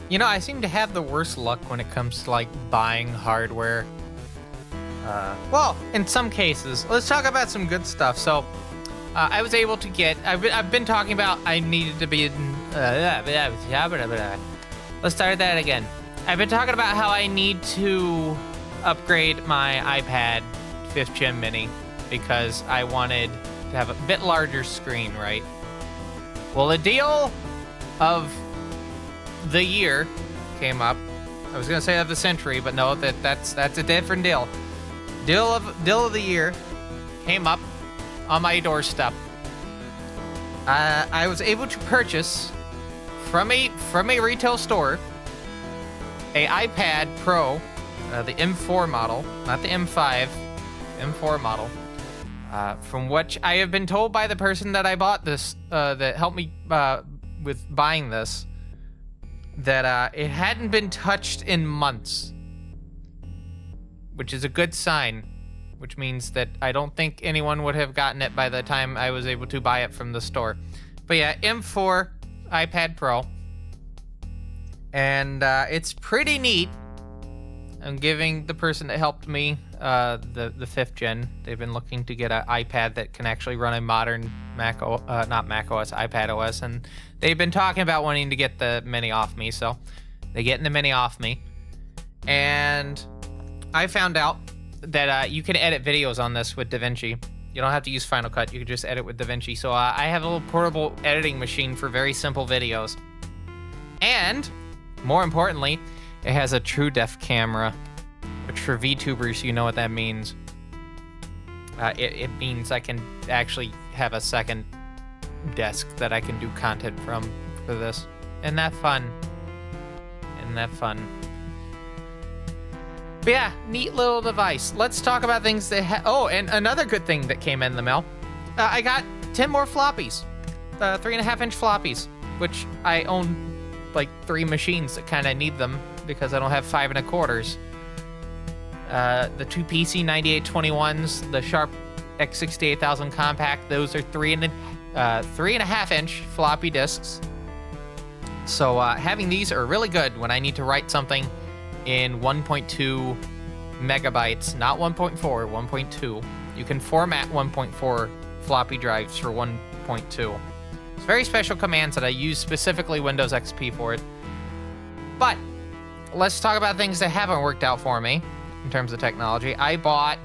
You know, I seem to have the worst luck when it comes to like buying hardware. Well, in some cases. Let's talk about some good stuff. So, I was able to get. I've been talking about I needed to be. Let's start that again. I've been talking about how I need to upgrade my iPad 5th Gen Mini because I wanted to have a bit larger screen, right? Well, the deal of the year came up. I was gonna say of the century, but no, that's a different deal. Deal of the year came up on my doorstep. I was able to purchase from a retail store a iPad Pro, the M4 model, not the M5, M4 model. From which I have been told by the person that I bought this, that helped me with buying this, that it hadn't been touched in months, which is a good sign, which means that I don't think anyone would have gotten it by the time I was able to buy it from the store. But yeah, M4 iPad Pro, and it's pretty neat. I'm giving the person that helped me the 5th gen. They've been looking to get an iPad that can actually run a modern not Mac OS, iPad OS, and they've been talking about wanting to get the Mini off me, so they're getting the Mini off me. And I found out that you can edit videos on this with DaVinci. You don't have to use Final Cut, you can just edit with DaVinci. So I have a little portable editing machine for very simple videos. And, more importantly, it has a true depth camera, which for VTubers, you know what that means. It means I can actually have a second desk that I can do content from for this. Isn't that fun? Isn't that fun? But yeah, neat little device. Let's talk about things that oh, and another good thing that came in the mail. I got 10 more floppies. 3.5-inch floppies, which I own like 3 machines that kind of need them because I don't have 5 1/4s. The 2 PC9821s, the Sharp X68000 compact, those are 3.5-inch floppy disks. So having these are really good when I need to write something in 1.2 megabytes, not 1.4, 1.2. You can format 1.4 floppy drives for 1.2. It's very special commands that I use specifically Windows XP for it. But let's talk about things that haven't worked out for me in terms of technology. I bought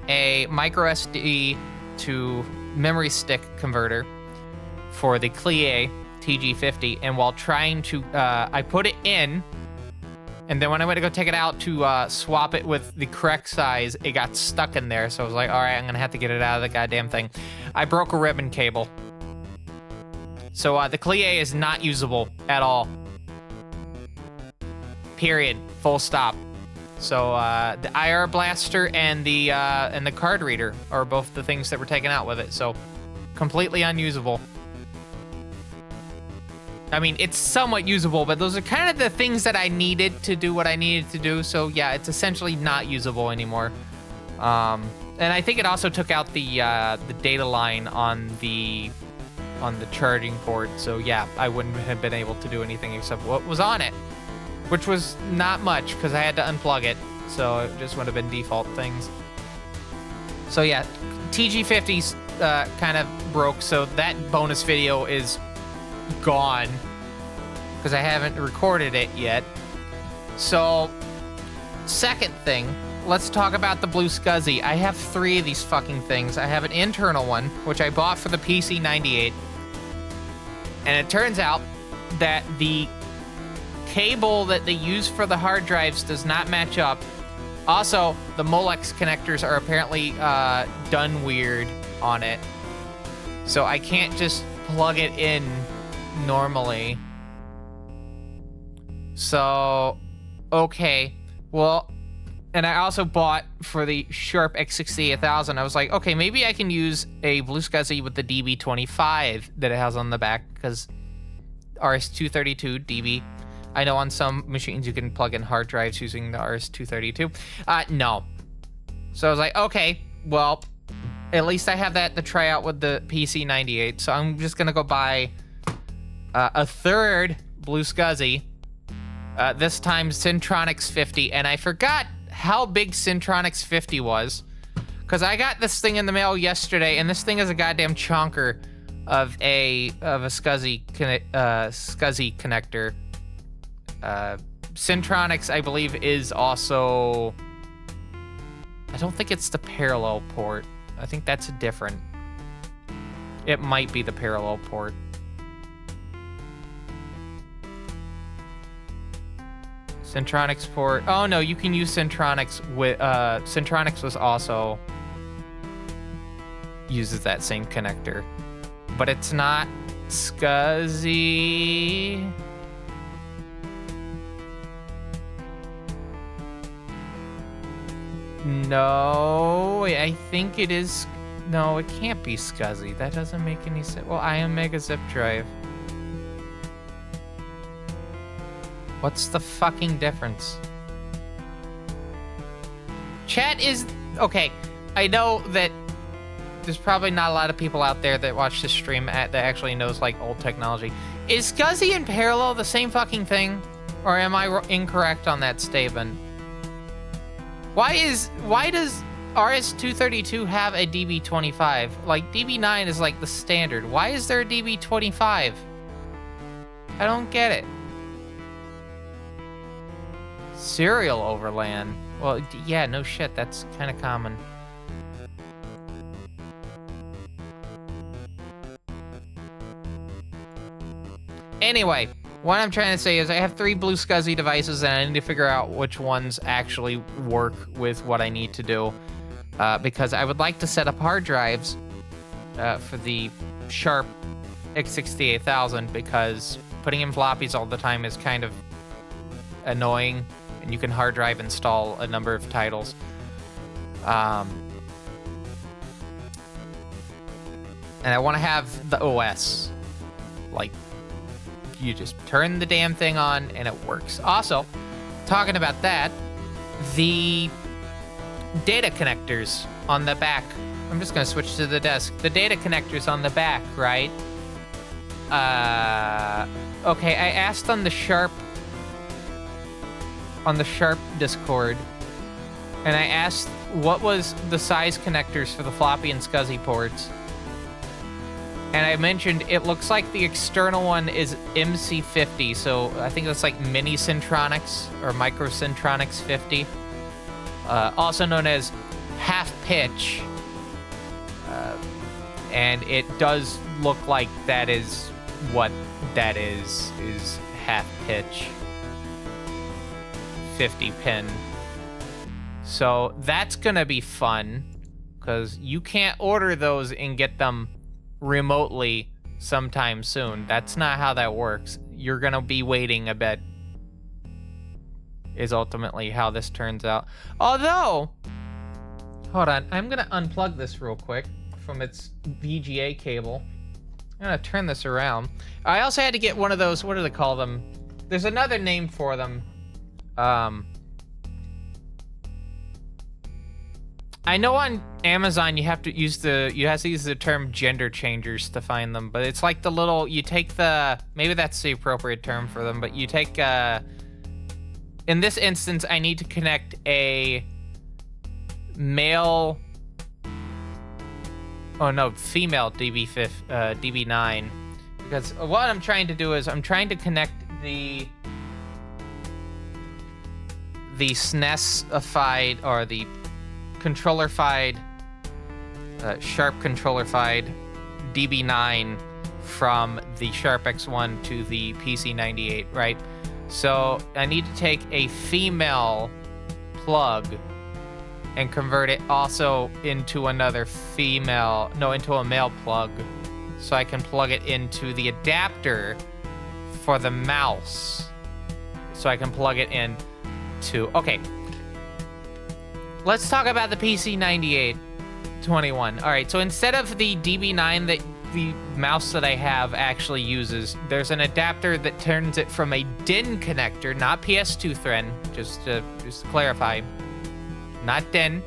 a micro SD to memory stick converter for the Clie TG50, and while trying to, I put it in, and then when I went to go take it out to swap it with the correct size, it got stuck in there. So I was like, all right, I'm gonna have to get it out of the goddamn thing. I broke a ribbon cable. So the Clie is not usable at all. Period. Full stop. So the IR blaster and the card reader are both the things that were taken out with it. So completely unusable. I mean, it's somewhat usable, but those are kind of the things that I needed to do what I needed to do. So yeah, it's essentially not usable anymore. And I think it also took out the data line on the charging port. So yeah, I wouldn't have been able to do anything except what was on it, which was not much because I had to unplug it. So it just would have been default things. So yeah, TG50's kind of broke. So that bonus video is gone because I haven't recorded it yet. So second thing, let's talk about the Blue SCSI. I have 3 of these fucking things. I have an internal one, which I bought for the PC98. And it turns out that the cable that they use for the hard drives does not match up. Also, the Molex connectors are apparently done weird on it. So I can't just plug it in normally. So, okay. Well, and I also bought for the Sharp X68000, I was like, okay, maybe I can use a Blue SCSI with the DB25 that it has on the back, because RS-232 DB. I know on some machines you can plug in hard drives using the RS-232. No. So I was like, okay, well, at least I have that to try out with the PC98. So I'm just going to go buy a third Blue SCSI This time Centronics 50, and I forgot how big Centronics 50 was, because I got this thing in the mail yesterday, and this thing is a goddamn chonker of a SCSI connector. Centronics, I believe, is also... I don't think it's the parallel port. I think that's different. It might be the parallel port. Centronics port. Oh no, you can use Centronics with Centronics was also uses that same connector, but it's not SCSI. No, I think it is. No, it can't be SCSI. That doesn't make any sense. Well, I am Mega Zip Drive. What's the fucking difference? Chat is... Okay, I know that there's probably not a lot of people out there that watch this stream that actually knows, like, old technology. Is SCSI and parallel the same fucking thing? Or am I incorrect on that statement? Why does RS-232 have a DB25? Like, DB9 is, like, the standard. Why is there a DB25? I don't get it. Serial overland. Well, yeah, no shit. That's kind of common. Anyway, what I'm trying to say is I have 3 blue SCSI devices, and I need to figure out which ones actually work with what I need to do. Because I would like to set up hard drives for the Sharp X68000, because putting in floppies all the time is kind of annoying. And you can hard drive install a number of titles. And I want to have the OS. Like, you just turn the damn thing on and it works. Also, talking about that, the data connectors on the back. I'm just going to switch to the desk. The data connectors on the back, right? Okay, I asked on the Sharp Discord, and I asked what was the size connectors for the floppy and SCSI ports, and I mentioned it looks like the external one is MC50, so I think that's like mini Centronics or micro Centronics 50, also known as half pitch, and it does look like that is what that is half pitch. 50 pin. So that's gonna be fun, because you can't order those and get them remotely sometime soon. That's not how that works. You're gonna be waiting a bit, is ultimately how this turns out. Although, hold on, I'm gonna unplug this real quick from its VGA cable. I'm gonna turn this around. I also had to get one of those, what do they call them? There's another name for them. I know on Amazon you have to use the term gender changers to find them, but it's like the little, you take the, maybe that's the appropriate term for them, but you take, in this instance, I need to connect a male, oh no, female DB9, because what I'm trying to do is I'm trying to connect the SNES-ified, or the controller-fied, Sharp controller-fied DB9 from the Sharp X1 to the PC98, right? So I need to take a female plug and convert it also into another into a male plug, so I can plug it into the adapter for the mouse, so I can plug it in to, okay. Let's talk about the PC98 21. All right, so instead of the DB9 that the mouse that I have actually uses, there's an adapter that turns it from a DIN connector, not PS2 thread, just to clarify, not DIN.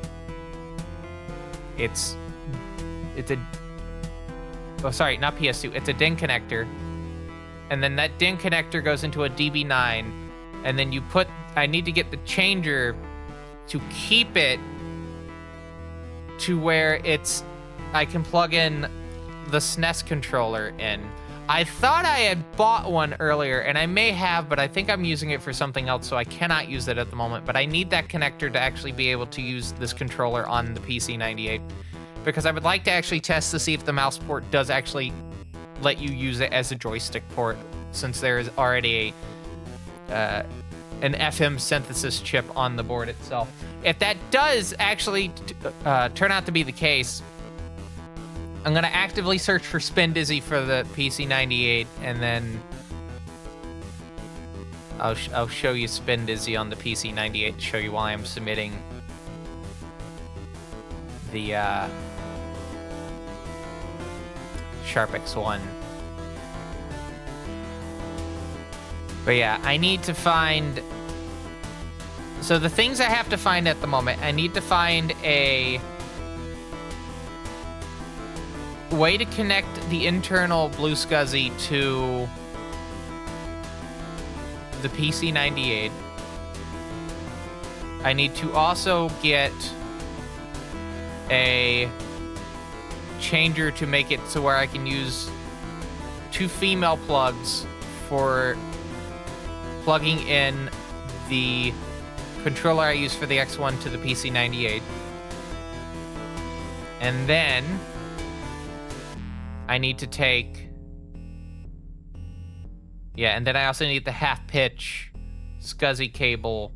It's a, oh sorry, not PS2, it's a DIN connector. And then that DIN connector goes into a DB9 and then I need to get the changer to keep it to where I can plug in the SNES controller in. I thought I had bought one earlier, and I may have, but I think I'm using it for something else, so I cannot use it at the moment. But I need that connector to actually be able to use this controller on the PC98, because I would like to actually test to see if the mouse port does actually let you use it as a joystick port, since there is already an FM synthesis chip on the board itself. If that does actually turn out to be the case, I'm gonna actively search for Spin Dizzy for the PC98, and then I'll show you Spin Dizzy on the PC98 to show you why I'm submitting the Sharp X1. But yeah, I need to find... So the things I have to find at the moment, I need to find a way to connect the internal Blue SCSI to the PC98. I need to also get a changer to make it so where I can use 2 female plugs for plugging in the controller I use for the X1 to the PC98. And then I need to take... Yeah, and then I also need the half-pitch SCSI cable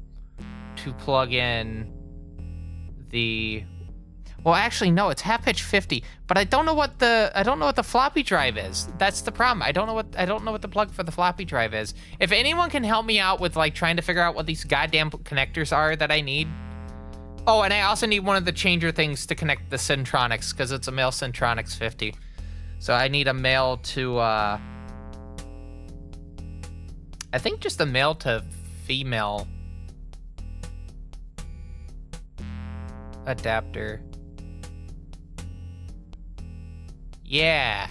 to plug in the... Well, actually, no, it's half-pitch 50, but I don't know what the floppy drive is. That's the problem. I don't know what the plug for the floppy drive is. If anyone can help me out with like trying to figure out what these goddamn connectors are that I need. Oh, and I also need one of the changer things to connect the Centronics, because it's a male Centronics 50. So I need a male to, I think just a male to female adapter. Yeah.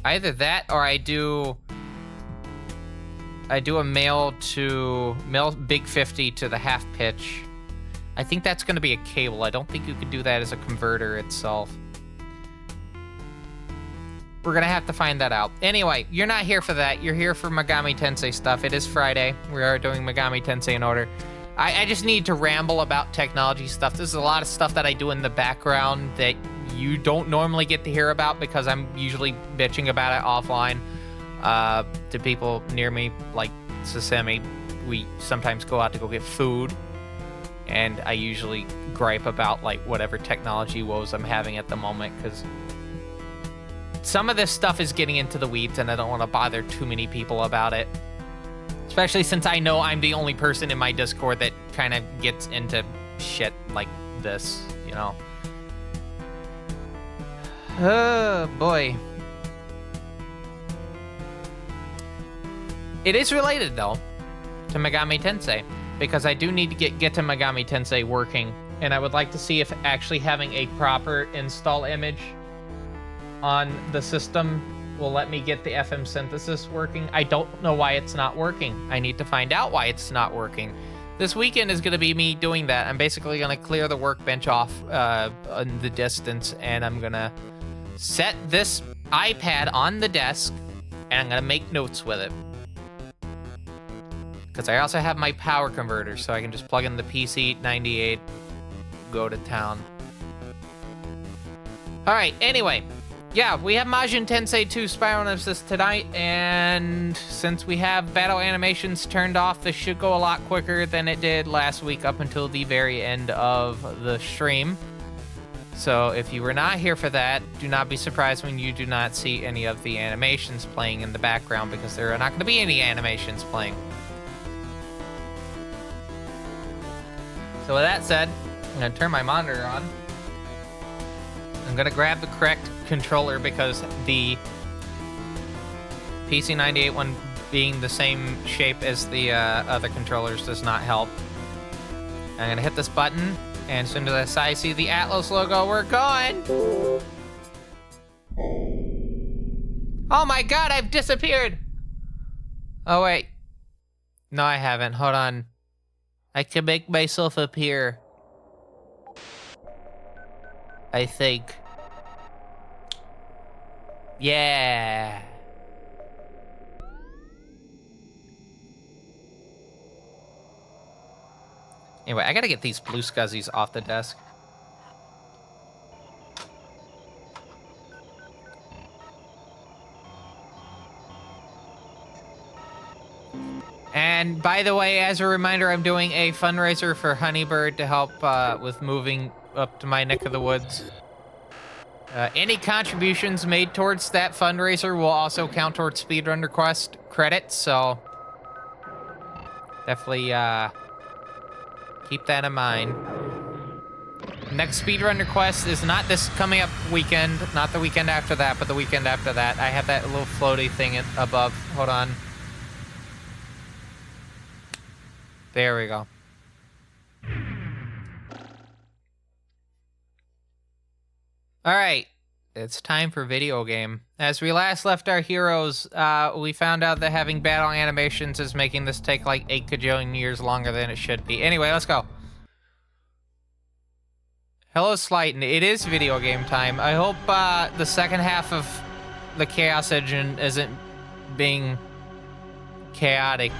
Either that or I do a male big 50 to the half pitch. I think that's going to be a cable. I don't think you could do that as a converter itself. We're going to have to find that out. Anyway, you're not here for that. You're here for Megami Tensei stuff. It is Friday. We are doing Megami Tensei in order. I just need to ramble about technology stuff. There's a lot of stuff that I do in the background that you don't normally get to hear about because I'm usually bitching about it offline to people near me, like Sasemi. We sometimes go out to go get food, and I usually gripe about like whatever technology woes I'm having at the moment, because some of this stuff is getting into the weeds and I don't want to bother too many people about it. Especially since I know I'm the only person in my Discord that kind of gets into shit like this, you know. Oh, boy. It is related, though, to Megami Tensei, because I do need to get to Megami Tensei working, and I would like to see if actually having a proper install image on the system will let me get the FM synthesis working. I don't know why it's not working. I need to find out why it's not working. This weekend is going to be me doing that. I'm basically going to clear the workbench off in the distance, and I'm going to set this iPad on the desk, and I'm going to make notes with it. Because I also have my power converter, so I can just plug in the PC98, go to town. All right, anyway. Yeah, we have Majin Tensei 2 Spiral Nemesis tonight, and since we have battle animations turned off, this should go a lot quicker than it did last week up until the very end of the stream. So if you were not here for that, do not be surprised when you do not see any of the animations playing in the background, because there are not going to be any animations playing. So with that said, I'm going to turn my monitor on. I'm going to grab the correct controller because the PC98 one being the same shape as the other controllers does not help. I'm going to hit this button, and as soon as I see the Atlas logo, we're going! Oh my god, I've disappeared! Oh wait. No, I haven't. Hold on. I can make myself appear. I think. Yeah. Anyway, I gotta get these blue scuzzies off the desk. And by the way, as a reminder, I'm doing a fundraiser for Honeybird to help with moving up to my neck of the woods. Any contributions made towards that fundraiser will also count towards Speedrun Request credits, so definitely keep that in mind. Next Speedrun Request is not this coming up weekend, not the weekend after that, but the weekend after that. I have that little floaty thing above. Hold on. There we go. All right, it's time for video game. As we last left our heroes, we found out that having battle animations is making this take like 8 kajillion years longer than it should be. Anyway, let's go. Hello, Slighton. It is video game time. I hope the second half of the Chaos Engine isn't being chaotic.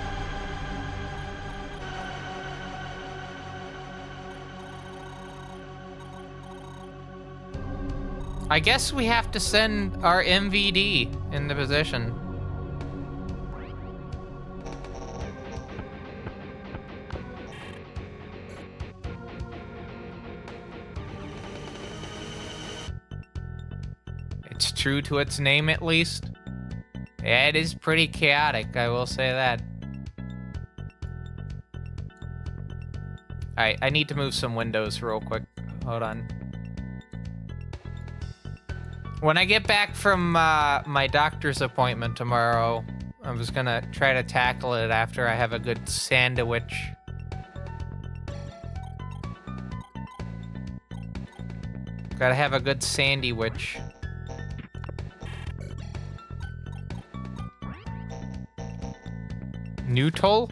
I guess we have to send our MVD into position. It's true to its name, at least. Yeah, it is pretty chaotic, I will say that. Alright, I need to move some windows real quick. Hold on. When I get back from my doctor's appointment tomorrow, I was gonna try to tackle it after I have a good sandwich. Gotta have a good sandwich. Neutal?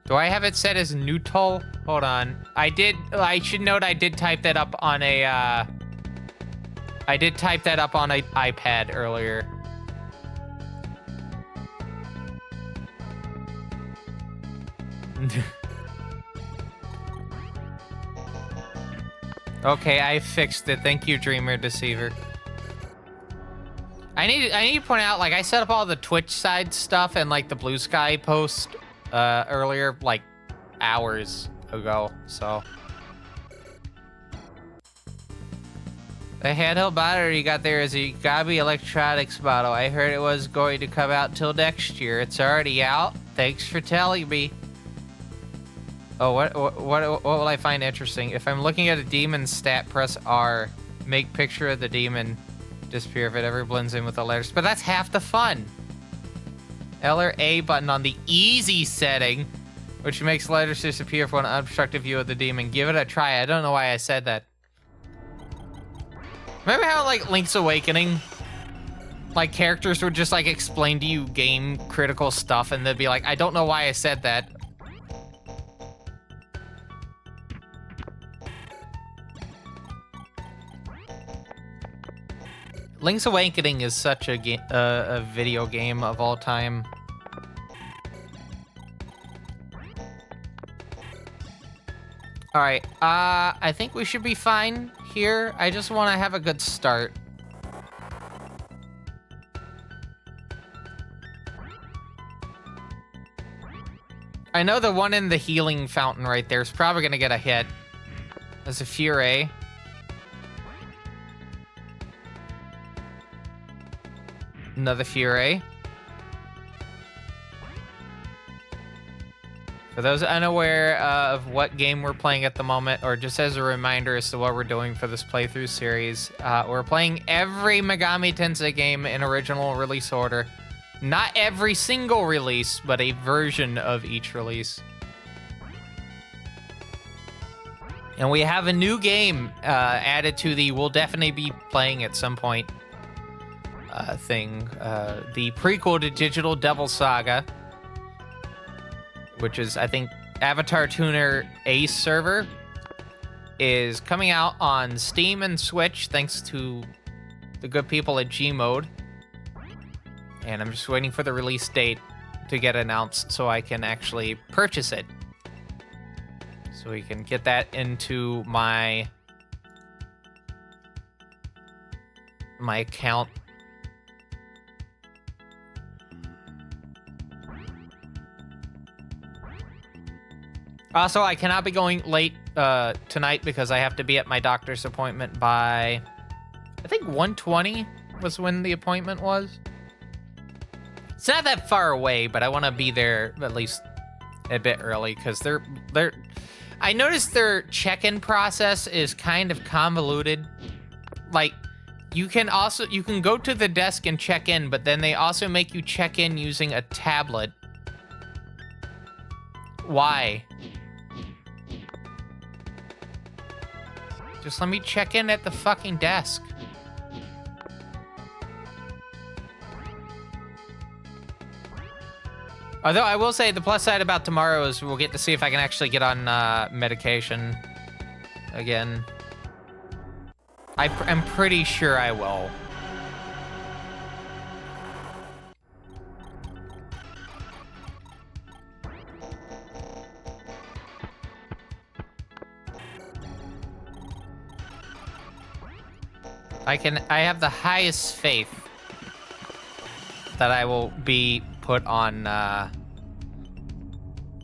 Do I have it set as neutal? Hold on. I should note I did type that up on a, I did type that up on an iPad earlier. Okay, I fixed it. Thank you, Dreamer Deceiver. I need to point out, like, I set up all the Twitch side stuff and like the Blue Sky post earlier, like hours ago. So the handheld battery you got there is a Gabi Electronics model. I heard it was going to come out till next year. It's already out. Thanks for telling me. Oh, what will I find interesting? If I'm looking at a demon stat, press R. Make picture of the demon disappear if it ever blends in with the letters. But that's half the fun. L or A button on the easy setting, which makes letters disappear for an unobstructed view of the demon. Give it a try. I don't know why I said that. Remember how, like, Link's Awakening, like, characters would just, like, explain to you game critical stuff and they'd be like, I don't know why I said that. Link's Awakening is such a video game of all time. All right, I think we should be fine here. I just want to have a good start. I know the one in the healing fountain right there is probably gonna get a hit. There's a Fury. Another Fury. For those unaware of what game we're playing at the moment, or just as a reminder as to what we're doing for this playthrough series, we're playing every Megamitensei game in original release order. Not every single release, but a version of each release. And we have a new game added to the we'll definitely be playing at some point thing. The prequel to Digital Devil Saga. which is, I think, Avatar Tuner Ace server, is coming out on Steam and Switch thanks to the good people at Gmode. And I'm just waiting for the release date to get announced so I can actually purchase it. So we can get that into my account. Also, I cannot be going late tonight because I have to be at my doctor's appointment by, I think 1:20 was when the appointment was. It's not that far away, but I want to be there at least a bit early because I noticed their check-in process is kind of convoluted. Like, you can go to the desk and check in, but then they also make you check in using a tablet. Why? Just let me check in at the fucking desk. Although I will say the plus side about tomorrow is we'll get to see if I can actually get on medication again. I'm pretty sure I will. I have the highest faith that I will be put on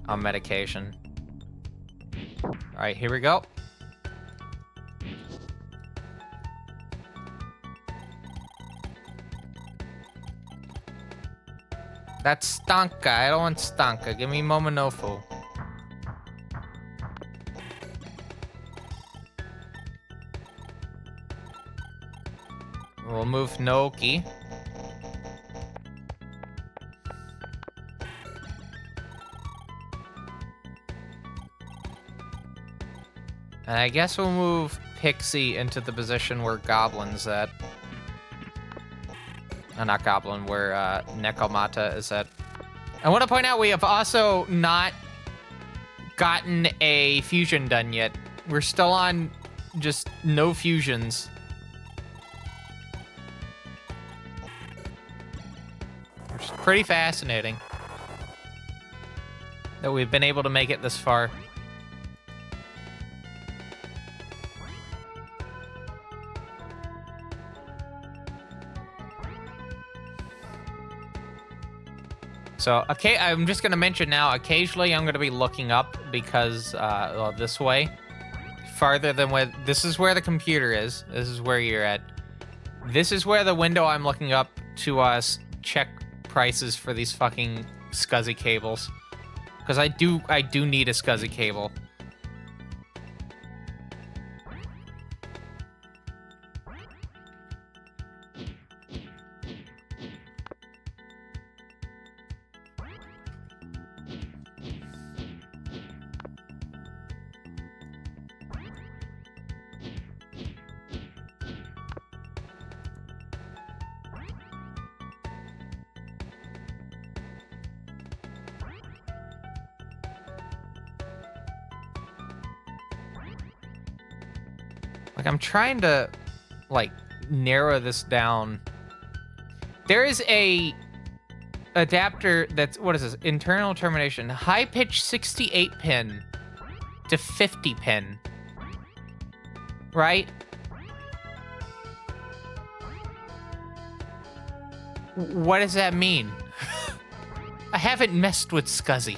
medication. All right, here we go. That's Stanka. I don't want Stanka. Give me Momonofu. We'll move Naoki. And I guess we'll move Pixie into the position where Goblin's at. Not Goblin, where Nekomata is at. I want to point out we have also not gotten a fusion done yet. We're still on just no fusions. Which is pretty fascinating that we've been able to make it this far. So, okay, I'm just going to mention now, occasionally I'm going to be looking up because, this way, farther than where, this is where the computer is. This is where you're at. This is where the window I'm looking up to, check prices for these fucking SCSI cables. Because I do need a SCSI cable. Like, I'm trying to, like, narrow this down. There is a adapter that's, what is this? Internal termination. High pitch 68 pin to 50 pin. Right? What does that mean? I haven't messed with SCSI.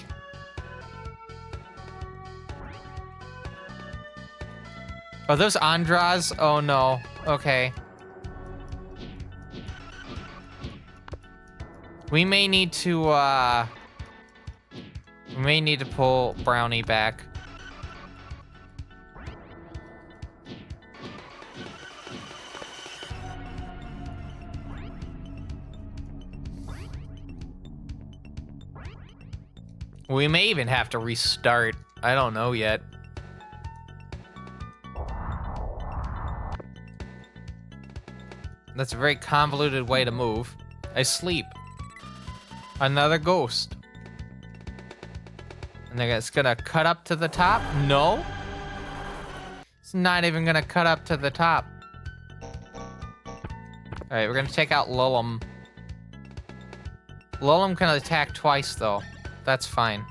Are those Andras? Oh no. Okay. We may need to pull Brownie back. We may even have to restart. I don't know yet. That's a very convoluted way to move. I sleep. Another ghost. And then it's gonna cut up to the top? No. It's not even gonna cut up to the top. All right, we're gonna take out Lulum. Lulum can attack twice though. That's fine.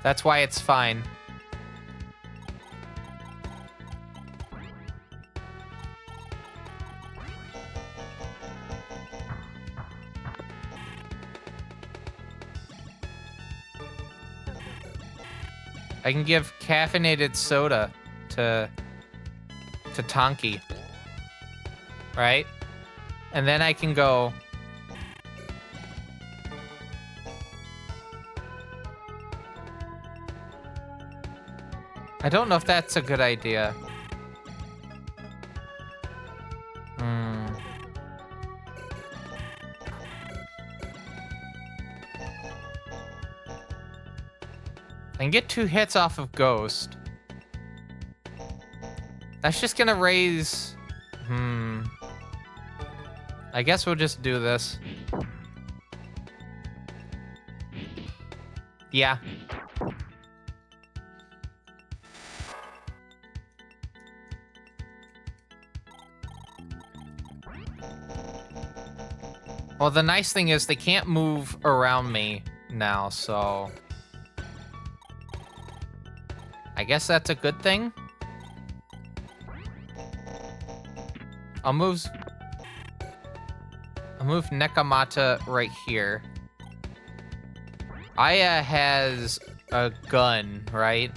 That's why it's fine. I can give caffeinated soda to Tonki. Right? And then I can go... I don't know if that's a good idea. I can get 2 hits off of Ghost. That's just gonna raise... I guess we'll just do this. Yeah. Well, the nice thing is they can't move around me now, so... I guess that's a good thing. I'll move Nekomata right here. Aya has a gun, right?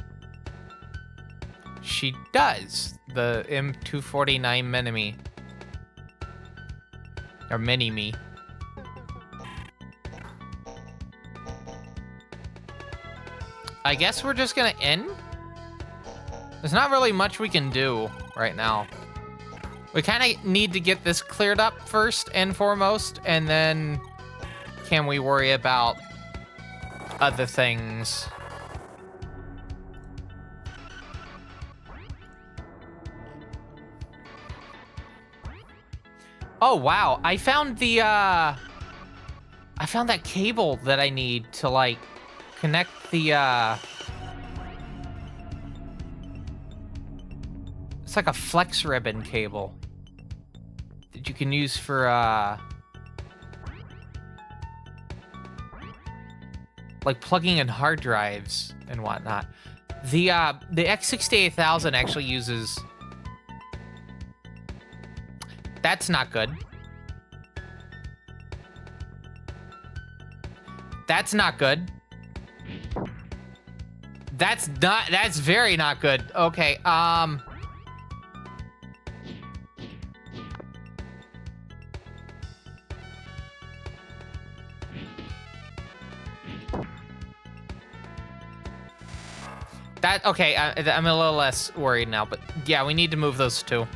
She does. The M249 Mini-Me. Or Mini-Me. I guess we're just gonna end? There's not really much we can do right now. We kind of need to get this cleared up first and foremost, and then can we worry about other things? Oh, wow. I found the, I found that cable that I need to, like, connect the, it's like a flex ribbon cable that you can use for, like plugging in hard drives and whatnot. The X68000 actually uses... That's not good. That's not good. That's very not good. Okay, okay, I'm a little less worried now, but yeah, we need to move those two.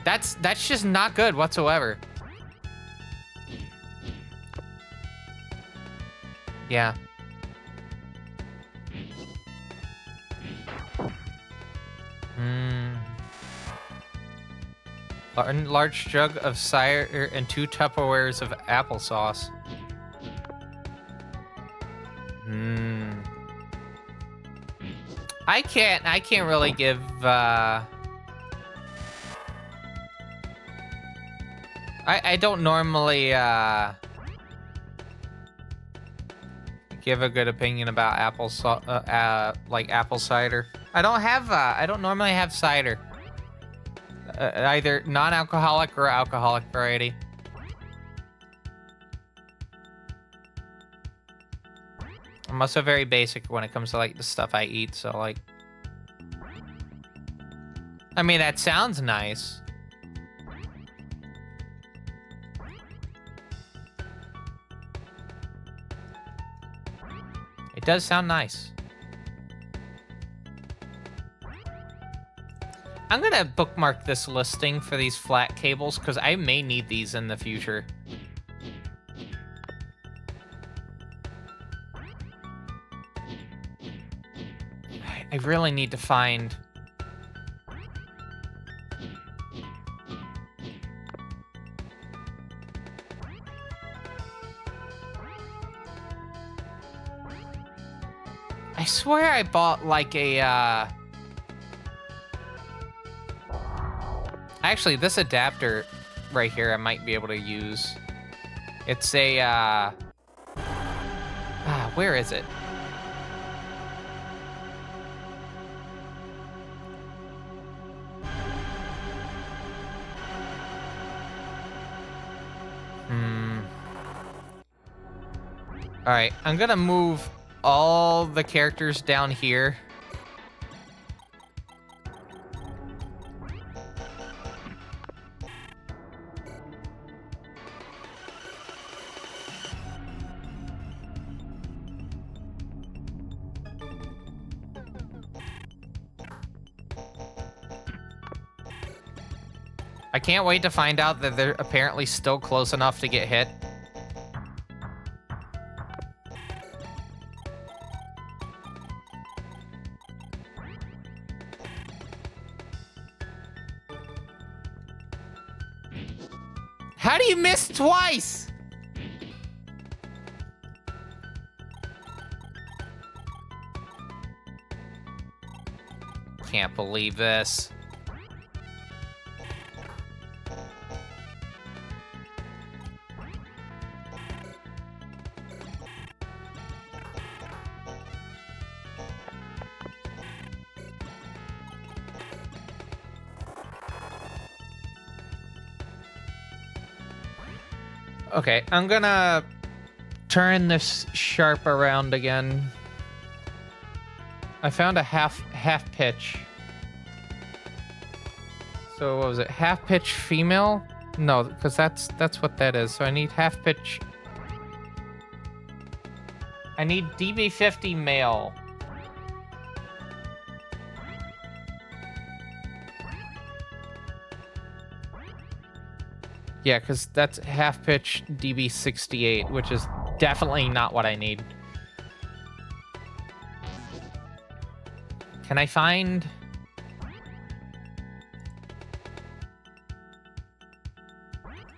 That's just not good whatsoever. Yeah. Large jug of cider and 2 Tupperwares of applesauce. I can't really give, I don't normally, give a good opinion about like apple cider. I don't normally have cider. Either non-alcoholic or alcoholic variety. I'm also very basic when it comes to, like, the stuff I eat, so, like... I mean, that sounds nice. It does sound nice. I'm gonna bookmark this listing for these flat cables, because I may need these in the future. I really need to find... I swear I bought like a, Actually, this adapter right here I might be able to use. It's a, where is it? All right, I'm gonna move all the characters down here. I can't wait to find out that they're apparently still close enough to get hit. How do you miss twice? Can't believe this. Okay, I'm gonna turn this sharp around again. I found a half pitch. So what was it? Half pitch female? No, because that's what that is. So I need half pitch. I need DB50 male. Yeah, because that's half pitch DB68, which is definitely not what I need. Can I find...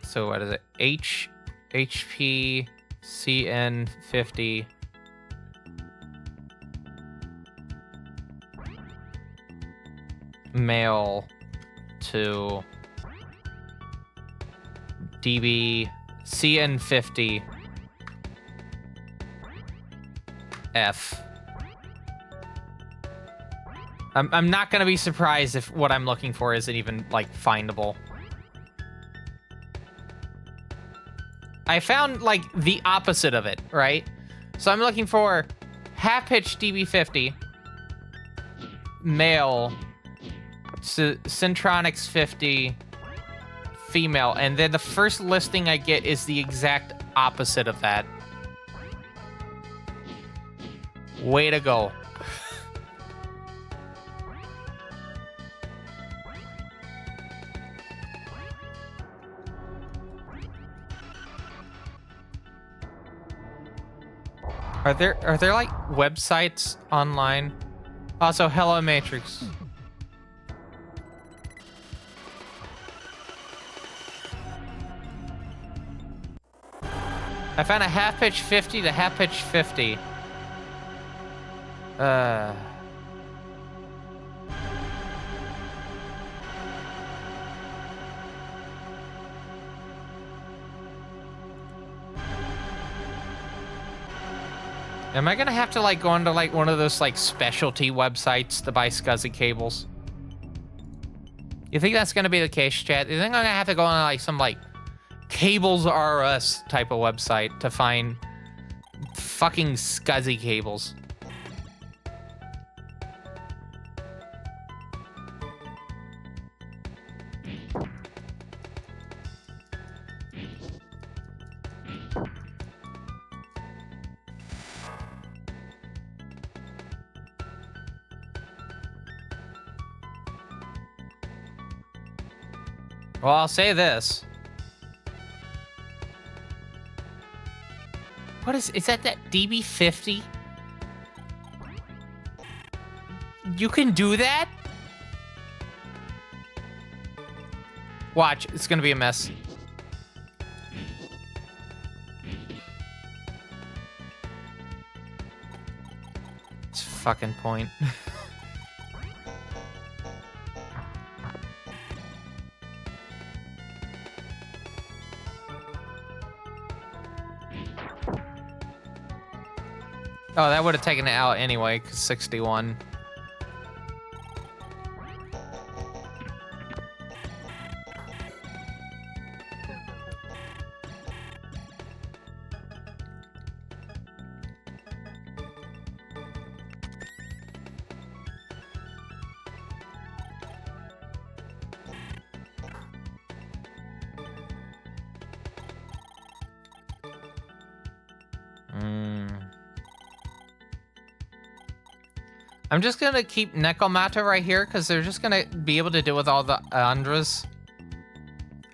So what is it? HP CN50 male to DB CN50 F. I'm not gonna be surprised if what I'm looking for isn't even like findable. I found like the opposite of it, right? So I'm looking for half pitch DB50 male to Centronics 50 female, and then the first listing I get is the exact opposite of that. Way to go. Are there like websites online? Also, hello Matrix. I found a half pitch 50 to half pitch 50. Am I gonna have to like go into like one of those like specialty websites to buy SCSI cables? You think that's gonna be the case, chat? You think I'm gonna have to go on like some like Cables R Us type of website to find fucking SCSI cables? Well, I'll say this. What is that DB50? You can do that? Watch, it's gonna be a mess. It's fucking point. Oh, that would have taken it out anyway, 'cause 61. I'm just gonna keep Nekomata right here because they're just gonna be able to deal with all the Andras.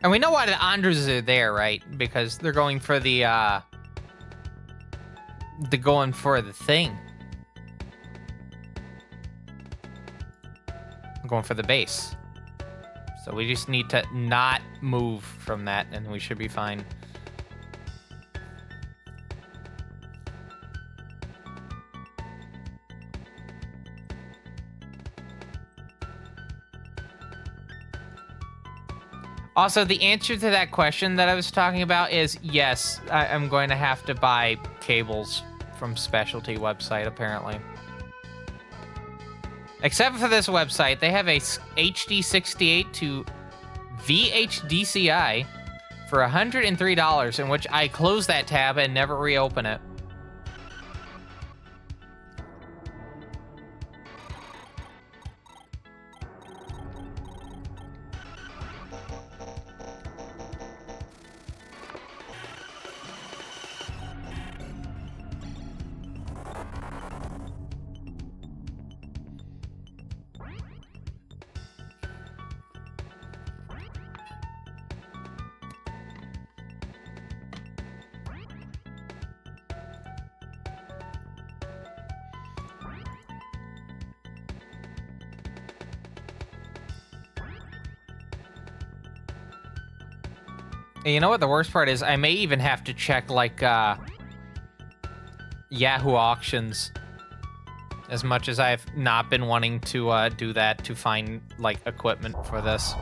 And we know why the Andras are there, right? Because they're going for the thing. Going for the base. So we just need to not move from that and we should be fine. Also, the answer to that question that I was talking about is yes, I'm going to have to buy cables from specialty website, apparently. Except for this website, they have a HD68 to VHDCI for $103, in which I close that tab and never reopen it. And you know what the worst part is? I may even have to check, like, Yahoo auctions. As much as I've not been wanting to do that to find, like, equipment for this.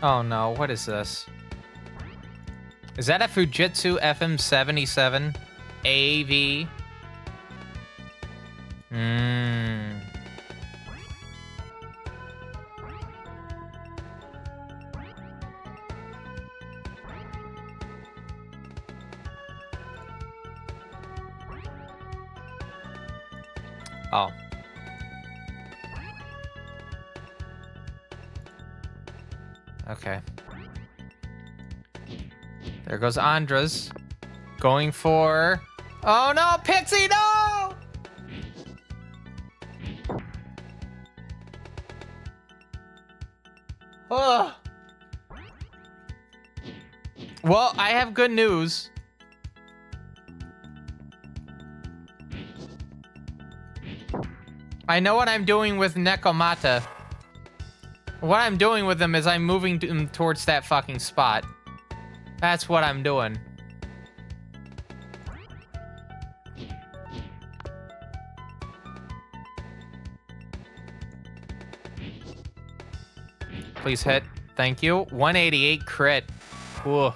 Oh no, what is this? Is that a Fujitsu FM77 AV? Oh. Okay. There goes Andras. Going for... Oh no, Pixie, no! Ugh. Well, I have good news. I know what I'm doing with Nekomata. What I'm doing with them is I'm moving them towards that fucking spot. That's what I'm doing. Please hit. Thank you. 188 crit. Ooh.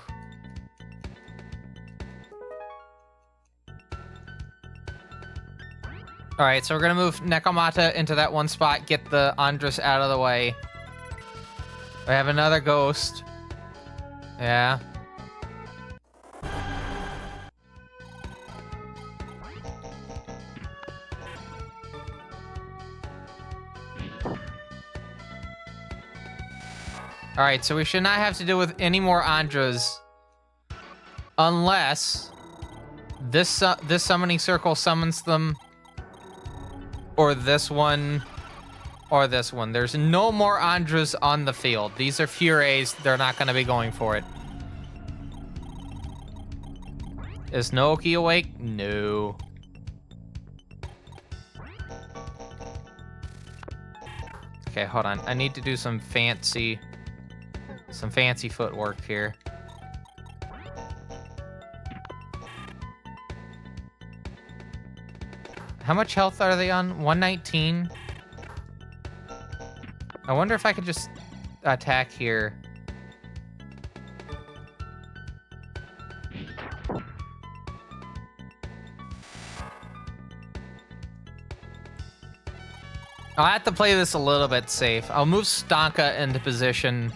Alright, so we're gonna move Nekomata into that one spot, get the Andras out of the way. We have another ghost. Yeah. Alright, so we should not have to deal with any more Andras. Unless this summoning circle summons them. Or this one. Or this one. There's no more Andras on the field. These are Fures. They're not going to be going for it. Is Naoki awake? No. Okay, hold on. I need to do some fancy footwork here. How much health are they on? 119. I wonder if I could just attack here. I'll have to play this a little bit safe. I'll move Stanka into position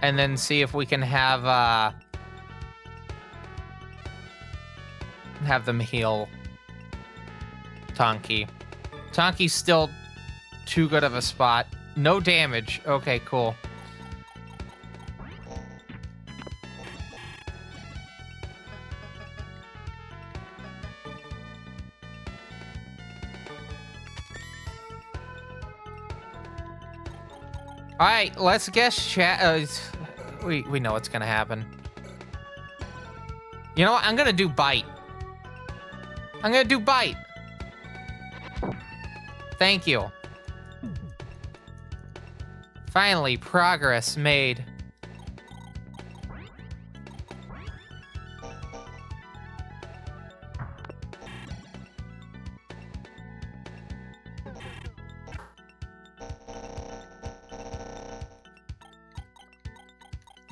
and then see if we can have them heal Tonki. Tonki's still too good of a spot. No damage. Okay, cool. All right, let's guess chat. We know what's gonna happen. You know what? I'm gonna do bite. I'm gonna do bite. Thank you. Finally, progress made.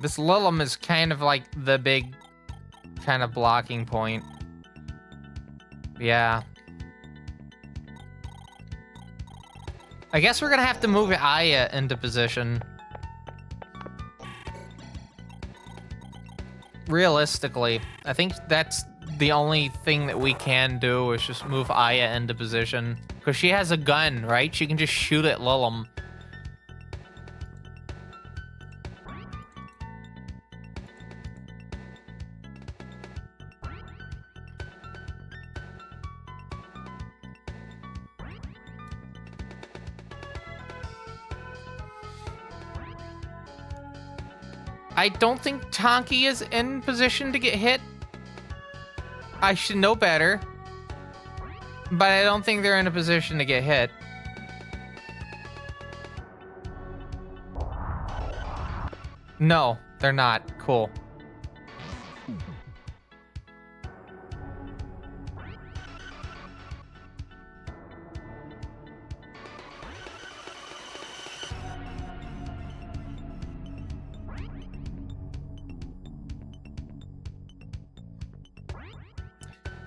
This Lilum is kind of like the big kind of blocking point. Yeah. I guess we're gonna have to move Aya into position. Realistically, I think that's the only thing that we can do is just move Aya into position. Because she has a gun, right? She can just shoot at Lilum. I don't think Tonki is in position to get hit. I should know better. But I don't think they're in a position to get hit. No, they're not. Cool.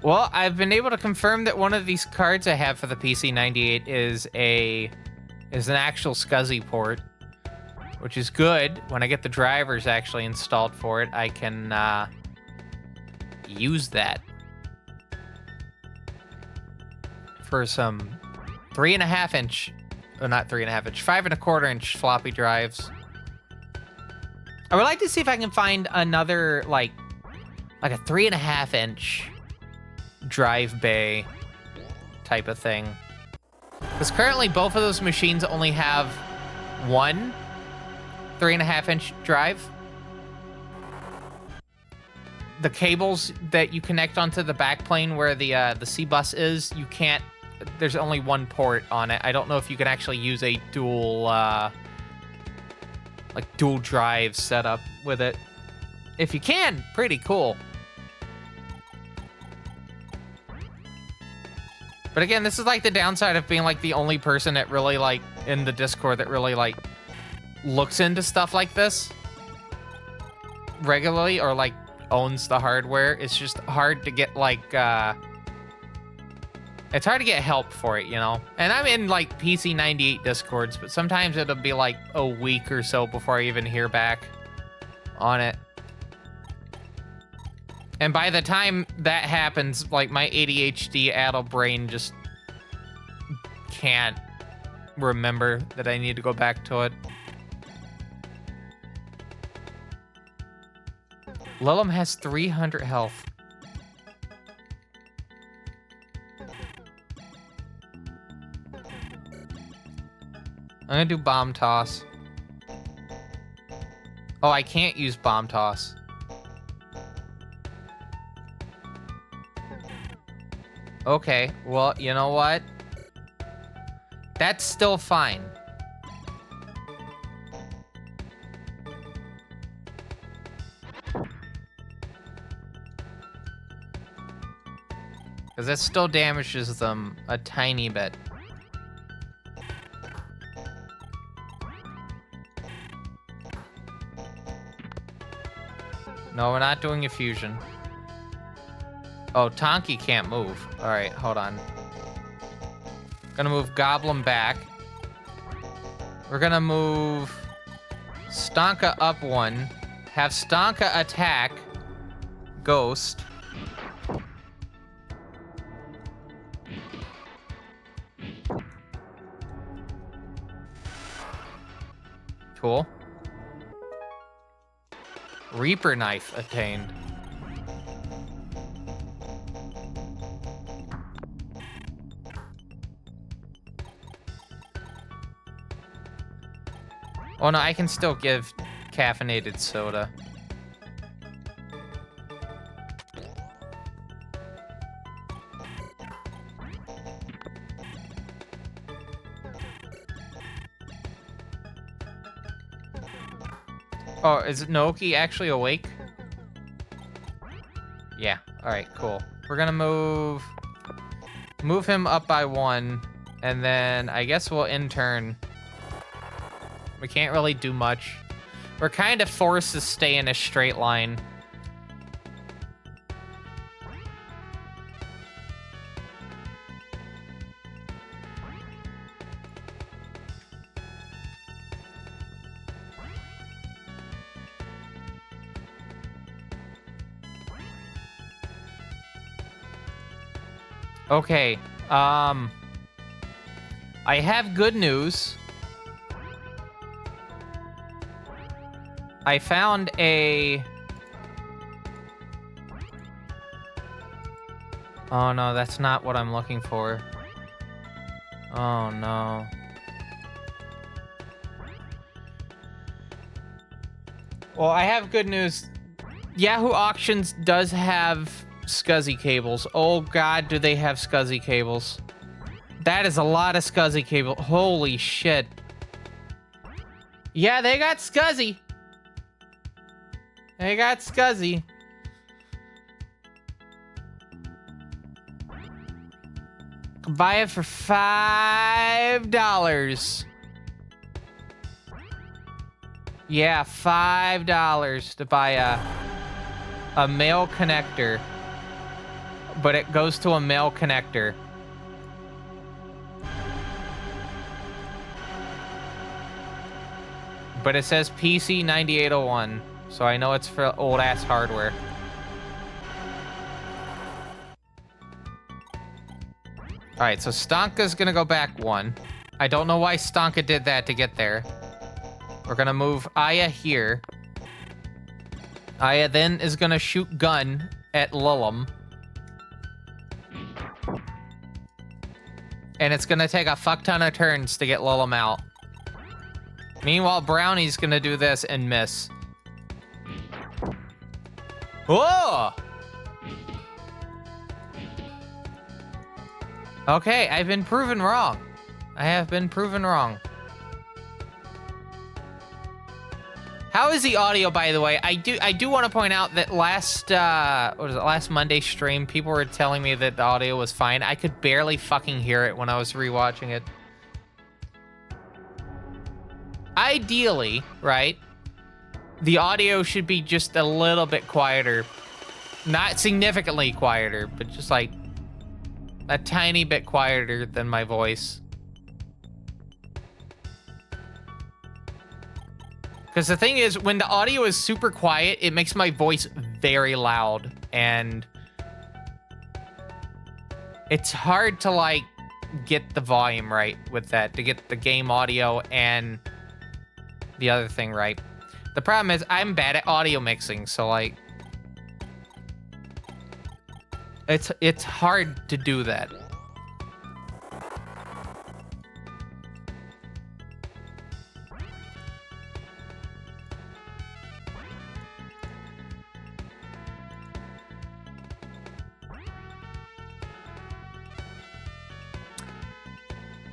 Well, I've been able to confirm that one of these cards I have for the PC98 is an actual SCSI port, which is good. When I get the drivers actually installed for it, I can use that for some 3.5 inch, oh, not 3.5 inch, 5.25 inch floppy drives. I would like to see if I can find another like a 3.5 inch drive bay type of thing. Because currently both of those machines only have one 3.5 inch drive. The cables that you connect onto the backplane where the C-bus is, you can't, there's only one port on it. I don't know if you can actually use a dual dual drive setup with it. If you can, pretty cool. But again, this is like the downside of being like the only person that really like in the Discord that really like looks into stuff like this regularly or like owns the hardware. It's just hard to get like it's hard to get help for it, you know? And I'm in like PC98 Discords, but sometimes it'll be like a week or so before I even hear back on it. And by the time that happens, like my ADHD addled brain just can't remember that I need to go back to it. Lilum has 300 health. I'm gonna do bomb toss. Oh, I can't use bomb toss. Okay, well, you know what? That's still fine. Because that still damages them a tiny bit. No, we're not doing a fusion. Oh, Tonki can't move. All right, hold on. Gonna move Goblin back. We're gonna move Stonka up one. Have Stonka attack Ghost. Cool. Reaper Knife attained. Oh no, I can still give caffeinated soda. Oh, is Naoki actually awake? Yeah, alright, cool. We're gonna move him up by one, and then I guess we'll intern. We can't really do much. We're kind of forced to stay in a straight line. Okay, I have good news. I found a... Oh no, that's not what I'm looking for. Oh no. Well, I have good news. Yahoo Auctions does have SCSI cables. Oh god, do they have SCSI cables. That is a lot of SCSI cable. Holy shit. Yeah, they got SCSI. They got SCSI. Buy it for $5. Yeah, $5 to buy a male connector. But it goes to a male connector. But it says PC 9801, so I know it's for old ass hardware. Alright, so Stonka's gonna go back one. I don't know why Stonka did that to get there. We're gonna move Aya here. Aya then is gonna shoot gun at Lulum. And it's gonna take a fuck ton of turns to get Lulum out. Meanwhile, Brownie's gonna do this and miss. Whoa! Okay, I've been proven wrong. I have been proven wrong. How is the audio, by the way? I do want to point out that last last Monday stream, people were telling me that the audio was fine. I could barely fucking hear it when I was rewatching it. Ideally, right? The audio should be just a little bit quieter. Not significantly quieter, but just like a tiny bit quieter than my voice. Because the thing is, when the audio is super quiet, it makes my voice very loud. And it's hard to, like, get the volume right with that. To get the game audio and the other thing right. The problem is, I'm bad at audio mixing. So, like, it's hard to do that.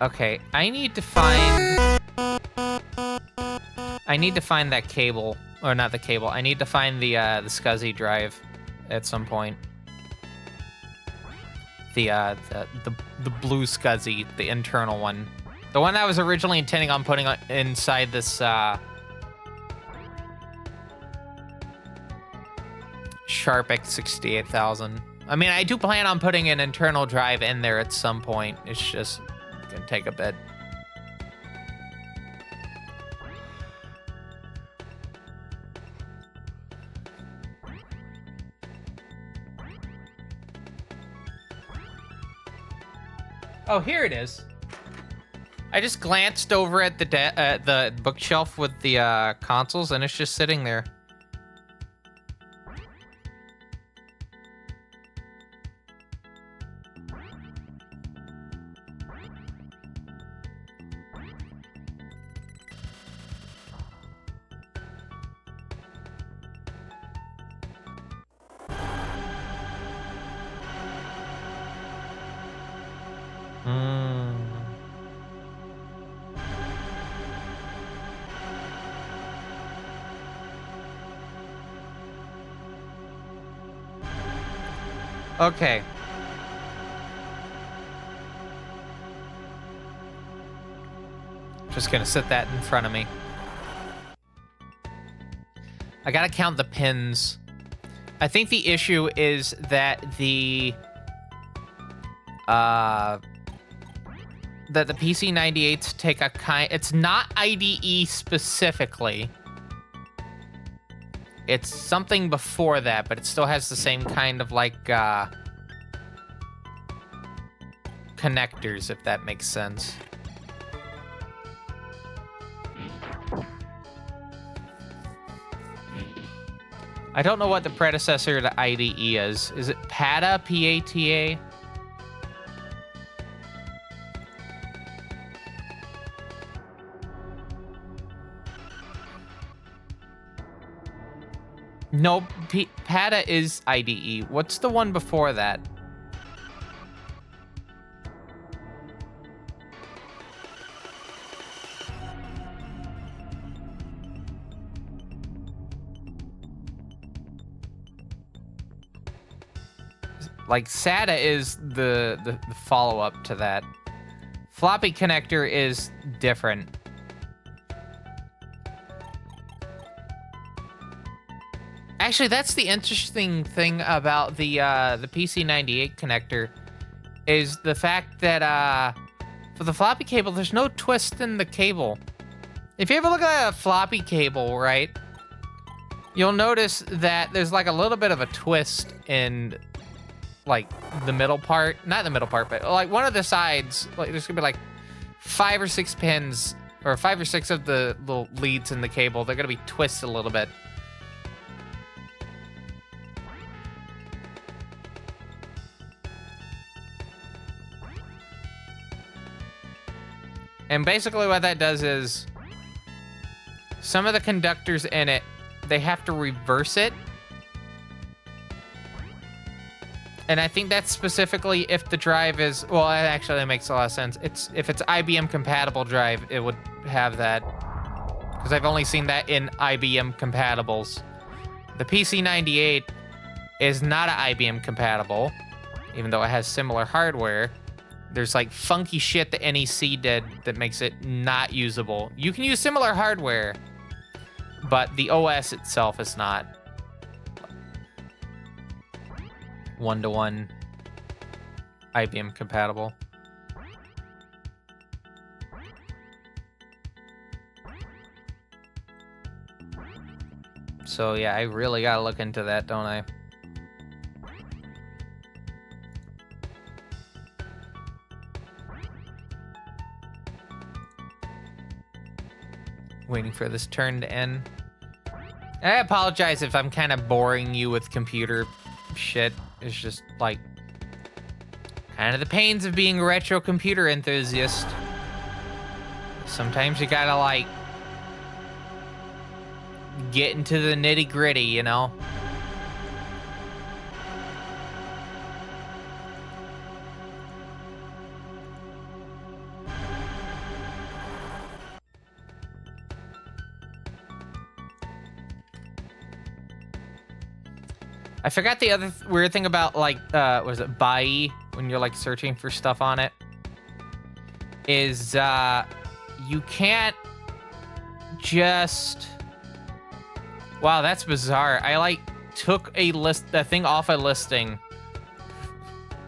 Okay, I need to find that cable, or not the cable. I need to find the SCSI drive at some point. The blue SCSI, the internal one, the one I was originally intending on putting inside this Sharp X68000. I mean, I do plan on putting an internal drive in there at some point. It's just gonna take a bit. Oh, here it is. I just glanced over at the bookshelf with the consoles, and it's just sitting there. Okay. Just gonna sit that in front of me. I gotta count the pins. I think the issue is that the PC98s take a it's not IDE specifically. It's something before that, but it still has the same kind of like connectors, if that makes sense. I don't know what the predecessor to IDE is. Is it PATA? P-A-T-A? No, PATA is IDE. What's the one before that? Like, SATA is the follow-up to that. Floppy connector is different. Actually, that's the interesting thing about the PC98 connector, is the fact that for the floppy cable, there's no twist in the cable. If you ever look at a floppy cable, right, you'll notice that there's like a little bit of a twist in like the middle part, not the middle part, but like one of the sides. Like there's gonna be like 5 or 6 pins, or 5 or 6 of the little leads in the cable. They're gonna be twisted a little bit. And basically what that does is some of the conductors in it, they have to reverse it. And I think that's specifically if the drive is, well, actually that makes a lot of sense. If it's IBM compatible drive, it would have that. Because I've only seen that in IBM compatibles. The PC98 is not an IBM compatible, even though it has similar hardware. There's like funky shit that NEC did that makes it not usable. You can use similar hardware, but the OS itself is not one-to-one IBM compatible. So yeah, I really gotta look into that, don't I? Waiting for this turn to end. I apologize if I'm kind of boring you with computer shit. It's just like kind of the pains of being a retro computer enthusiast. Sometimes you gotta like get into the nitty gritty, you know? I forgot the other weird thing about, like, was it Bai, when you're, like, searching for stuff on it, is, you can't just... Wow, that's bizarre. I, like, took the thing off a listing,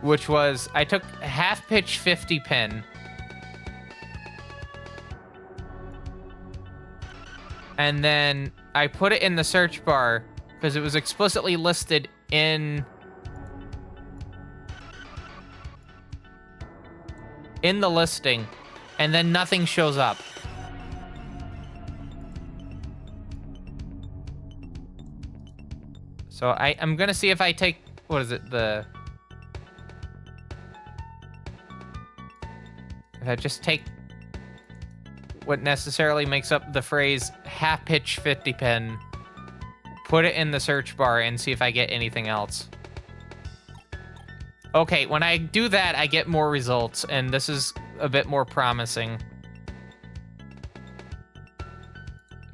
which was, I took half pitch 50 pin, and then I put it in the search bar because it was explicitly listed in the listing, and then nothing shows up. So I'm gonna see if I take, what is it, if I just take what necessarily makes up the phrase half pitch 50 pin, put it in the search bar, and see if I get anything else. Okay, when I do that, I get more results, and this is a bit more promising.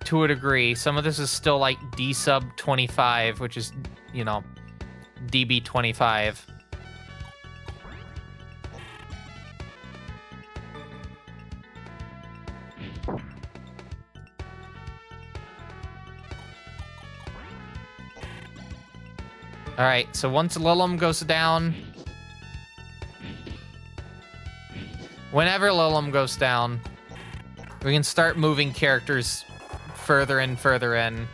To a degree. Some of this is still like D sub 25, which is, you know, DB 25. All right, so once Lilum goes down, whenever Lilum goes down, we can start moving characters further and further in.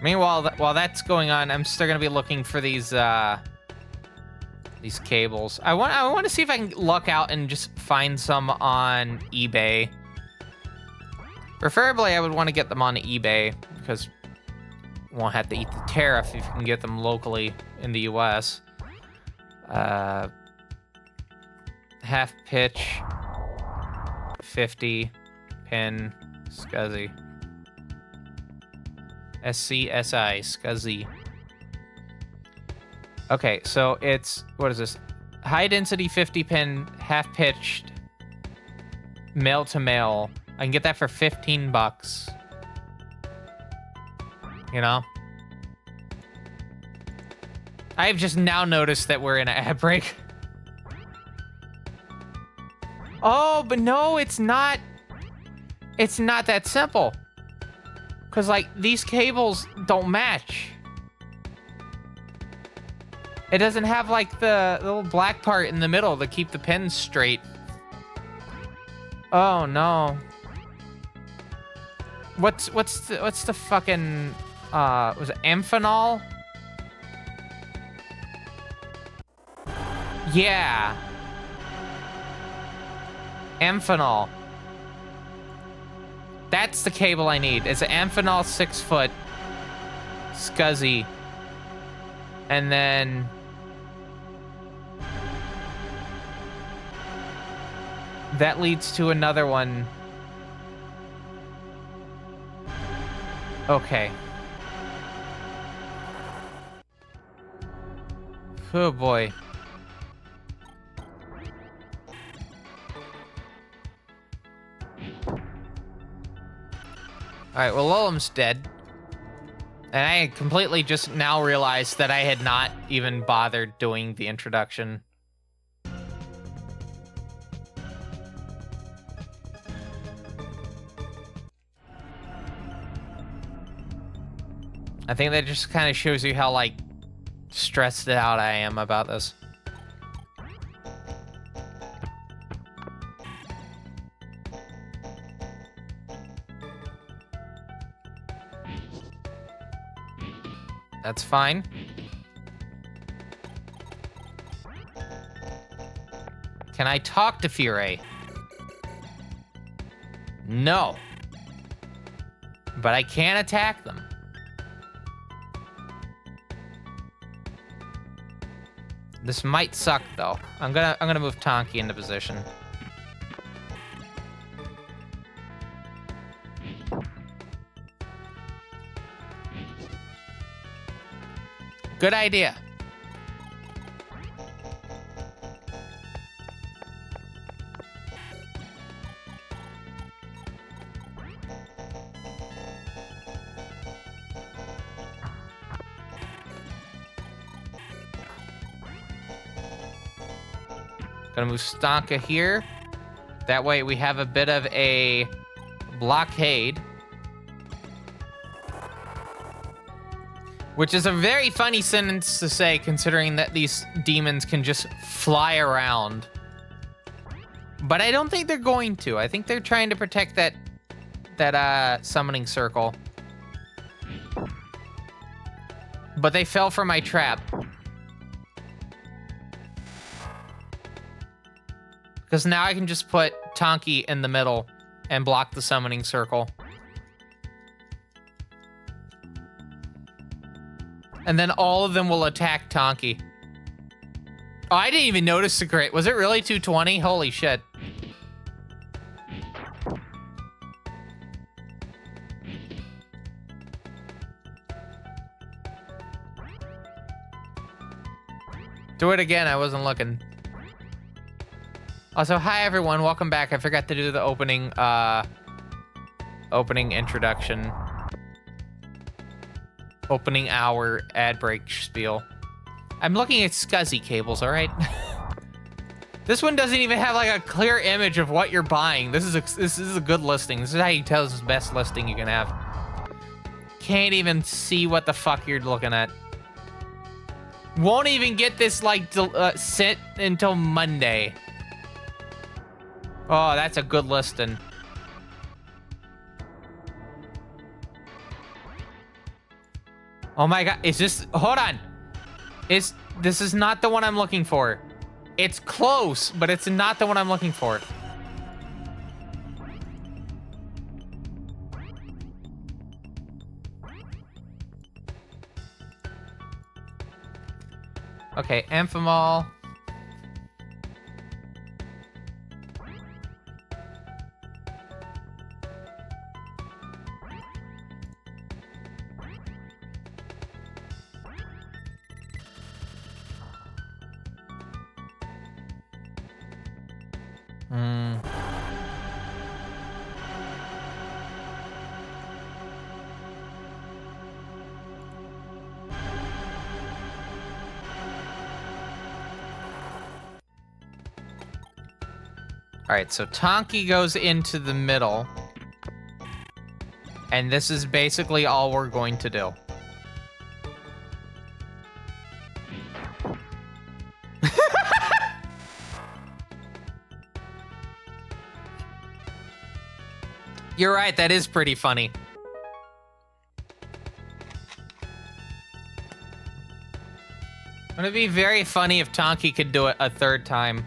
Meanwhile, while that's going on, I'm still gonna be looking for these cables. I want to see if I can luck out and just find some on eBay. Preferably, I would want to get them on eBay because you won't have to eat the tariff if you can get them locally in the US. Half pitch, 50 pin, SCSI. SCSI, SCSI. Okay, so it's, what is this? High density 50 pin, half pitched, male to male. I can get that for 15 bucks. You know? I've just now noticed that we're in an ad break. Oh, but no, it's not. It's not that simple. Because, like, these cables don't match. It doesn't have, like, the little black part in the middle to keep the pins straight. Oh, no. What's the fucking, was it amphenol? Yeah. Amphenol. That's the cable I need. It's an amphenol 6-foot SCSI. And then that leads to another one. Okay. Oh boy. Alright, well, Lilum's dead. And I completely just now realized that I had not even bothered doing the introduction. I think that just kind of shows you how, like, stressed out I am about this. That's fine. Can I talk to Fury? No. But I can attack them. This might suck though. I'm gonna move Tonki into position. Good idea. Gonna move Stonka here. That way we have a bit of a blockade. Which is a very funny sentence to say, considering that these demons can just fly around. But I don't think they're going to. I think they're trying to protect that summoning circle. But they fell for my trap. Because now I can just put Tonki in the middle and block the summoning circle. And then all of them will attack Tonki. Oh, I didn't even notice the crit. Was it really 220? Holy shit. Do it again, I wasn't looking. Also, hi everyone, welcome back. I forgot to do the opening introduction. Opening hour ad break spiel. I'm looking at SCSI cables, all right? This one doesn't even have like a clear image of what you're buying. This is a good listing. This is how you tell this is the best listing you can have. Can't even see what the fuck you're looking at. Won't even get this like sent until Monday. Oh, that's a good listing. Oh my god, is this, hold on. This is not the one I'm looking for. It's close, but it's not the one I'm looking for. Okay, Amphamol. All right, so Tonki goes into the middle. And this is basically all we're going to do. You're right, that is pretty funny. It'd be very funny if Tonki could do it a third time.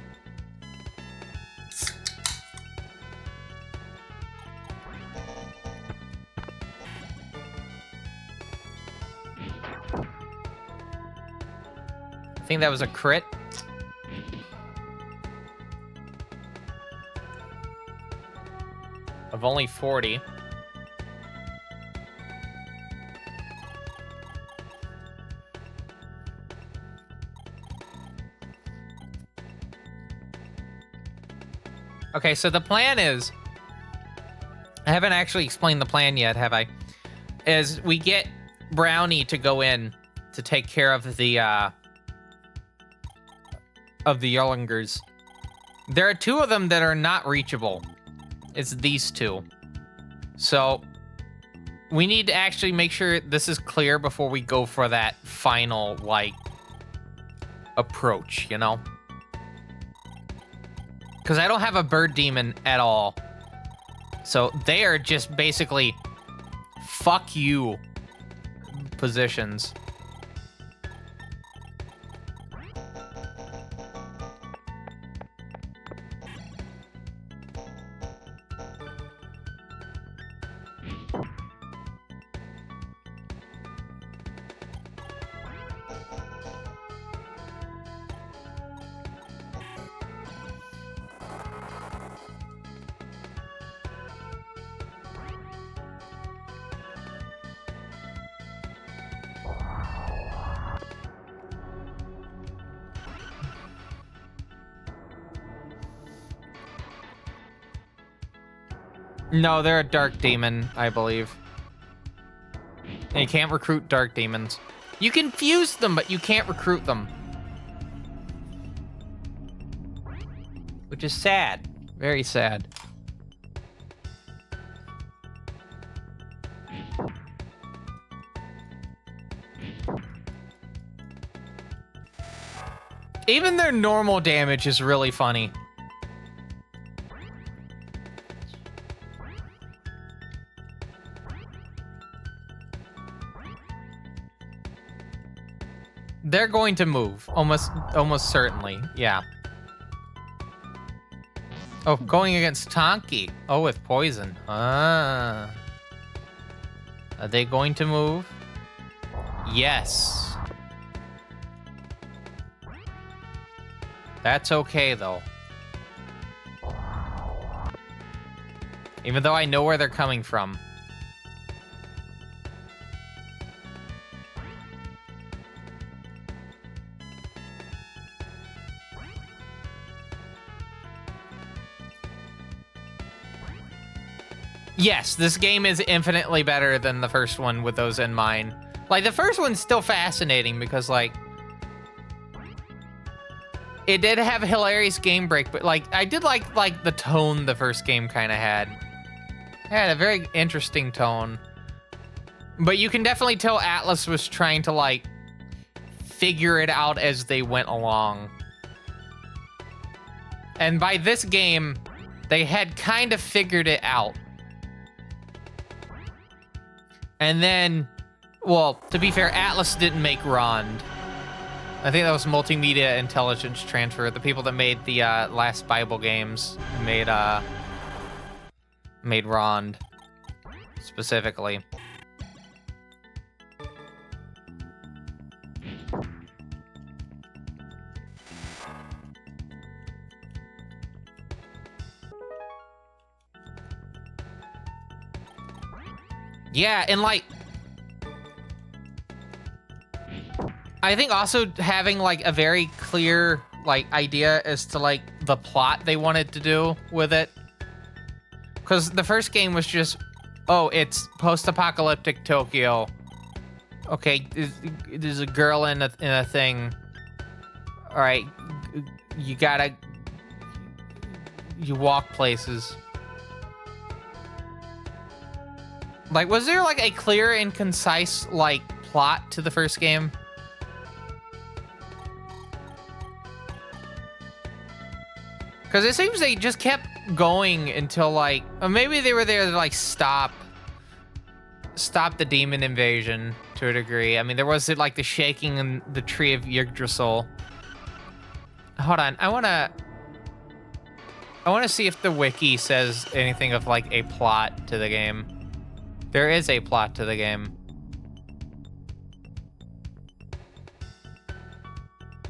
I think that was a crit. Of only 40. Okay, so the plan is... I haven't actually explained the plan yet, have I? Is we get Brownie to go in to take care of the Youngers. There are two of them that are not reachable. It's these two. So we need to actually make sure this is clear before we go for that final, like, approach, you know? Because I don't have a bird demon at all. So they are just basically fuck you positions. No, they're a dark demon, I believe. And you can't recruit dark demons. You can fuse them, but you can't recruit them. Which is sad. Very sad. Even their normal damage is really funny. They're going to move, almost certainly, yeah. Oh, going against Tonki. Oh, with poison. Ah. Are they going to move? Yes. That's okay, though. Even though I know where they're coming from. Yes, this game is infinitely better than the first one with those in mind. Like, the first one's still fascinating because, like, it did have a hilarious game break, but, like, I did like the tone the first game kind of had. It had a very interesting tone. But you can definitely tell Atlas was trying to, like, figure it out as they went along. And by this game, they had kind of figured it out. And then, well, to be fair, Atlas didn't make Rond. I think that was Multimedia Intelligence Transfer. The people that made the last Bible games made Rond, specifically. Yeah, and like, I think also having like a very clear like idea as to like the plot they wanted to do with it. Because the first game was just, oh, it's post-apocalyptic Tokyo. Okay, there's a girl in a thing. All right, you walk places. Like, was there, like, a clear and concise, like, plot to the first game? Because it seems they just kept going until, like, or maybe they were there to, like, stop the demon invasion to a degree. I mean, there was, like, the shaking in the tree of Yggdrasil. Hold on, I wanna see if the wiki says anything of, like, a plot to the game. There is a plot to the game.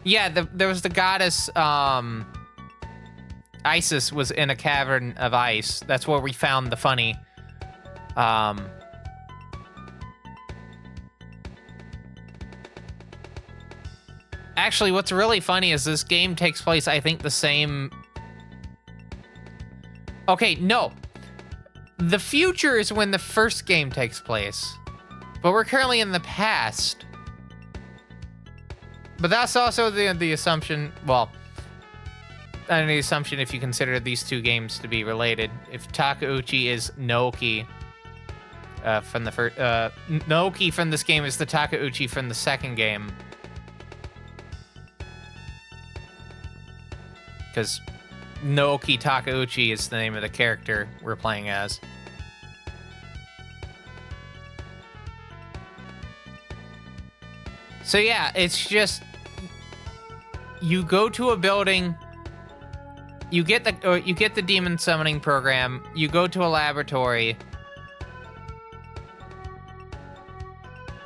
Yeah, there was the goddess, Isis was in a cavern of ice. That's where we found the funny. Actually, what's really funny is this game takes place, I think, the same... Okay, no. The future is when the first game takes place, but we're currently in the past. But that's also the assumption, well, and the assumption if you consider these two games to be related. If Takeuchi is Naoki from the first, Naoki from this game is the Takeuchi from the second game. Because Naoki Takeuchi is the name of the character we're playing as. So yeah, it's just you go to a building, you get the demon summoning program, you go to a laboratory,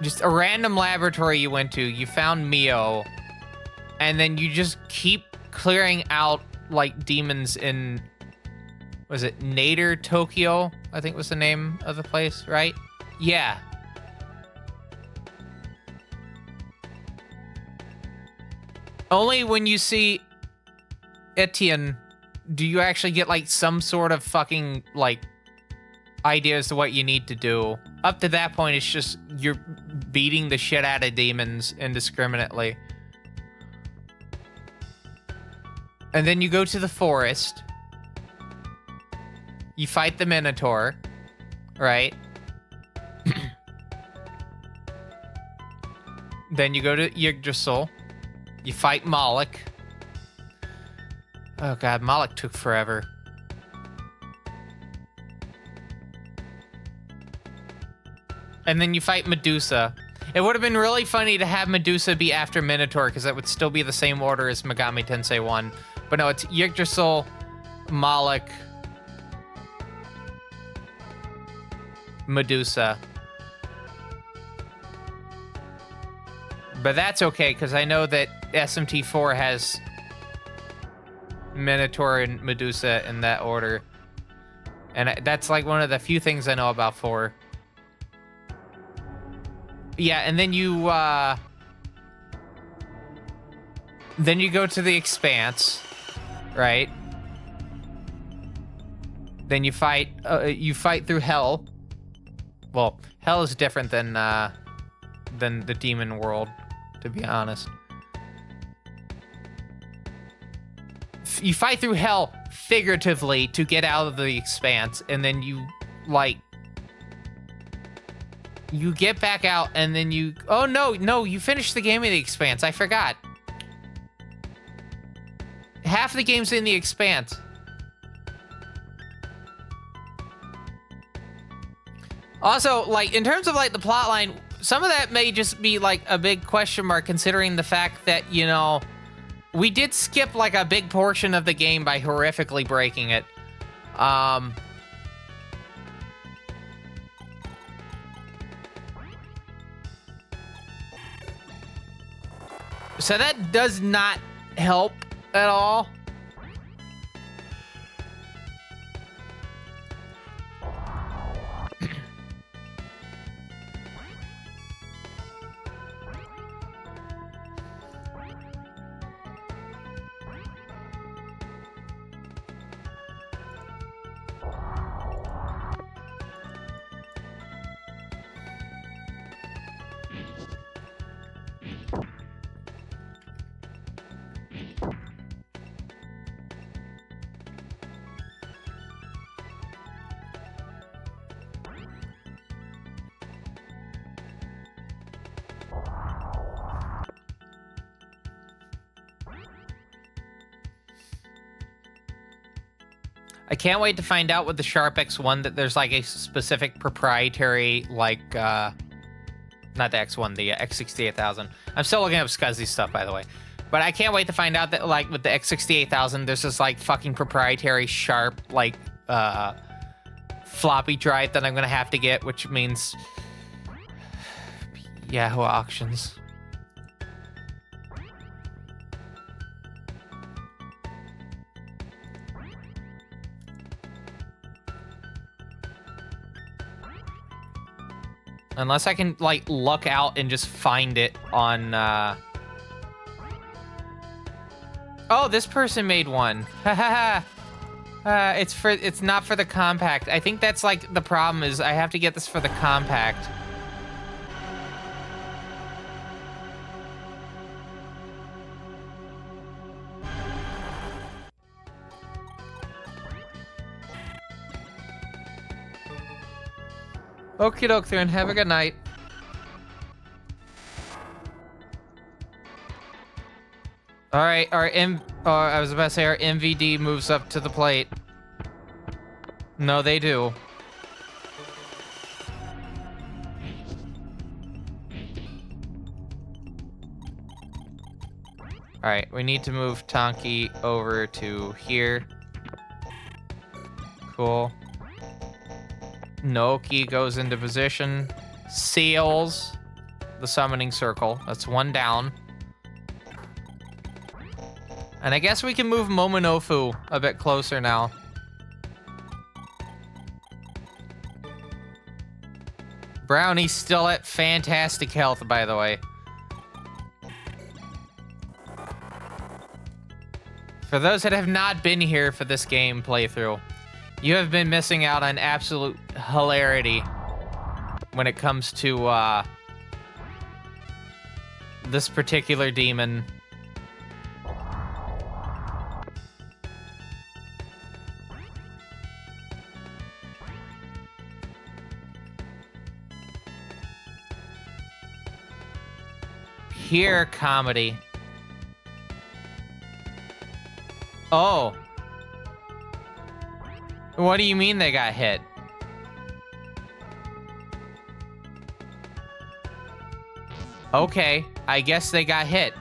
just a random laboratory you went to, you found Mio, and then you just keep clearing out like demons in, was it Nader Tokyo? I think was the name of the place, right? Yeah. Only when you see Etienne do you actually get like some sort of fucking like idea as to what you need to do. Up to that point, it's just you're beating the shit out of demons indiscriminately. And then you go to the forest. You fight the Minotaur, right? Then you go to Yggdrasil. You fight Moloch. Oh god, Moloch took forever. And then you fight Medusa. It would have been really funny to have Medusa be after Minotaur, because that would still be the same order as Megamitensei 1. But no, it's Yggdrasil, Moloch, Medusa. But that's okay, because I know that SMT4 has Minotaur and Medusa in that order. And that's like one of the few things I know about 4. Yeah, and then you go to the Expanse, right? Then you fight through Hell. Well, Hell is different than the demon world, to be honest. You fight through Hell figuratively to get out of the Expanse, and then you get back out, and then you... Oh, no, you finished the game in the Expanse. I forgot. Half the game's in the Expanse. Also, like, in terms of, like, the plot line, some of that may just be, like, a big question mark, considering the fact that, you know, we did skip, like, a big portion of the game by horrifically breaking it. So that does not help at all. I can't wait to find out with the Sharp X1 that there's like a specific proprietary, like, not the X1, the X68000. I'm still looking up Scuzzy stuff, by the way. But I can't wait to find out that, like, with the X68000, there's this, like, fucking proprietary Sharp, like, floppy drive that I'm gonna have to get, which means Yahoo auctions. Unless I can, like, luck out and just find it on, Oh, this person made one. Hahaha. It's not for the compact. I think that's, like, the problem is I have to get this for the compact. Okie doke, then. Have a good night. All right, I was about to say our MVD moves up to the plate. No, they do. All right, we need to move Tonki over to here. Cool. Noki goes into position, seals the summoning circle. That's one down. And I guess we can move Momonofu a bit closer now. Brownie's still at fantastic health, by the way. For those that have not been here for this game playthrough, You have been missing out on absolute hilarity when it comes to this particular demon. Pure comedy. Oh. What do you mean they got hit? Okay, I guess they got hit.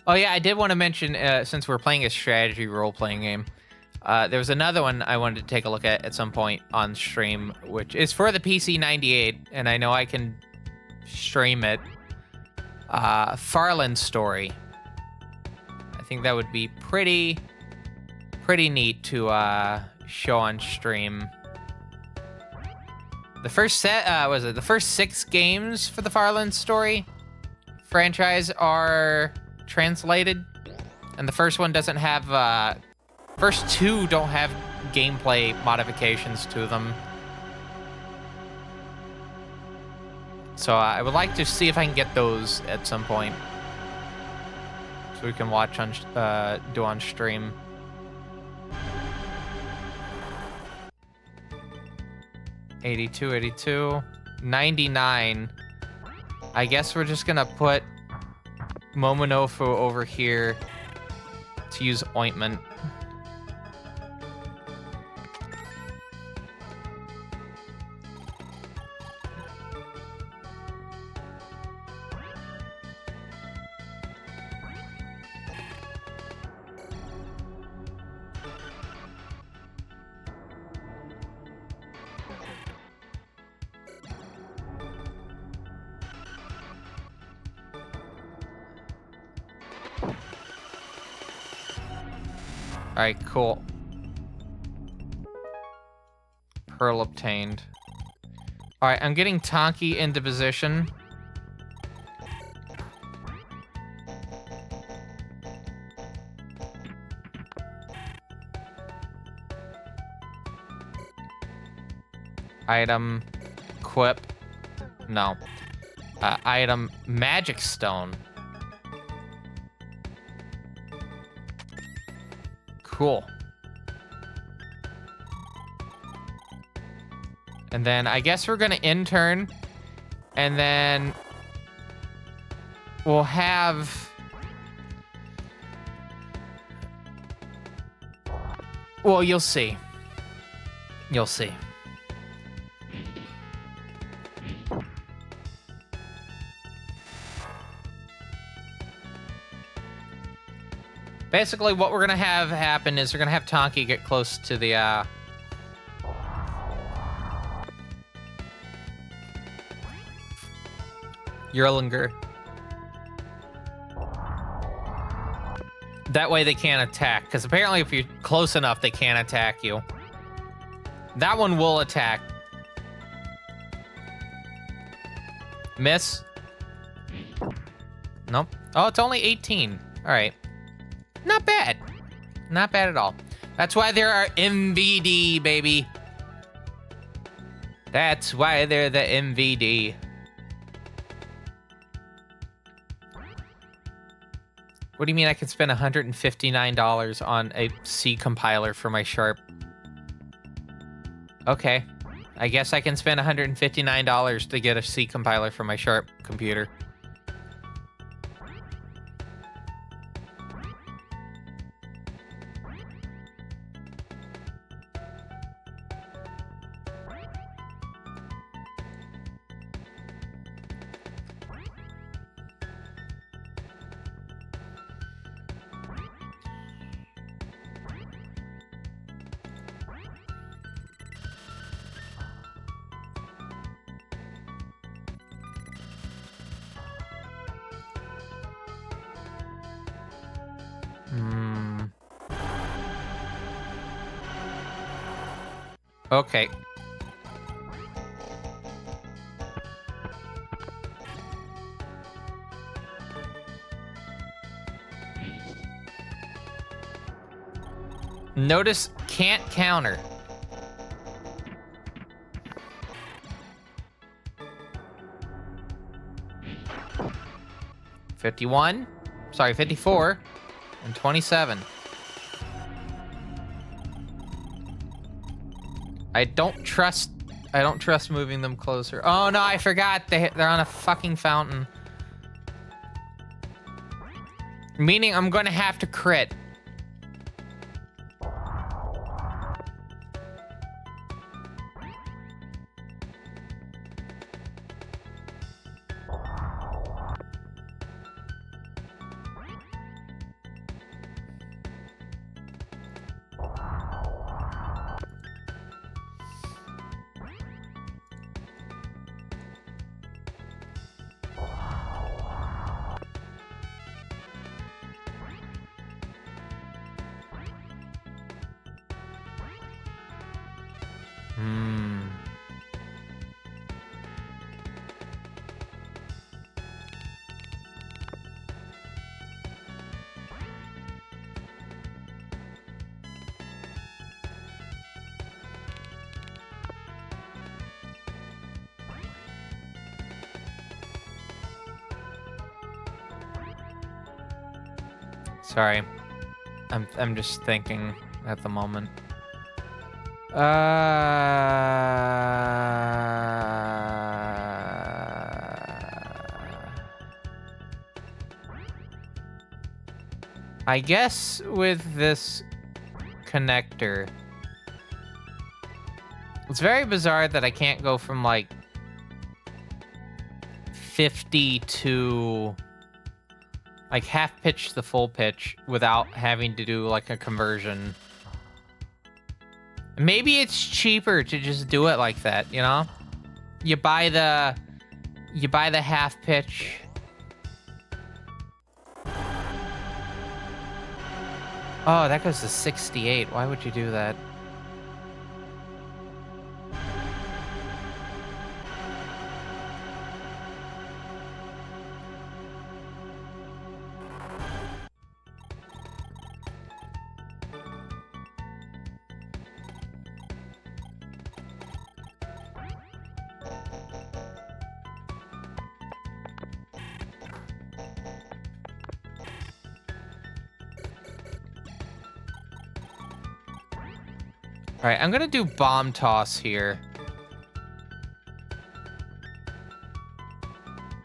Oh yeah, I did want to mention, since we're playing a strategy role-playing game, there was another one I wanted to take a look at some point on stream, which is for the PC 98, and I know I can stream it. Farland Story. I think that would be pretty neat to show on stream. The first the first 6 games for the Farland Story franchise are translated, and the first one doesn't have first 2 don't have gameplay modifications to them, so I would like to see if I can get those at some point so we can watch on do on stream. $82, 99. I guess we're just gonna put Momonofu over here to use ointment. All right, cool. Pearl obtained. All right, I'm getting Tonki into position. Item, equip. No. Item, magic stone. Cool. And then I guess we're gonna intern, and then we'll have, well, you'll see. You'll see. Basically, what we're gonna have happen is we're gonna have Tonki get close to the Yerlinger. That way they can't attack, because apparently if you're close enough, they can't attack you. That one will attack. Miss? Nope. Oh, it's only 18. All right. Not bad. Not bad at all. That's why there are MVD, baby. That's why they're the MVD. What do you mean I could spend $159 on a C compiler for my Sharp? Okay. I guess I can spend $159 to get a C compiler for my Sharp computer. Hmm. Okay. Notice can't counter. $51. Sorry, 54 and 27. I don't trust moving them closer. Oh no, I forgot they're on a fucking fountain. Meaning I'm gonna have to crit. Sorry. I'm just thinking at the moment. I guess with this connector, it's very bizarre that I can't go from like 50 to like half pitch to full pitch without having to do like a conversion. Maybe it's cheaper to just do it like that, you know? You buy the half pitch. Oh, that goes to 68. Why would you do that? All right, I'm gonna do bomb toss here.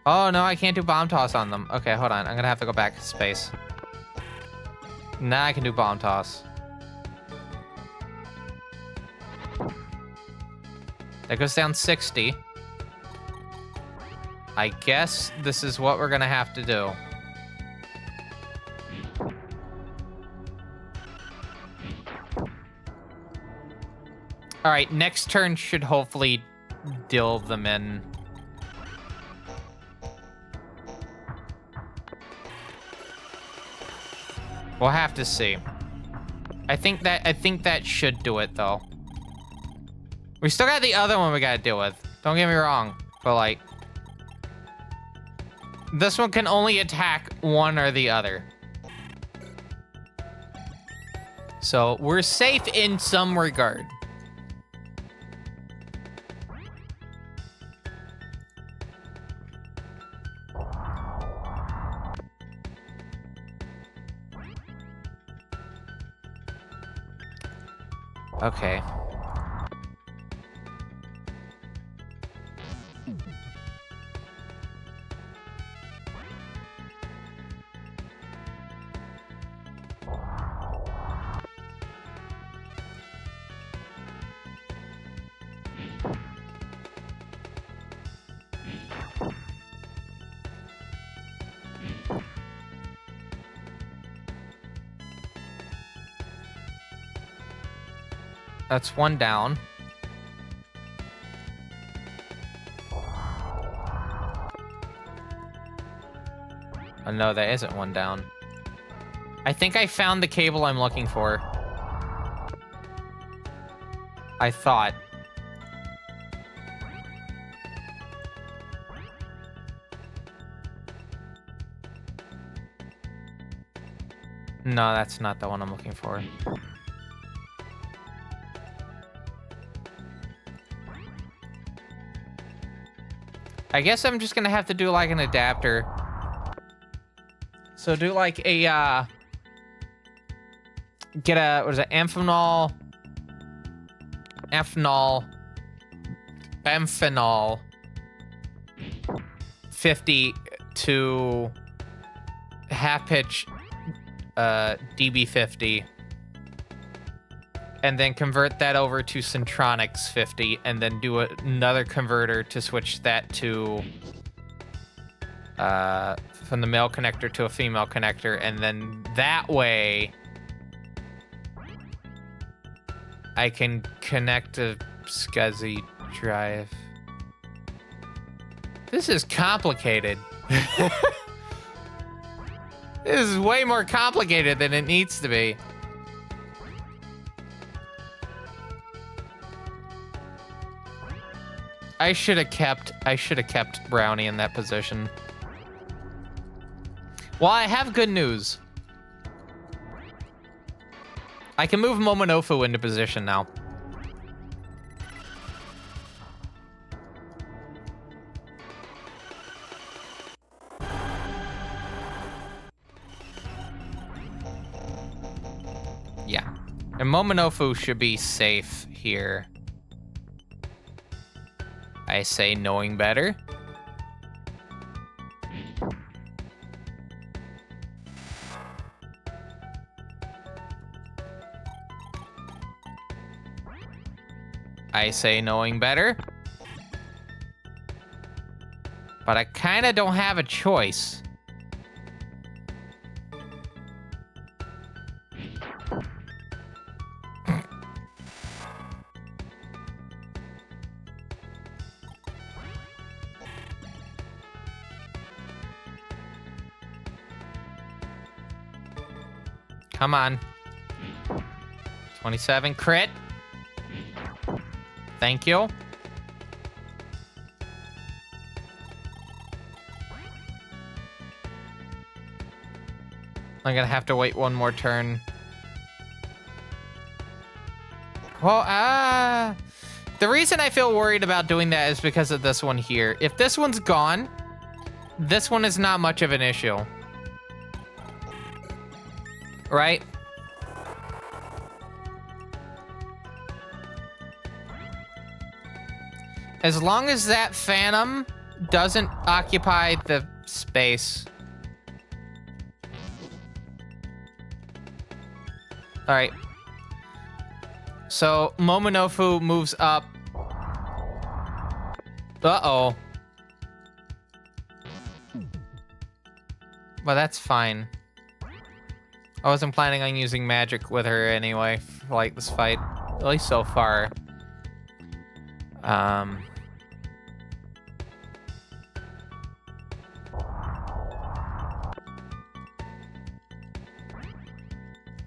Oh no, I can't do bomb toss on them. Okay, hold on. I'm gonna have to go back to space. Now I can do bomb toss. That goes down 60. I guess this is what we're gonna have to do. All right, next turn should hopefully deal them in. We'll have to see. I think that should do it though. We still got the other one we gotta deal with. Don't get me wrong, but like, this one can only attack one or the other. So we're safe in some regard. Okay. That's one down. Oh no, there isn't one down. I think I found the cable I'm looking for. I thought. No, that's not the one I'm looking for. I guess I'm just gonna have to do like an adapter. So do like a, get a, what is it, amphenol 50 to half pitch dB50, and then convert that over to Centronics 50, and then do another converter to switch that to from the male connector to a female connector, and then that way I can connect a SCSI drive. This is complicated. This is way more complicated than it needs to be. I should have kept Brownie in that position. Well, I have good news. I can move Momonofu into position now. Yeah. And Momonofu should be safe here. I say knowing better. I say knowing better. But I kind of don't have a choice. Come on. 27 crit. Thank you. I'm gonna have to wait one more turn. Well, the reason I feel worried about doing that is because of this one here. If this one's gone, this one is not much of an issue. Right? As long as that Phantom doesn't occupy the space. All right. So Momonofu moves up. Uh-oh. Well, that's fine. I wasn't planning on using magic with her anyway, for, like, this fight. At least so far.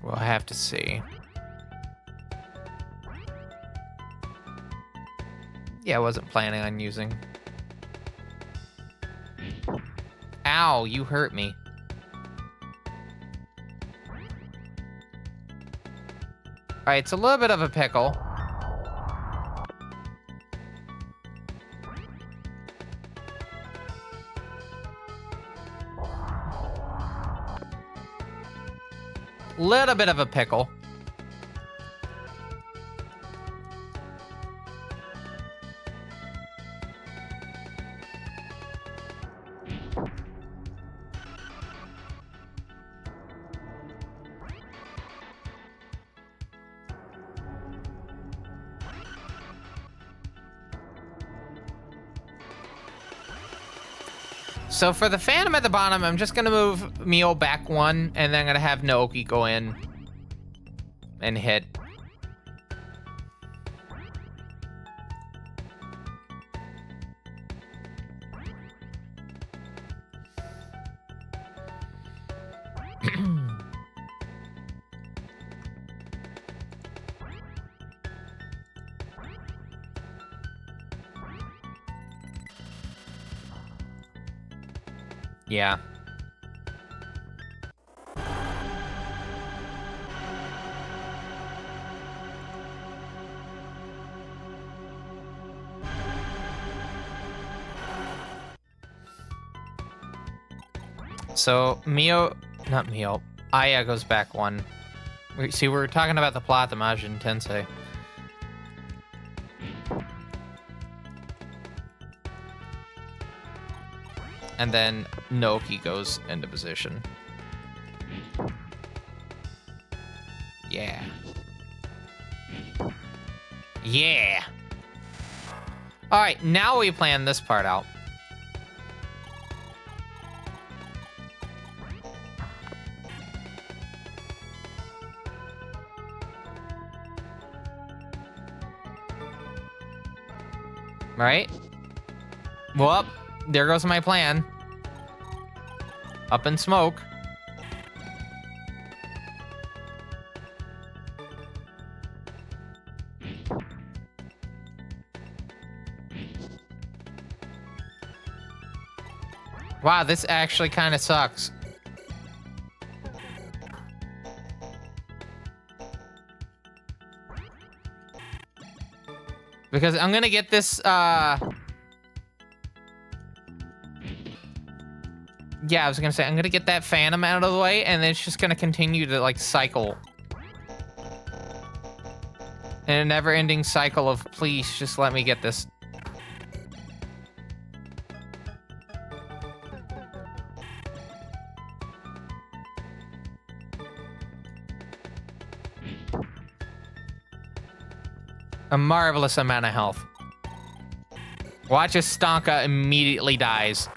We'll have to see. Yeah, I wasn't planning on using. Ow, you hurt me. All right, it's a little bit of a pickle. Little bit of a pickle. So for the Phantom at the bottom, I'm just gonna move Mio back one, and then I'm gonna have Naoki go in and hit. Yeah. So, not Mio, Aya goes back one. See, we were talking about the plot, the Majin Tensei. And then Noki goes into position. Yeah. Yeah. All right, now we plan this part out. Right? Well, there goes my plan. Up in smoke. Wow, this actually kind of sucks. Because I'm gonna get this, yeah, I was gonna say, I'm gonna get that Phantom out of the way, and then it's just gonna continue to, like, cycle. In a never-ending cycle of, please, just let me get this. A marvelous amount of health. Watch as Stonka immediately dies.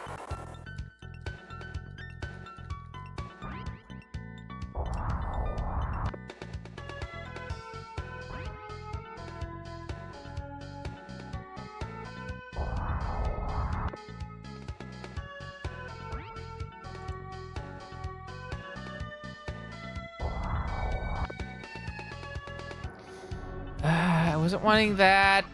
I wasn't wanting that.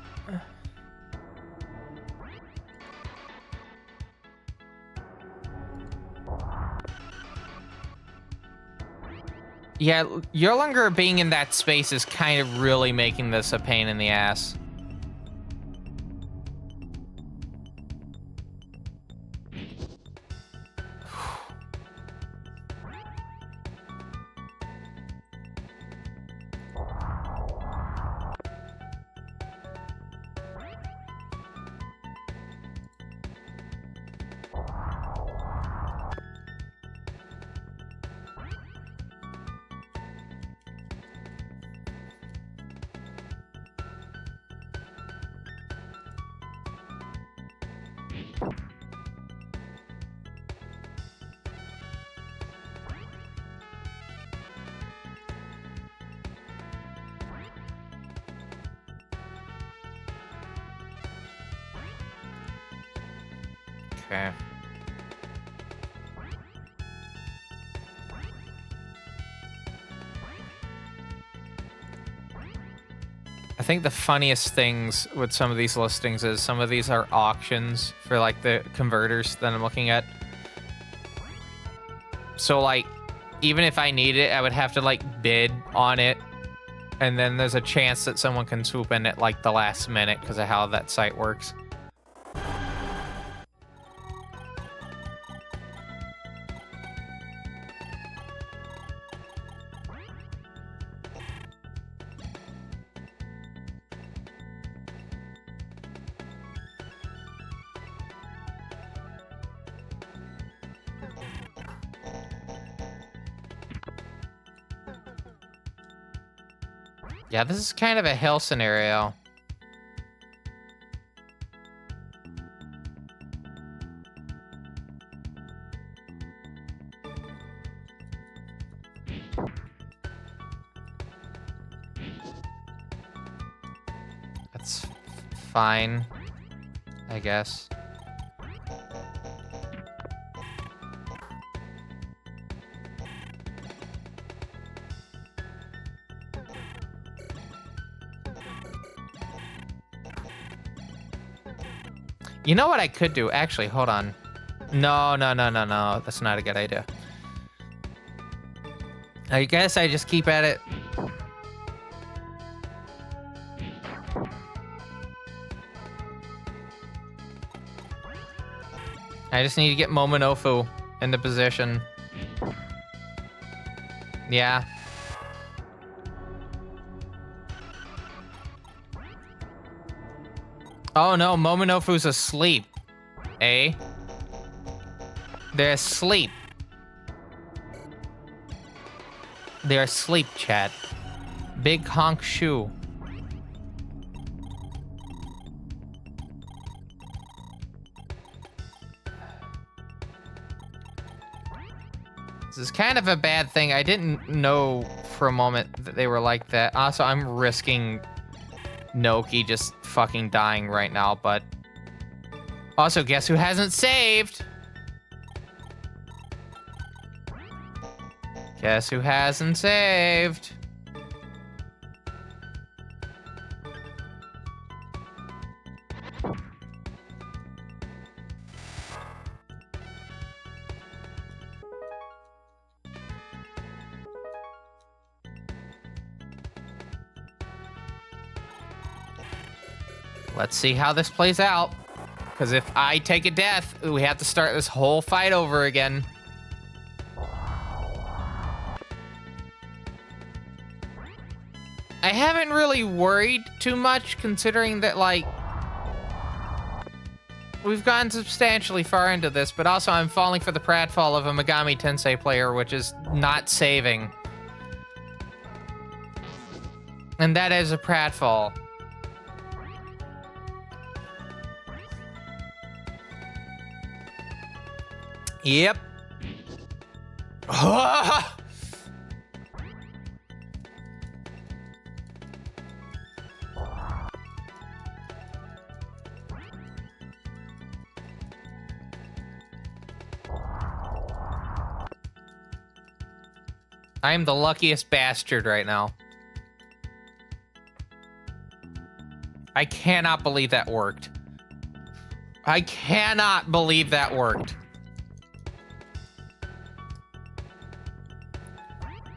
Yeah, Yerlinger being in that space is kind of really making this a pain in the ass. Okay. I think the funniest things with some of these listings is some of these are auctions for, like, the converters that I'm looking at. So, like, even if I need it, I would have to, like, bid on it. And then there's a chance that someone can swoop in at, like, the last minute because of how that site works. Yeah, this is kind of a hell scenario. That's fine, I guess. You know what I could do? Actually, hold on. No, no, no, no, no. That's not a good idea. I guess I just keep at it. I just need to get Momonofu into position. Yeah. Oh no, Momonofu's asleep. Eh? They're asleep. They're asleep, chat. Big honk shoe. This is kind of a bad thing. I didn't know for a moment that they were like that. Also, I'm risking Noki just fucking dying right now, but... Also, guess who hasn't saved? Guess who hasn't saved? Let's see how this plays out. Because if I take a death, we have to start this whole fight over again. I haven't really worried too much, considering that, like, we've gone substantially far into this, but also I'm falling for the pratfall of a megamitensei player, which is not saving. And that is a pratfall. Yep. I am the luckiest bastard right now. I cannot believe that worked. I cannot believe that worked.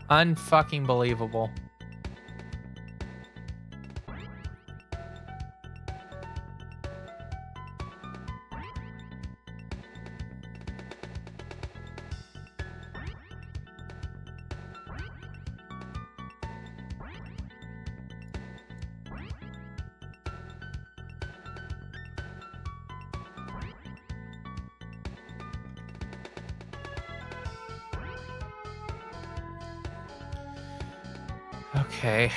Unfucking believable. Okay.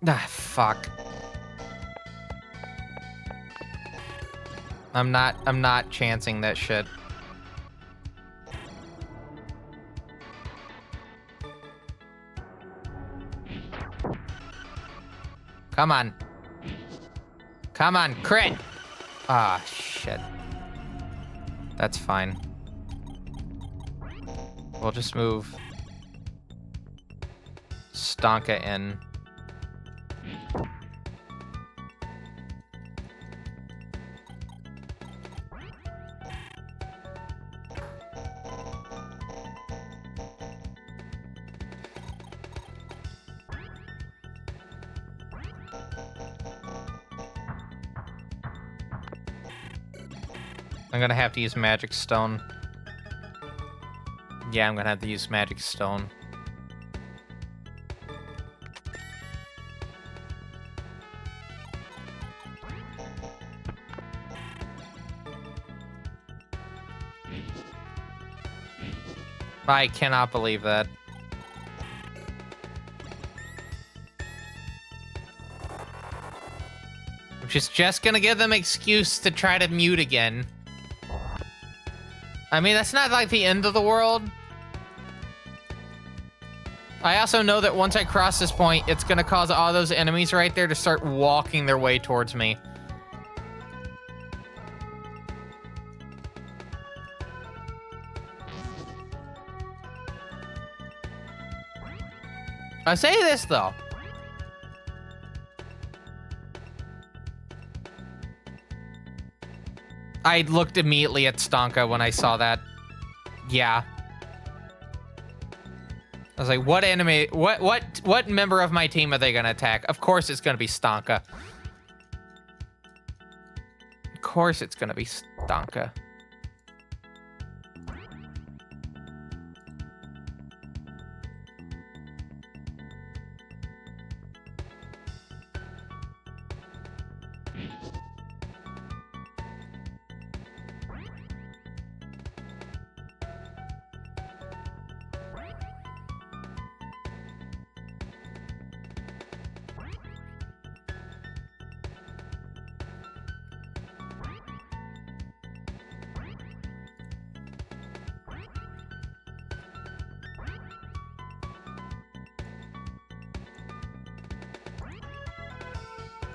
Ah, fuck. I'm not chancing that shit. Come on. Come on, crit! Ah, shit. That's fine. We'll just move Stonka in. I'm gonna have to use Magic Stone. Yeah, I'm gonna have to use Magic Stone. I cannot believe that. Which is just gonna give them excuse to try to mute again. I mean, that's not like the end of the world. I also know that once I cross this point, it's gonna cause all those enemies right there to start walking their way towards me. I say this, though. I looked immediately at Stonka when I saw that. Yeah. I was like, what enemy, what member of my team are they gonna attack? Of course it's gonna be Stonka. Of course it's gonna be Stonka.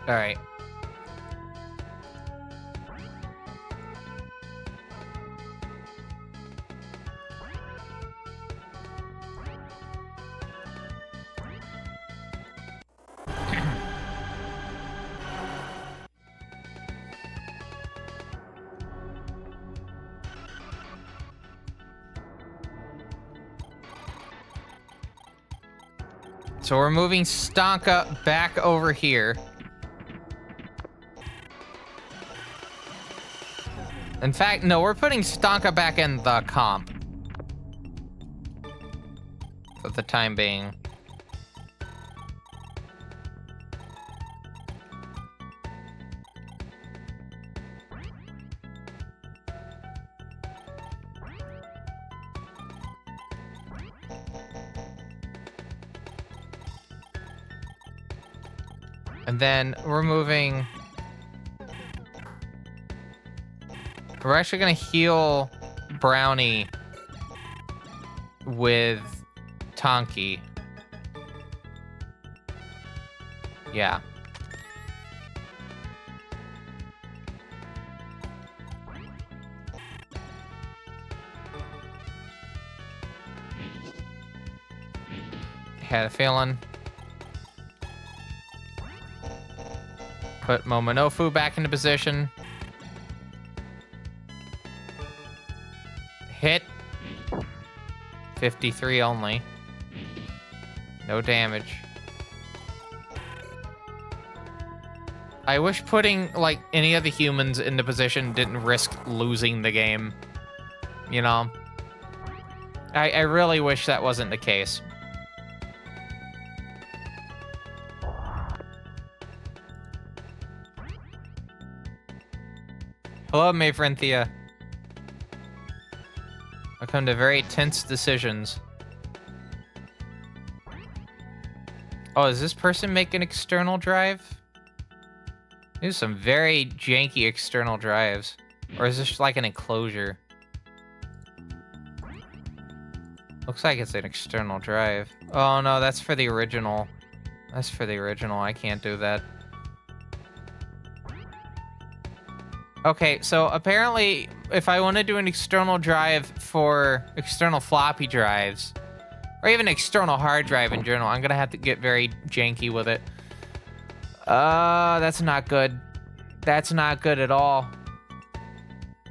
All right. So we're moving Stonka back over here. In fact, no, we're putting Stonka back in the comp. For the time being. And then we're moving... We're actually gonna heal Brownie with Tonki. Yeah. Had a feeling. Put Momonofu back into position. Hit. 53 only. No damage. I wish putting, like, any of the humans into position didn't risk losing the game. You know? I really wish that wasn't the case. Hello, my friend Thea. I come to very tense decisions. Oh, is this person making external drive? There's some very janky external drives. Or is this like an enclosure? Looks like it's an external drive. Oh no, that's for the original. That's for the original. I can't do that. Okay, so apparently, if I want to do an external drive for external floppy drives, or even external hard drive in general, I'm gonna have to get very janky with it. That's not good. That's not good at all.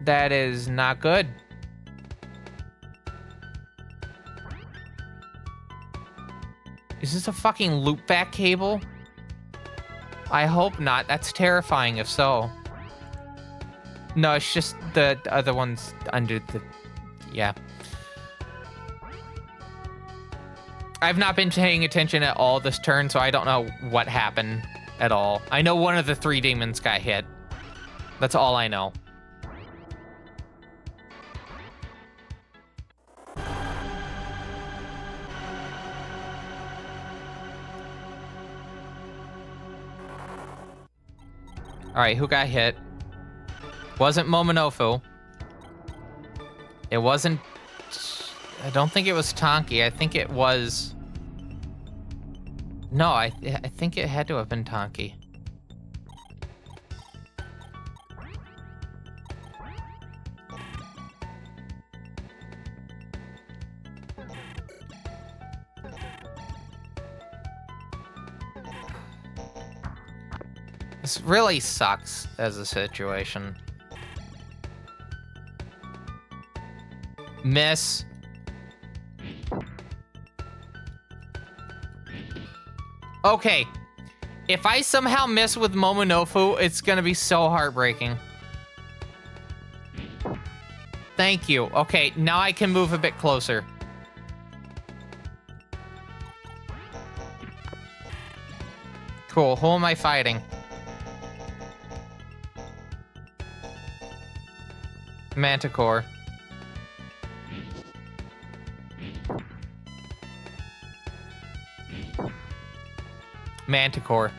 That is not good. Is this a fucking loopback cable? I hope not. That's terrifying if so. No, it's just the other ones under the... Yeah. I've not been paying attention at all this turn, so I don't know what happened at all. I know one of the 3 demons got hit. That's all I know. Alright, who got hit? Wasn't Momonofu. It wasn't... I don't think it was Tonki. I think it was... No, I think it had to have been Tonki. This really sucks as a situation. Miss. Okay. If I somehow miss with Momonofu, it's gonna be so heartbreaking. Thank you. Okay, now I can move a bit closer. Cool. Who am I fighting? Manticore. Manticore.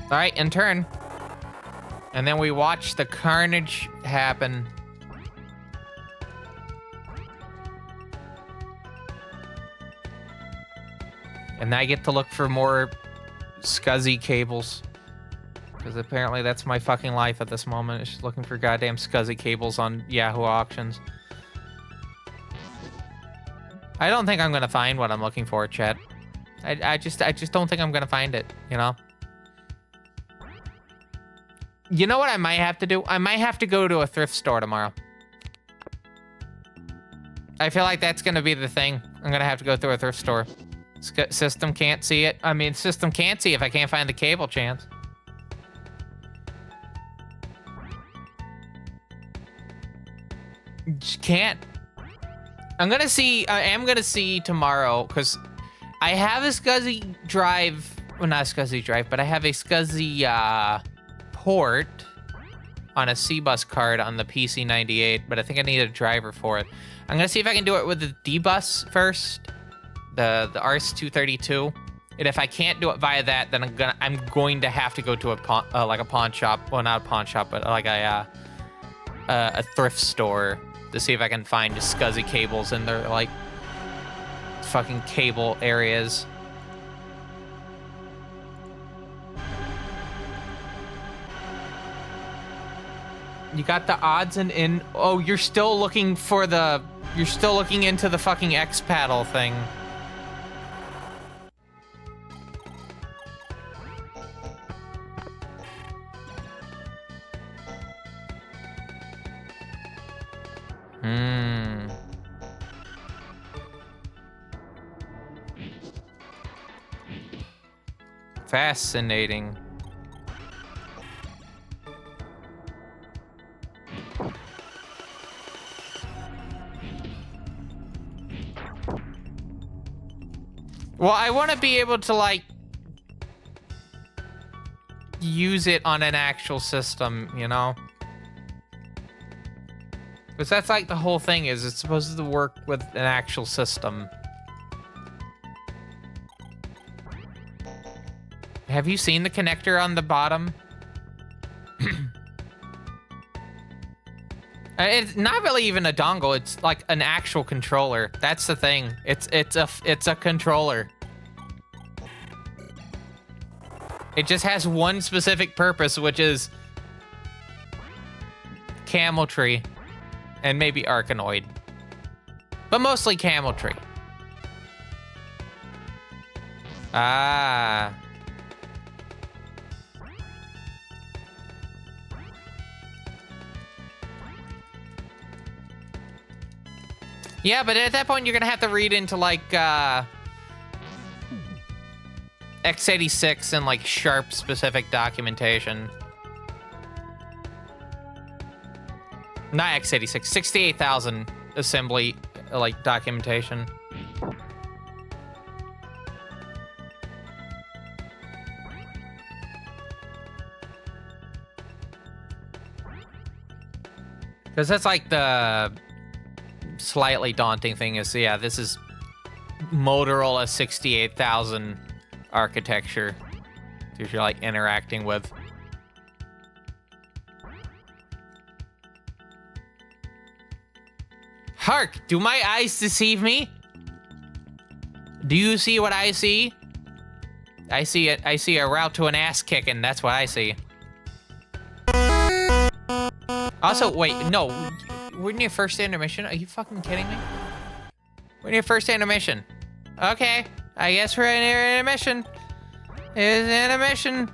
All right, in turn. And then we watch the carnage happen. And I get to look for more scuzzy cables. Because apparently that's my fucking life at this moment. It's just looking for goddamn scuzzy cables on Yahoo auctions. I don't think I'm gonna find what I'm looking for, chat. I just don't think I'm gonna find it, you know? You know what I might have to do? I might have to go to a thrift store tomorrow. I feel like that's gonna be the thing. I'm gonna have to go through a thrift store. System can't see it. I mean, system can't see if I can't find the cable, chance. Just can't. I am gonna see tomorrow, because I have a SCSI drive, well, not a SCSI drive, but I have a SCSI port on a C-bus card on the PC98, but I think I need a driver for it. I'm gonna see if I can do it with the D-bus first, the RS-232, and if I can't do it via that, then I'm going to have to go to a pawn shop, well, not a pawn shop, but like a thrift store, to see if I can find just SCSI cables in their, like, fucking cable areas. You got the odds and in... Oh, you're still looking for the... You're still looking into the fucking X paddle thing. Fascinating. Well, I want to be able to, like, use it on an actual system, you know? Because that's, like, the whole thing is it's supposed to work with an actual system. Have you seen the connector on the bottom? It's not really even a dongle. It's like an actual controller. That's the thing. It's a controller. It just has one specific purpose, which is camel tree and maybe Arkanoid, but mostly camel tree. Ah. Yeah, but at that point, you're gonna have to read into, like, x86 and, like, sharp specific documentation. Not x86, 68,000 assembly, like, documentation. Because that's, like, the slightly daunting thing is, yeah, this is Motorola 68,000 architecture that you're, like, interacting with. Hark! Do my eyes deceive me? Do you see what I see? I see it. I see a route to an ass kicking. That's what I see. Also, wait, no. We're in your first intermission? Are you fucking kidding me? We're in your first intermission. Okay. I guess we're in intermission. It's intermission.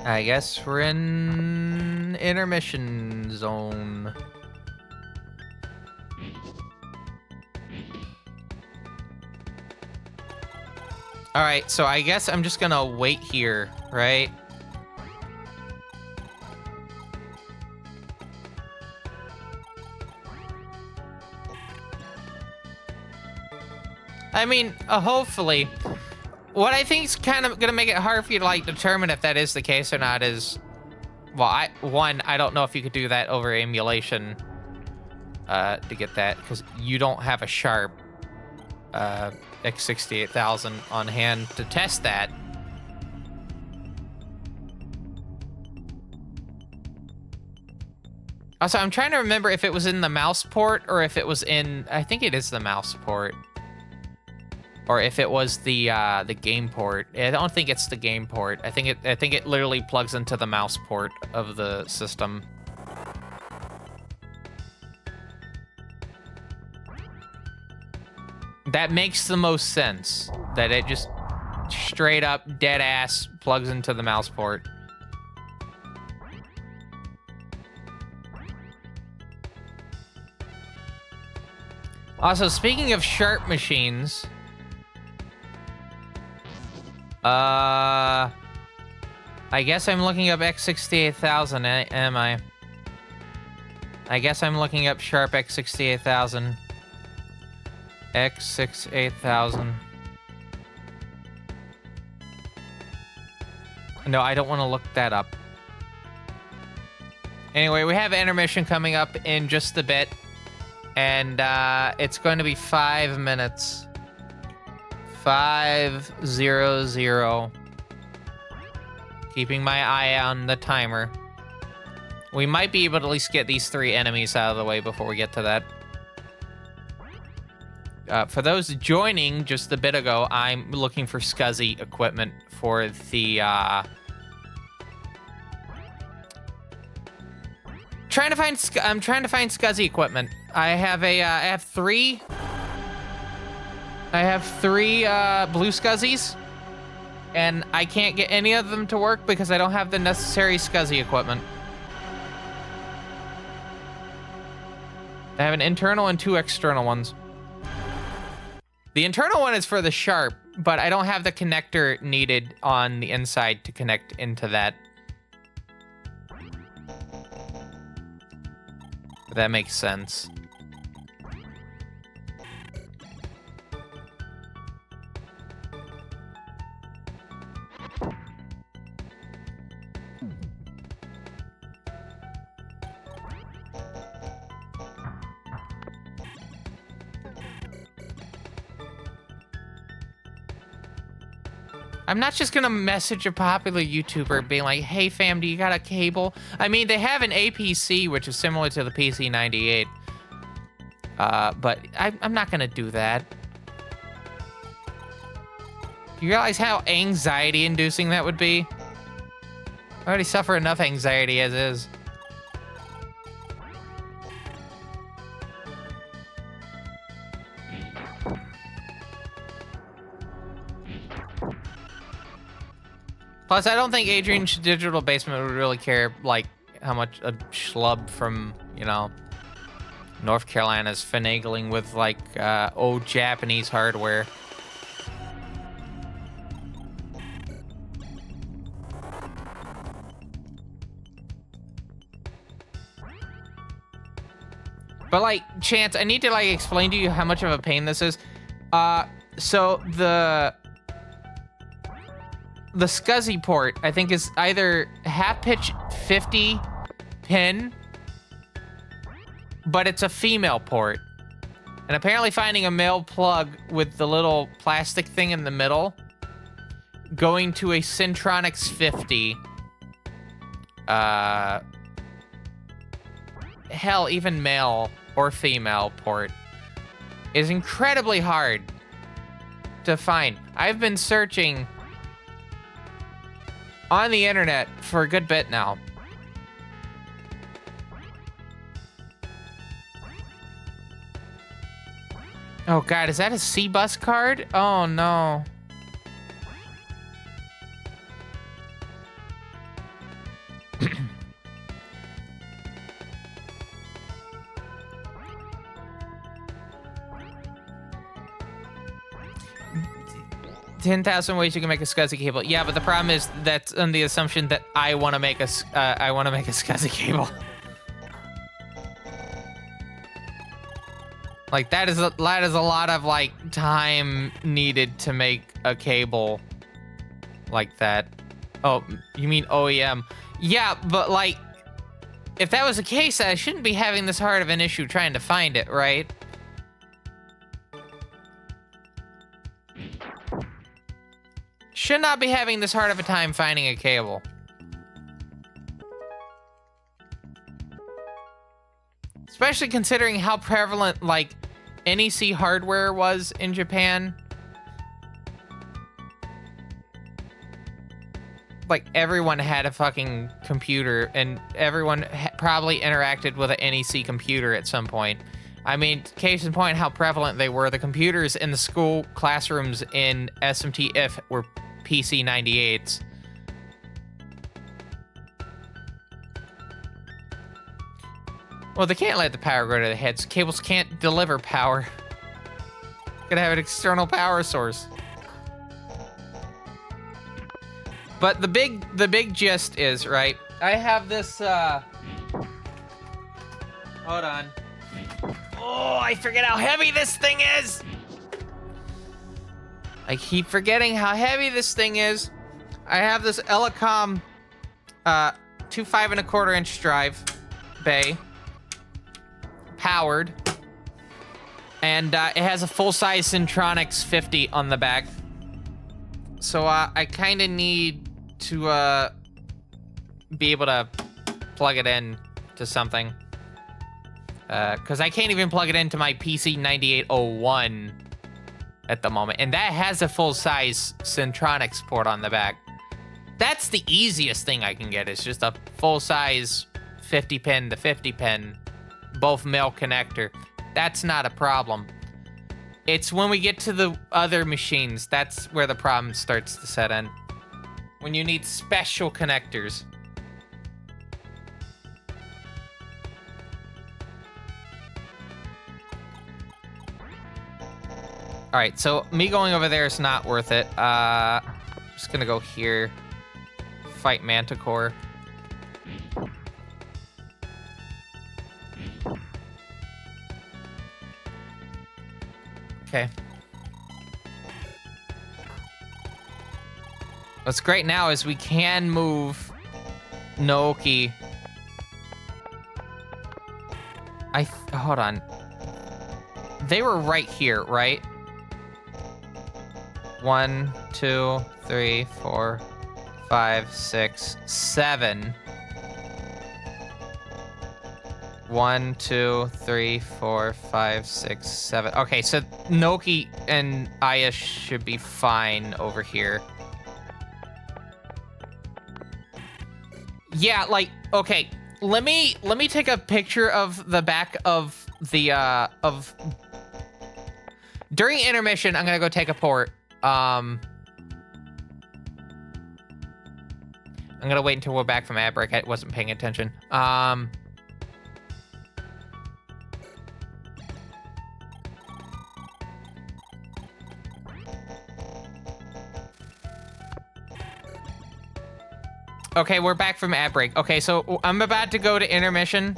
I guess we're in intermission zone. All right, so I guess I'm just gonna wait here, right? I mean, hopefully. What I think is kind of gonna make it hard for you to like determine if that is the case or not is, well, I don't know if you could do that over emulation to get that, because you don't have a sharp X68000 on hand to test that. Also, I'm trying to remember if it was in the mouse port or if it was in, I think it is the mouse port. Or if it was the game port. I don't think it's the game port. I think it literally plugs into the mouse port of the system. That makes the most sense. That it just straight up dead ass plugs into the mouse port. Also, speaking of sharp machines, I guess I'm looking up X68000, am I? I guess I'm looking up sharp X68000. X68000. No, I don't want to look that up. Anyway, we have intermission coming up in just a bit. And it's going to be 5 minutes. 5:00. Keeping my eye on the timer. We might be able to at least get these 3 enemies out of the way before we get to that. For those joining just a bit ago, I'm looking for SCSI equipment for the I'm trying to find SCSI equipment. I have 3 blue SCSIs, and I can't get any of them to work because I don't have the necessary SCSI equipment. I have an internal and 2 external ones. The internal one is for the sharp, but I don't have the connector needed on the inside to connect into that. If that makes sense. I'm not just gonna message a popular YouTuber being like, hey fam, do you got a cable? I mean, they have an APC, which is similar to the PC98. But I'm not gonna do that. You realize how anxiety inducing that would be? I already suffer enough anxiety as is. Plus, I don't think Adrian's Digital Basement would really care, like, how much a schlub from, you know, North Carolina is finagling with, like, old Japanese hardware. But, like, Chance, I need to, like, explain to you how much of a pain this is. So, the SCSI port, I think, is either half-pitch 50 pin, but it's a female port. And apparently finding a male plug with the little plastic thing in the middle, going to a Centronics 50, hell, even male or female port, is incredibly hard to find. I've been searching on the internet for a good bit now. Oh God, is that a C-bus card? Oh no. $10,000 ways you can make a SCSI cable. Yeah, but the problem is that's on the assumption that I want to make a SCSI cable. Like that is a lot of like time needed to make a cable like that. Oh, you mean OEM? Yeah, but like if that was the case, I shouldn't be having this hard of an issue trying to find it, right? Should not be having this hard of a time finding a cable. Especially considering how prevalent, like, NEC hardware was in Japan. Like, everyone had a fucking computer, and everyone probably interacted with an NEC computer at some point. I mean, case in point, how prevalent they were. The computers in the school classrooms in SMT-IF were PC 98s. Well, they can't let the power go to the heads. Cables can't deliver power. Gotta have an external power source. But the big gist is, right? I have this, hold on. Oh, I forget how heavy this thing is! I keep forgetting how heavy this thing is. I have this Elecom 2 5.25-inch drive bay, powered, and it has a full-size Centronics 50 on the back. So I kind of need to be able to plug it in to something, because I can't even plug it into my PC 9801 at the moment, and that has a full-size Centronics port on the back. That's the easiest thing I can get, is just a full-size 50-pin to 50-pin, both male connector. That's not a problem. It's when we get to the other machines, that's where the problem starts to set in. When you need special connectors. All right, so me going over there is not worth it. I'm just gonna go here, fight Manticore. Okay. What's great now is we can move Naoki. Hold on. They were right here, right? 1, 2, 3, 4, 5, 6, 7. 1, 2, 3, 4, 5, 6, 7. Okay, so Naoki and Aya should be fine over here. Yeah, like, okay, let me take a picture of the back of the during intermission. I'm gonna go take a port. I'm gonna wait until we're back from ad break. I wasn't paying attention. Okay, we're back from ad break. Okay, so I'm about to go to intermission.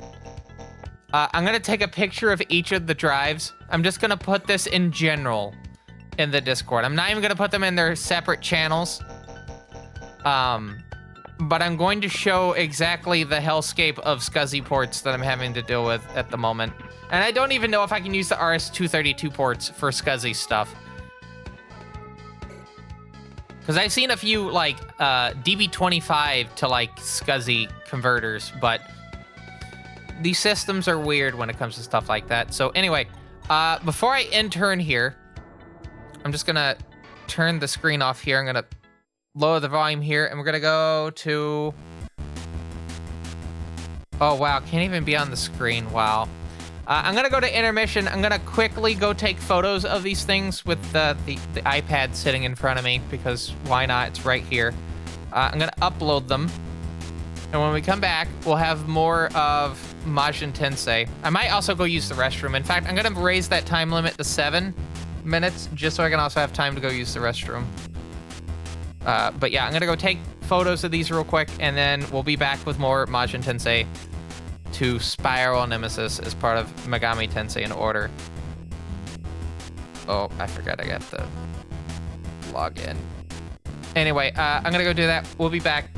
I'm gonna take a picture of each of the drives. I'm just gonna put this in general in the Discord. I'm not even gonna put them in their separate channels. But I'm going to show exactly the hellscape of SCSI ports that I'm having to deal with at the moment. And I don't even know if I can use the RS-232 ports for SCSI stuff. Because I've seen a few, like, DB25 to, like, SCSI converters, but these systems are weird when it comes to stuff like that. So anyway, before I intern here, I'm just gonna turn the screen off here. I'm gonna lower the volume here, and we're gonna go to... Oh, wow, can't even be on the screen. Wow. I'm gonna go to intermission. I'm gonna quickly go take photos of these things with the iPad sitting in front of me, because why not? It's right here. I'm gonna upload them. And when we come back, we'll have more of Majin Tensei. I might also go use the restroom. In fact, I'm gonna raise that time limit to 7 minutes, just so I can also have time to go use the restroom. But yeah, I'm gonna go take photos of these real quick, and then we'll be back with more Majin Tensei to Spiral Nemesis as part of Megamitensei in order. Oh, I forgot I got the login. Anyway, I'm gonna go do that. We'll be back.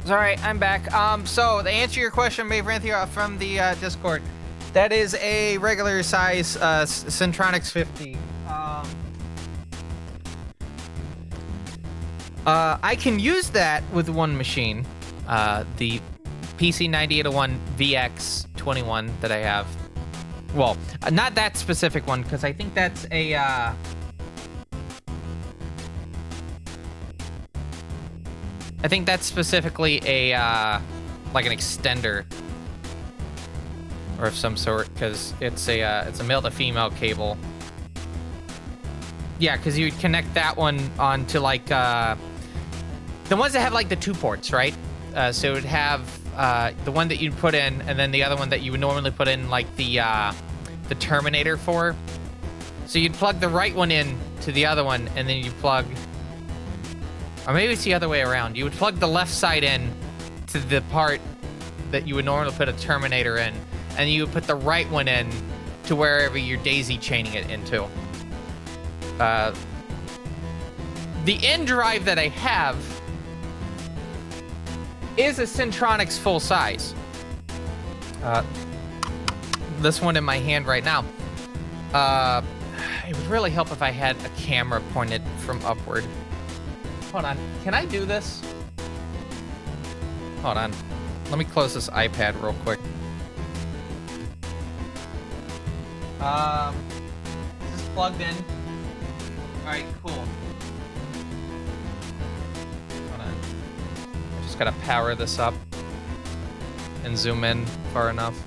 All right, I'm back. So to answer your question, Mavranthia, from the Discord, that is a regular size Centronics 50. I can use that with one machine, the PC 9801 VX21 that I have. Well, not that specific one, because I think that's a I think that's specifically a like an extender or of some sort, because it's a male to female cable. Yeah, because you would connect that one onto like the ones that have like the 2 ports, right? So it would have the one that you'd put in, and then the other one that you would normally put in like the terminator for. So you'd plug the right one in to the other one, and then you plug. Or maybe it's the other way around. You would plug the left side in to the part that you would normally put a terminator in, and you would put the right one in to wherever you're daisy chaining it into. The end drive that I have is a Centronics full size. This one in my hand right now. It would really help if I had a camera pointed from upward. Hold on, can I do this? Hold on, let me close this iPad real quick. Is this plugged in? All right, cool. Hold on, I just gotta power this up and zoom in far enough.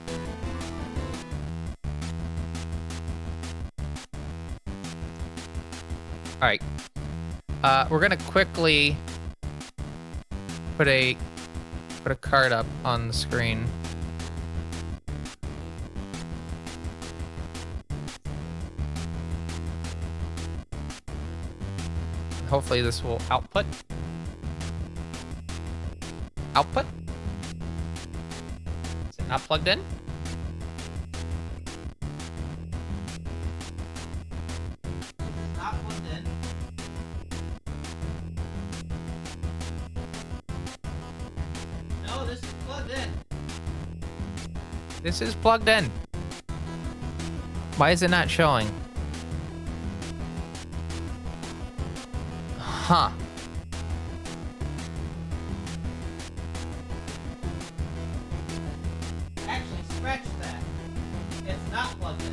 All right. We're gonna quickly put a card up on the screen. Hopefully this will output. Output? Is it not plugged in? This is plugged in. Why is it not showing? Huh. Actually, scratch that. It's not plugged in.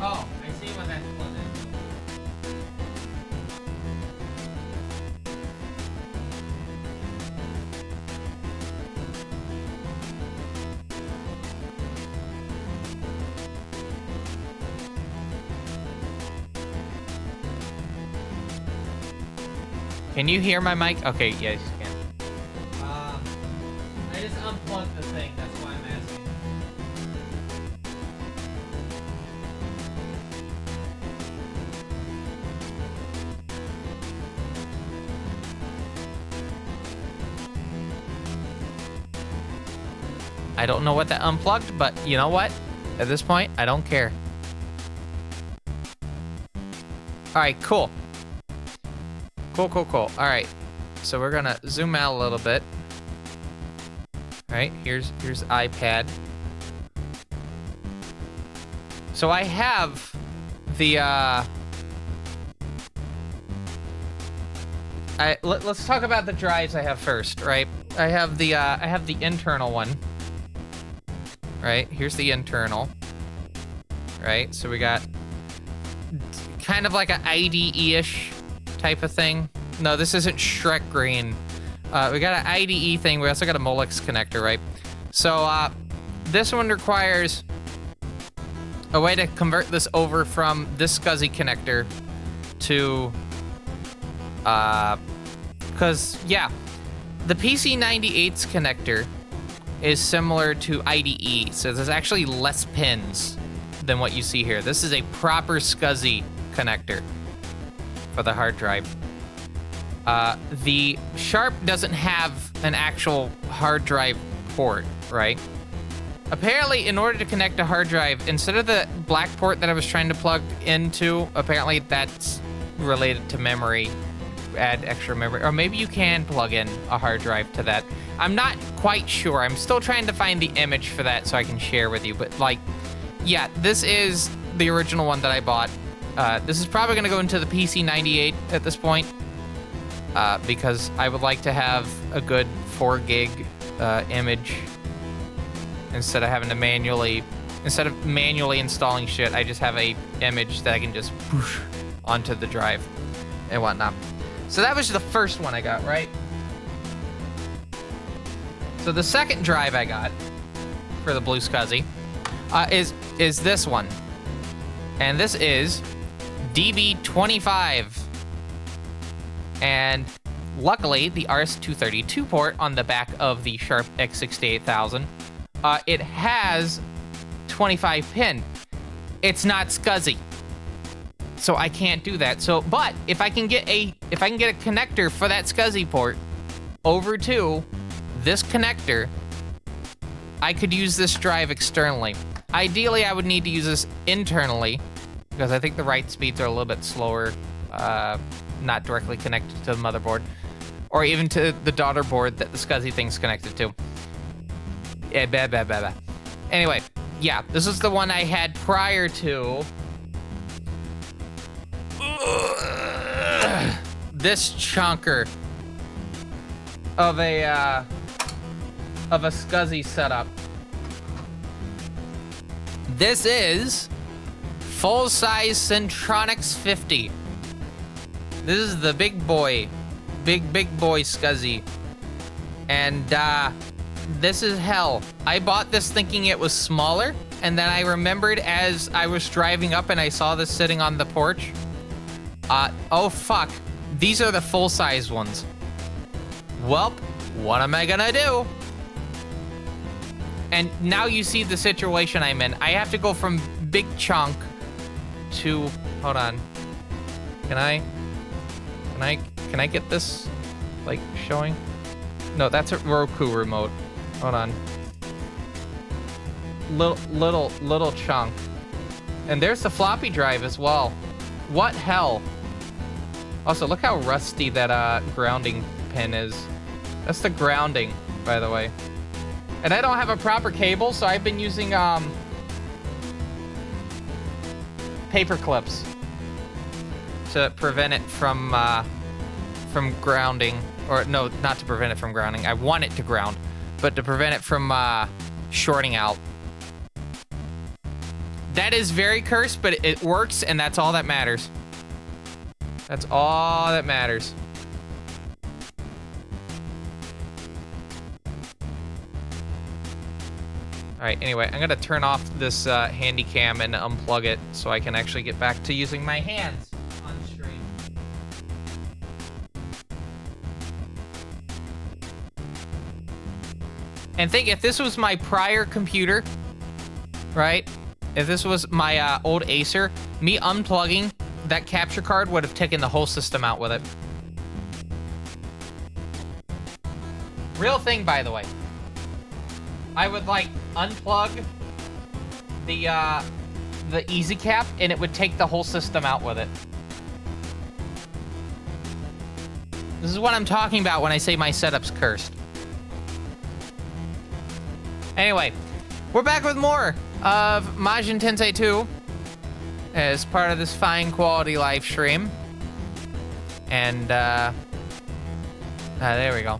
Oh, I see what that's plugged in. Can you hear my mic? Okay, yes, you can. I just unplugged the thing, that's why I'm asking. I don't know what that unplugged, but you know what? At this point, I don't care. All right, cool. Cool. All right, so we're gonna zoom out a little bit. All right, here's iPad. So I have the let's talk about the drives I have first, right? I have the internal one. Right, here's the internal. Right, so we got kind of like an IDE-ish type of thing. No, this isn't Shrek Green. We got an IDE thing. We also got a Molex connector, right? So this one requires a way to convert this over from this SCSI connector to, because yeah, the PC98's connector is similar to IDE, so there's actually less pins than what you see here. This is a proper SCSI connector for the hard drive. The Sharp doesn't have an actual hard drive port, right? Apparently, in order to connect a hard drive, instead of the black port that I was trying to plug into, apparently that's related to memory, add extra memory, or maybe you can plug in a hard drive to that. I'm not quite sure. I'm still trying to find the image for that so I can share with you, but like, yeah, this is the original one that I bought. This is probably going to go into the PC98 at this point, because I would like to have a good 4 gig image instead of having to manually installing shit. I just have a image that I can just push onto the drive and whatnot. So that was the first one I got, right? So the second drive I got for the Blue SCSI is this one, and this is DB25. And luckily, the RS-232 port on the back of the Sharp X68000, it has 25 pin. It's not SCSI, so I can't do that. So, but if I can get a connector for that SCSI port over to this connector, I could use this drive externally. Ideally, I would need to use this internally because I think the write speeds are a little bit slower. Not directly connected to the motherboard, or even to the daughter board that the SCSI thing's connected to. Yeah, Anyway, yeah, this is the one I had prior to this chunker of a SCSI setup. This is full-size Centronics 50. This is the big boy SCSI. And this is hell. I bought this thinking it was smaller, and then I remembered as I was driving up and I saw this sitting on the porch. Oh fuck, these are the full-size ones. Welp, what am I gonna do? And now you see the situation I'm in. I have to go from big chunk to, hold on. Can I get this, like, showing? No, that's a Roku remote. Hold on. Little chunk. And there's the floppy drive as well. What hell? Also, look how rusty that grounding pin is. That's the grounding, by the way. And I don't have a proper cable, so I've been using paper clips to prevent it from grounding. Or no, not to prevent it from grounding. I want it to ground, but to prevent it from shorting out. That is very cursed, but it works, and that's all that matters. That's all that matters. Alright, anyway, I'm gonna turn off this handy cam and unplug it so I can actually get back to using my hands on stream. And think, if this was my prior computer, right? If this was my old Acer, me unplugging that capture card would have taken the whole system out with it. Real thing, by the way. I would, like, unplug the easy cap, and it would take the whole system out with it. This is what I'm talking about when I say my setup's cursed. Anyway, we're back with more of Majin Tensei 2 as part of this fine quality live stream. And, there we go.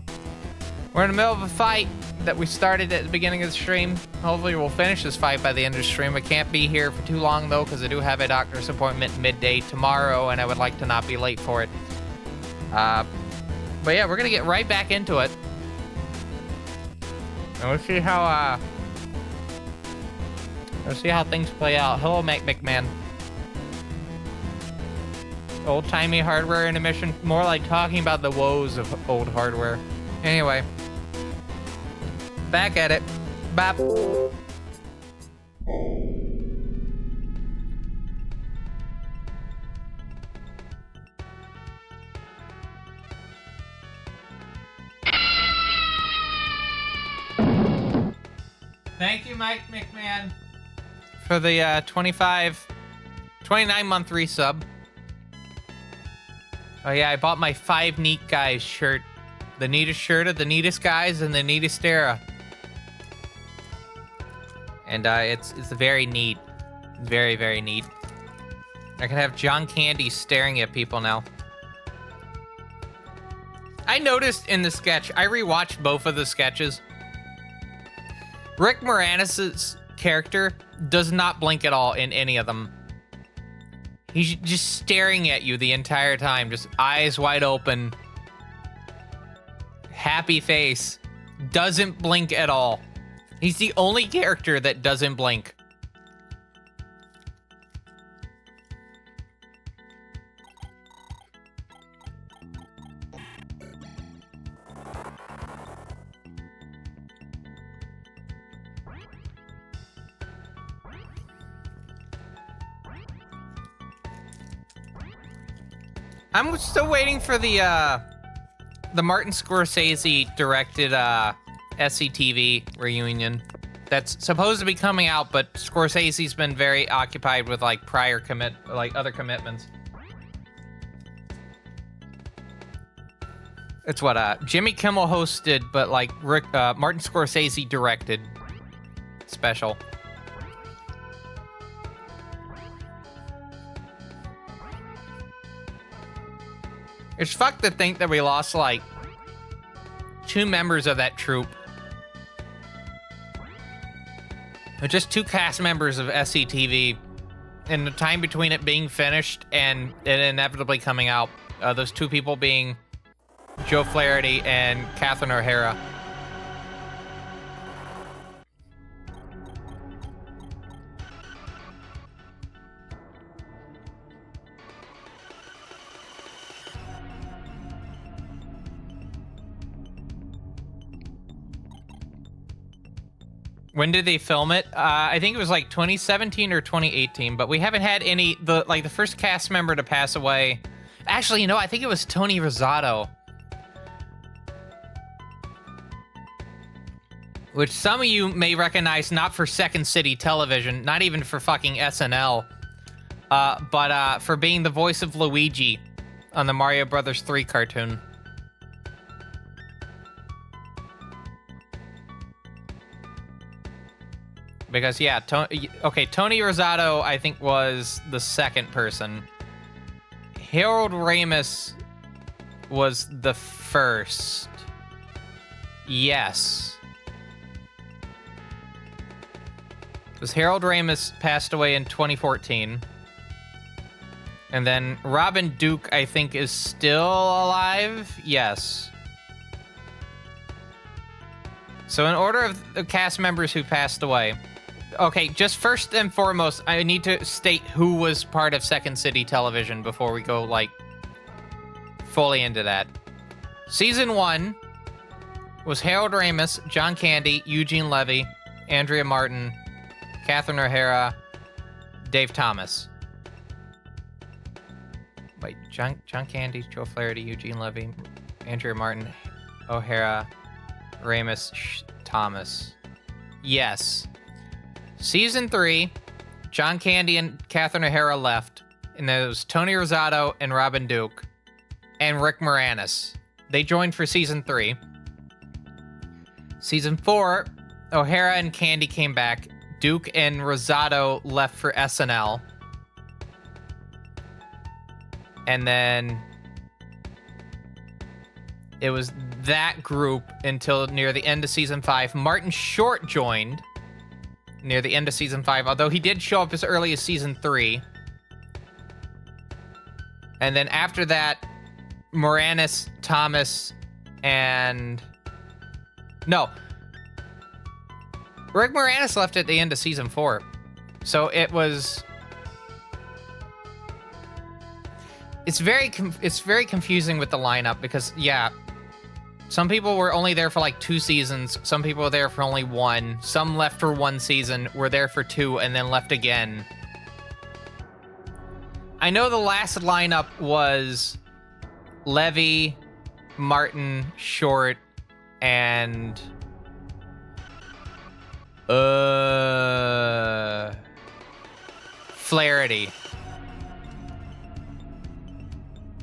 We're in the middle of a fight that we started at the beginning of the stream. Hopefully we'll finish this fight by the end of the stream. I can't be here for too long, though, because I do have a doctor's appointment midday tomorrow, and I would like to not be late for it. But yeah, we're going to get right back into it. And we'll see how, things play out. Hello, McMahon. Old-timey hardware intermission. More like talking about the woes of old hardware. Anyway. Back at it. Bop. Thank you, Mike McMahon, for the 29-month resub. Oh yeah, I bought my 5 neat guys shirt. The neatest shirt of the neatest guys in the neatest era. And it's very neat. Very, very neat. I can have John Candy staring at people now. I noticed in the sketch, I rewatched both of the sketches. Rick Moranis' character does not blink at all in any of them. He's just staring at you the entire time, just eyes wide open. Happy face. Doesn't blink at all. He's the only character that doesn't blink. I'm still waiting for the Martin Scorsese directed SCTV reunion that's supposed to be coming out, but Scorsese's been very occupied with like other commitments. It's what Jimmy Kimmel hosted, but like Martin Scorsese directed special. It's fucked to think that we lost, like, 2 members of that troupe. Just 2 cast members of SCTV. In the time between it being finished and it inevitably coming out. Those 2 people being Joe Flaherty and Catherine O'Hara. When did they film it? I think it was like 2017 or 2018, but we haven't had any, the first cast member to pass away. Actually, you know, I think it was Tony Rosato. Which some of you may recognize not for Second City Television, not even for fucking SNL, but for being the voice of Luigi on the Mario Brothers 3 cartoon. Because, yeah, Tony Rosato, I think, was the second person. Harold Ramis was the first. Yes. Because Harold Ramis passed away in 2014. And then Robin Duke, I think, is still alive? Yes. So in order of the cast members who passed away... Okay, just first and foremost, I need to state who was part of Second City Television before we go, like, fully into that. Season 1 was Harold Ramis, John Candy, Eugene Levy, Andrea Martin, Catherine O'Hara, Dave Thomas. Wait, John Candy, Joe Flaherty, Eugene Levy, Andrea Martin, O'Hara, Ramis, Thomas. Yes. Season 3, John Candy and Catherine O'Hara left, and there was Tony Rosato and Robin Duke, and Rick Moranis. They joined for Season 3. Season 4, O'Hara and Candy came back. Duke and Rosato left for SNL. And then it was that group until near the end of Season 5. Martin Short joined near the end of Season 5, although he did show up as early as Season 3. And then after that, Moranis, Thomas, and... No. Rick Moranis left at the end of Season 4. So it was... It's very confusing with the lineup because, yeah... Some people were only there for like 2 seasons. Some people were there for only 1. Some left for 1 season, were there for 2, and then left again. I know the last lineup was Levy, Martin, Short, and Flaherty.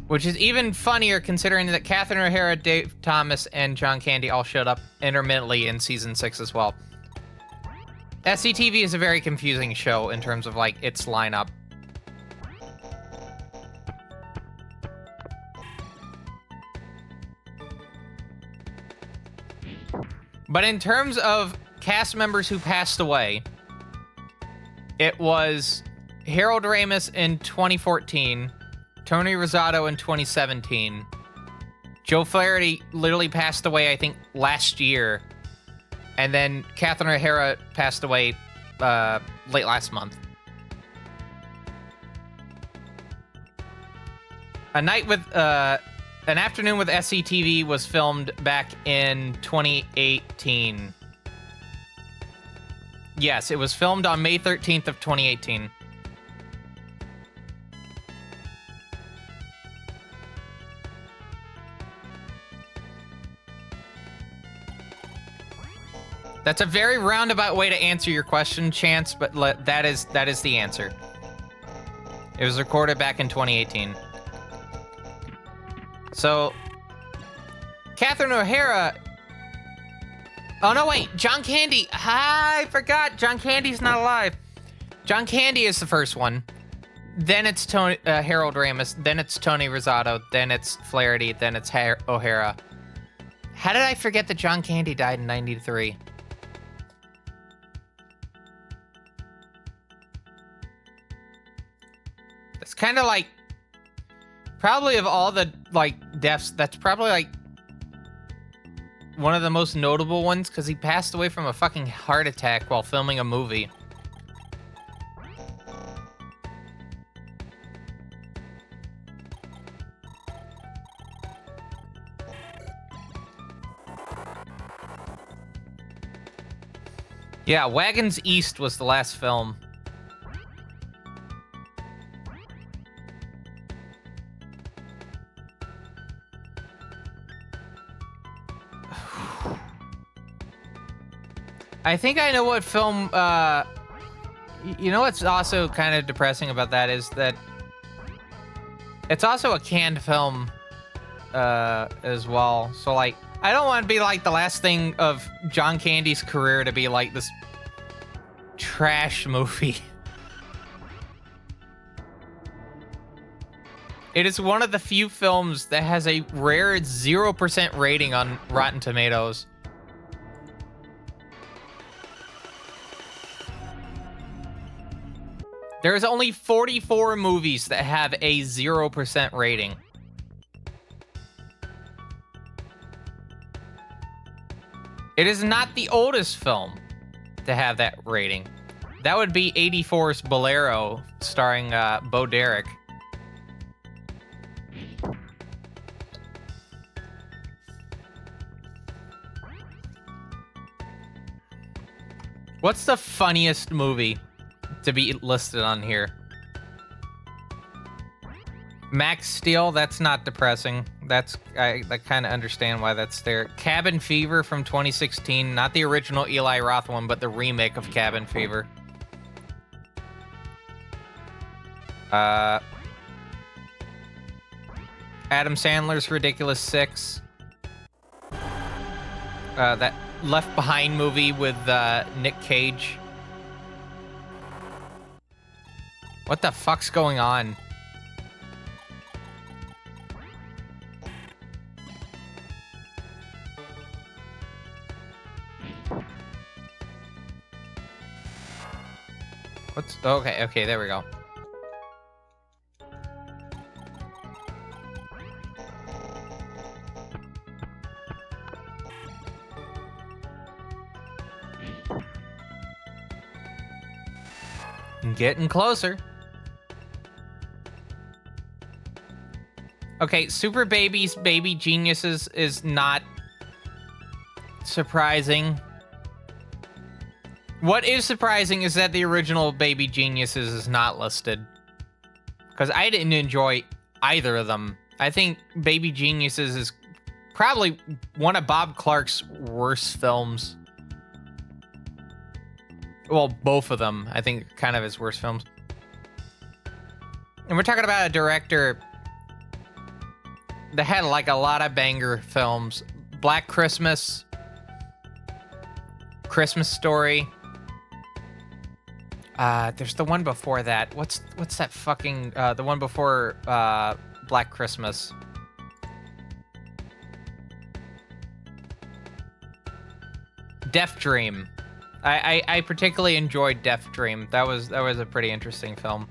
Which is even funnier considering that Catherine O'Hara, Dave Thomas, and John Candy all showed up intermittently in season 6 as well. SCTV is a very confusing show in terms of, like, its lineup. But in terms of cast members who passed away, it was Harold Ramis in 2014, Tony Rosato in 2017. Joe Flaherty literally passed away, I think, last year. And then Catherine O'Hara passed away late last month. An Afternoon with SCTV was filmed back in 2018. Yes, it was filmed on May 13th of 2018. That's a very roundabout way to answer your question, Chance, but that is the answer. It was recorded back in 2018. So, Catherine O'Hara... Oh, no, wait. John Candy. I forgot. John Candy's not alive. John Candy is the first one. Then it's Harold Ramis. Then it's Tony Rosato. Then it's Flaherty. Then it's O'Hara. How did I forget that John Candy died in 93? It's kind of like... Probably of all the, like, deaths, that's probably, like, one of the most notable ones, because he passed away from a fucking heart attack while filming a movie. Yeah, Wagons East was the last film. I think I know what film, you know what's also kind of depressing about that is that it's also a canned film, as well. So, like, I don't want to be, like, the last thing of John Candy's career to be, like, this trash movie. It is one of the few films that has a rare 0% rating on Rotten Tomatoes. There's only 44 movies that have a 0% rating. It is not the oldest film to have that rating. That would be 84's Bolero, starring Bo Derek. What's the funniest movie to be listed on here? Max Steel, that's not depressing. I kind of understand why that's there. Cabin Fever from 2016, not the original Eli Roth one, but the remake of Cabin Fever. Adam Sandler's Ridiculous Six. That Left Behind movie with Nick Cage. What the fuck's going on? What's... Okay, there we go. Getting closer. Okay, Super Babies, Baby Geniuses is not surprising. What is surprising is that the original Baby Geniuses is not listed. Because I didn't enjoy either of them. I think Baby Geniuses is probably one of Bob Clark's worst films. Well, both of them, I think, kind of his worst films. And we're talking about a director that had like a lot of banger films. Black Christmas, Christmas Story. There's the one before that. What's that fucking the one before Black Christmas? Death Dream. I particularly enjoyed Death Dream. That was a pretty interesting film.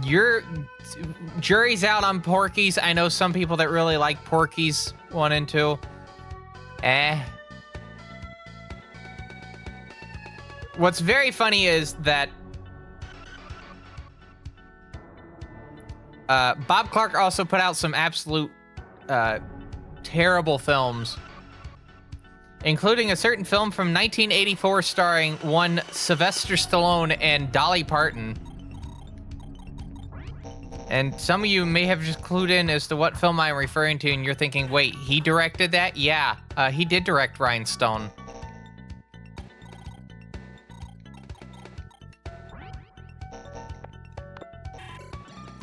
Your jury's out on Porky's. I know some people that really like Porky's 1 and 2. What's very funny is that Bob Clark also put out some absolute terrible films, including a certain film from 1984 starring one Sylvester Stallone and Dolly Parton. And some of you may have just clued in as to what film I'm referring to, and you're thinking, wait, he directed that? Yeah, he did direct Rhinestone.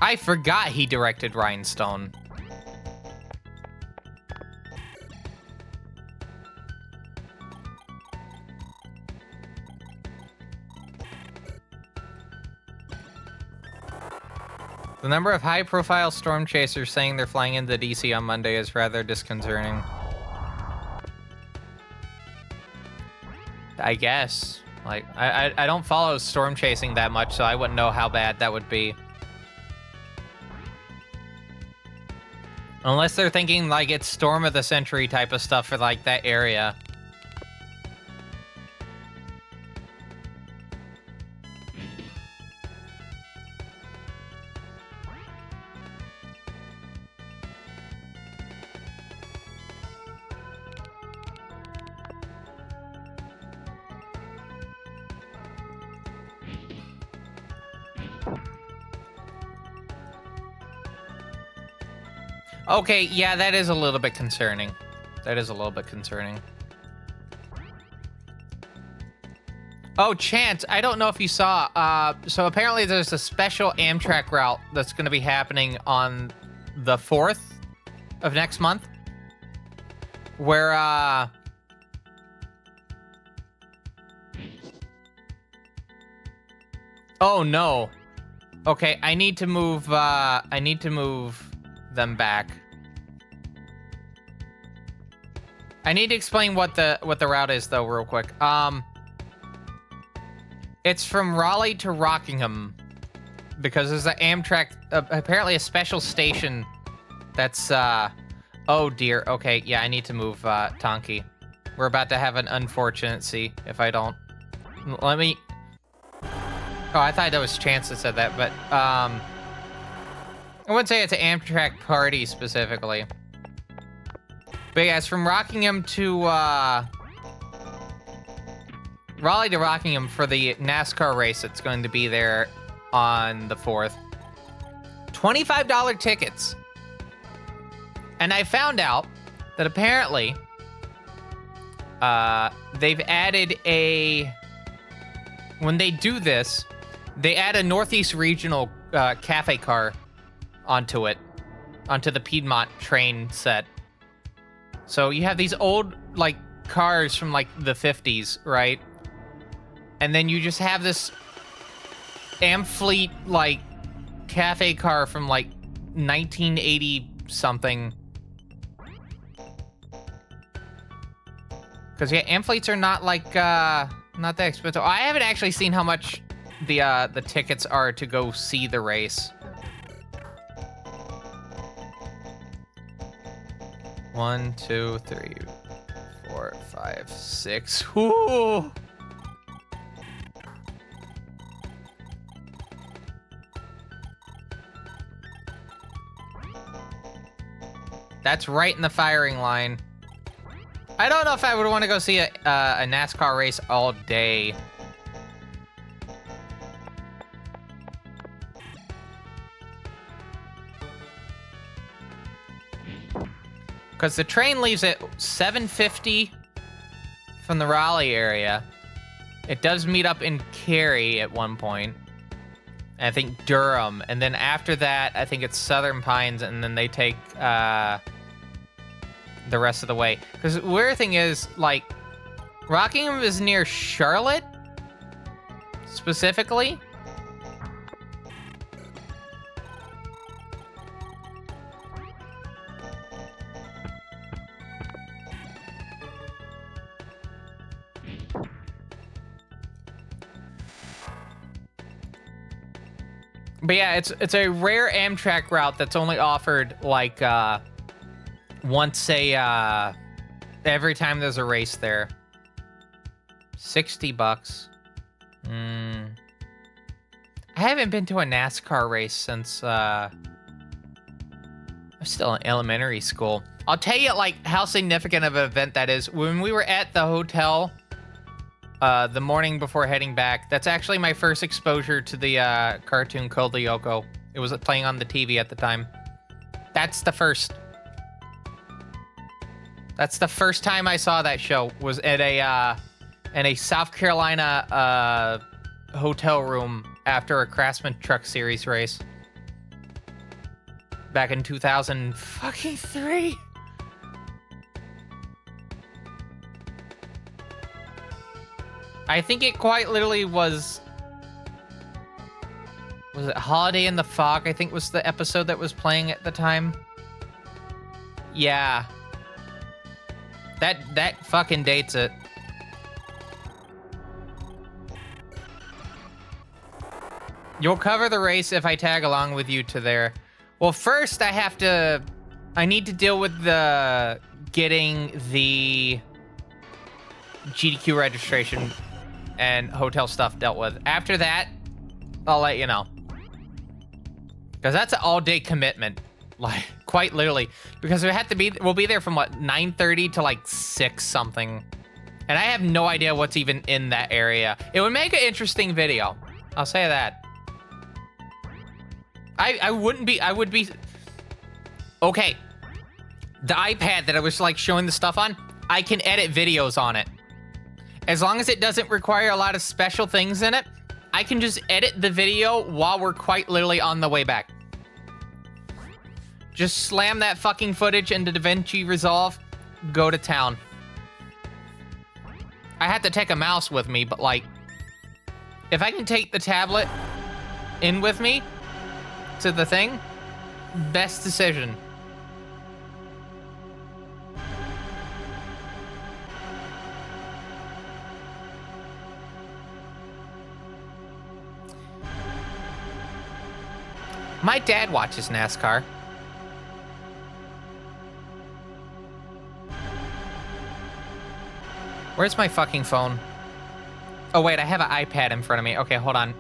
I forgot he directed Rhinestone. The number of high-profile storm chasers saying they're flying into DC on Monday is rather disconcerting. I guess. Like, I don't follow storm chasing that much, so I wouldn't know how bad that would be. Unless they're thinking, like, it's Storm of the Century type of stuff for, like, that area. Okay, yeah, that is a little bit concerning. That is a little bit concerning. Oh, Chance, I don't know if you saw, so apparently there's a special Amtrak route that's going to be happening on the 4th of next month, where, oh, no. Okay, I need to move them back. I need to explain what the route is though real quick. It's from Raleigh to Rockingham because there's an Amtrak, apparently a special station that's oh dear. Okay, yeah, I need to move Tonki. We're about to have an unfortunate see if I don't. Let me. Oh, I thought that was Chance that said that, but I wouldn't say it's an Amtrak party specifically. But yeah, it's from Rockingham to Raleigh to Rockingham for the NASCAR race that's going to be there on the 4th. $25 tickets. And I found out that apparently they've added a... When they do this, they add a Northeast Regional cafe car onto it, onto the Piedmont train set. So you have these old, like, cars from, like, the 50s, right? And then you just have this Amfleet, like, cafe car from, like, 1980-something. Because, yeah, Amfleets are not, like, not that expensive. I haven't actually seen how much the tickets are to go see the race. 1, 2, 3, 4, 5, 6. Whoo! That's right in the firing line. I don't know if I would want to go see a NASCAR race all day. Because the train leaves at 7:50 from the Raleigh area. It does meet up in Cary at one point. And I think Durham. And then after that, I think it's Southern Pines, and then they take the rest of the way. Because the weird thing is, like, Rockingham is near Charlotte, specifically. But yeah, it's a rare Amtrak route that's only offered like once every time there's a race there. $60. I haven't been to a NASCAR race since I'm still in elementary school. I'll tell you like how significant of an event that is. When we were at the hotel the morning before heading back, that's actually my first exposure to the cartoon Code Lyoko. It was playing on the TV at the time. That's the first time I saw that show, was at a South Carolina hotel room after a Craftsman Truck Series race back in 2003. I think it quite literally was it Holiday in the Fog? I think was the episode that was playing at the time. Yeah. That fucking dates it. You'll cover the race if I tag along with you to there. Well, first I need to deal with getting the GDQ registration and hotel stuff dealt with. After that, I'll let you know. Because that's an all-day commitment. Like, quite literally. Because we'll be there from, what, 9:30 to, like, 6 something. And I have no idea what's even in that area. It would make an interesting video. I'll say that. I would be... Okay. The iPad that I was, like, showing the stuff on, I can edit videos on it. As long as it doesn't require a lot of special things in it, I can just edit the video while we're quite literally on the way back. Just slam that fucking footage into DaVinci Resolve, go to town. I had to take a mouse with me, but like, if I can take the tablet in with me to the thing, best decision. My dad watches NASCAR. Where's my fucking phone? Oh wait, I have an iPad in front of me. Okay, hold on.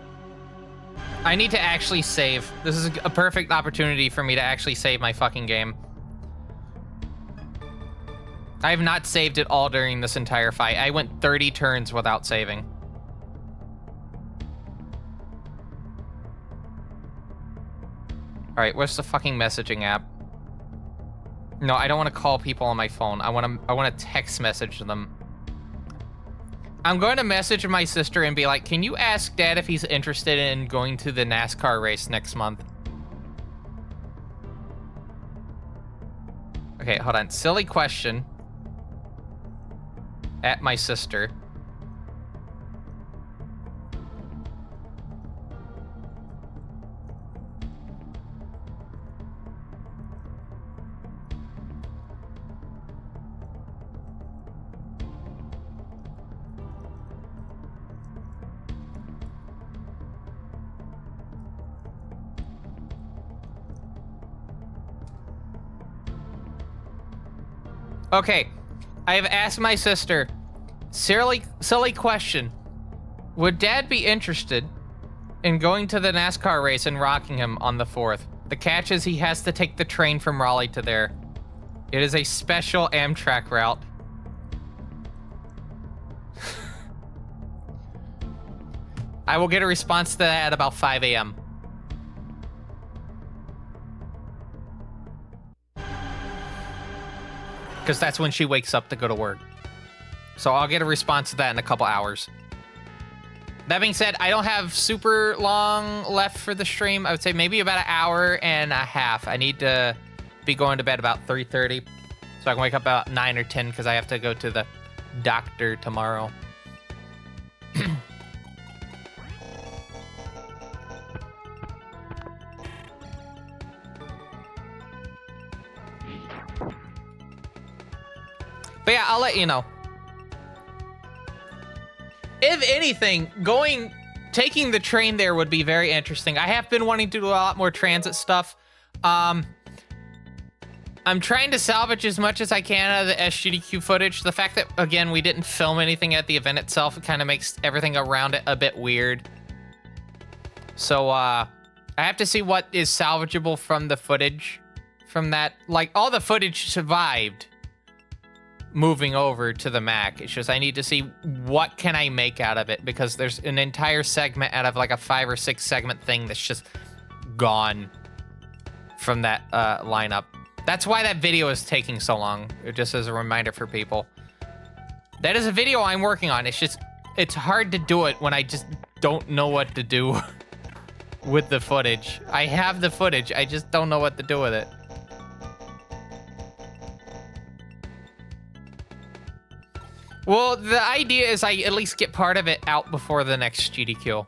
I need to actually save. This is a perfect opportunity for me to actually save my fucking game. I have not saved it all during this entire fight. I went 30 turns without saving. All right, what's the fucking messaging app? No, I don't want to call people on my phone. I want to text message them. I'm going to message my sister and be like, can you ask Dad if he's interested in going to the NASCAR race next month? Okay, hold on. Silly question. At my sister. Okay, I have asked my sister, silly question. Would Dad be interested in going to the NASCAR race in Rockingham on the 4th? The catch is he has to take the train from Raleigh to there. It is a special Amtrak route. I will get a response to that at about 5 a.m. because that's when she wakes up to go to work. So I'll get a response to that in a couple hours. That being said, I don't have super long left for the stream. I would say maybe about an hour and a half. I need to be going to bed about 3:30, so I can wake up about 9 or 10 because I have to go to the doctor tomorrow. But yeah, I'll let you know. If anything, taking the train there would be very interesting. I have been wanting to do a lot more transit stuff. I'm trying to salvage as much as I can out of the SGDQ footage. The fact that, again, we didn't film anything at the event itself, it kind of makes everything around it a bit weird. So, I have to see what is salvageable from the footage from that. Like, all the footage survived moving over to the Mac. It's just I need to see what can I make out of it, because there's an entire segment out of like a 5 or 6 segment thing that's just gone from that lineup. That's why that video is taking so long, just as a reminder for people. That is a video I'm working on. It's hard to do it when I just don't know what to do with the footage. I have the footage, I just don't know what to do with it. Well, the idea is I at least get part of it out before the next GDQ.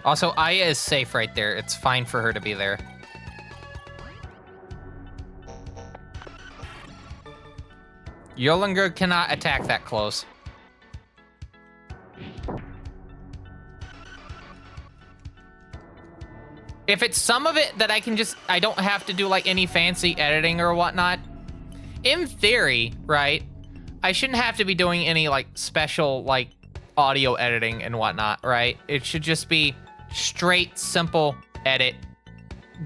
Also, Aya is safe right there. It's fine for her to be there. Yolinger cannot attack that close. If it's some of it that I don't have to do like any fancy editing or whatnot, in theory, right, I shouldn't have to be doing any like special like audio editing and whatnot, right? It should just be straight, simple edit,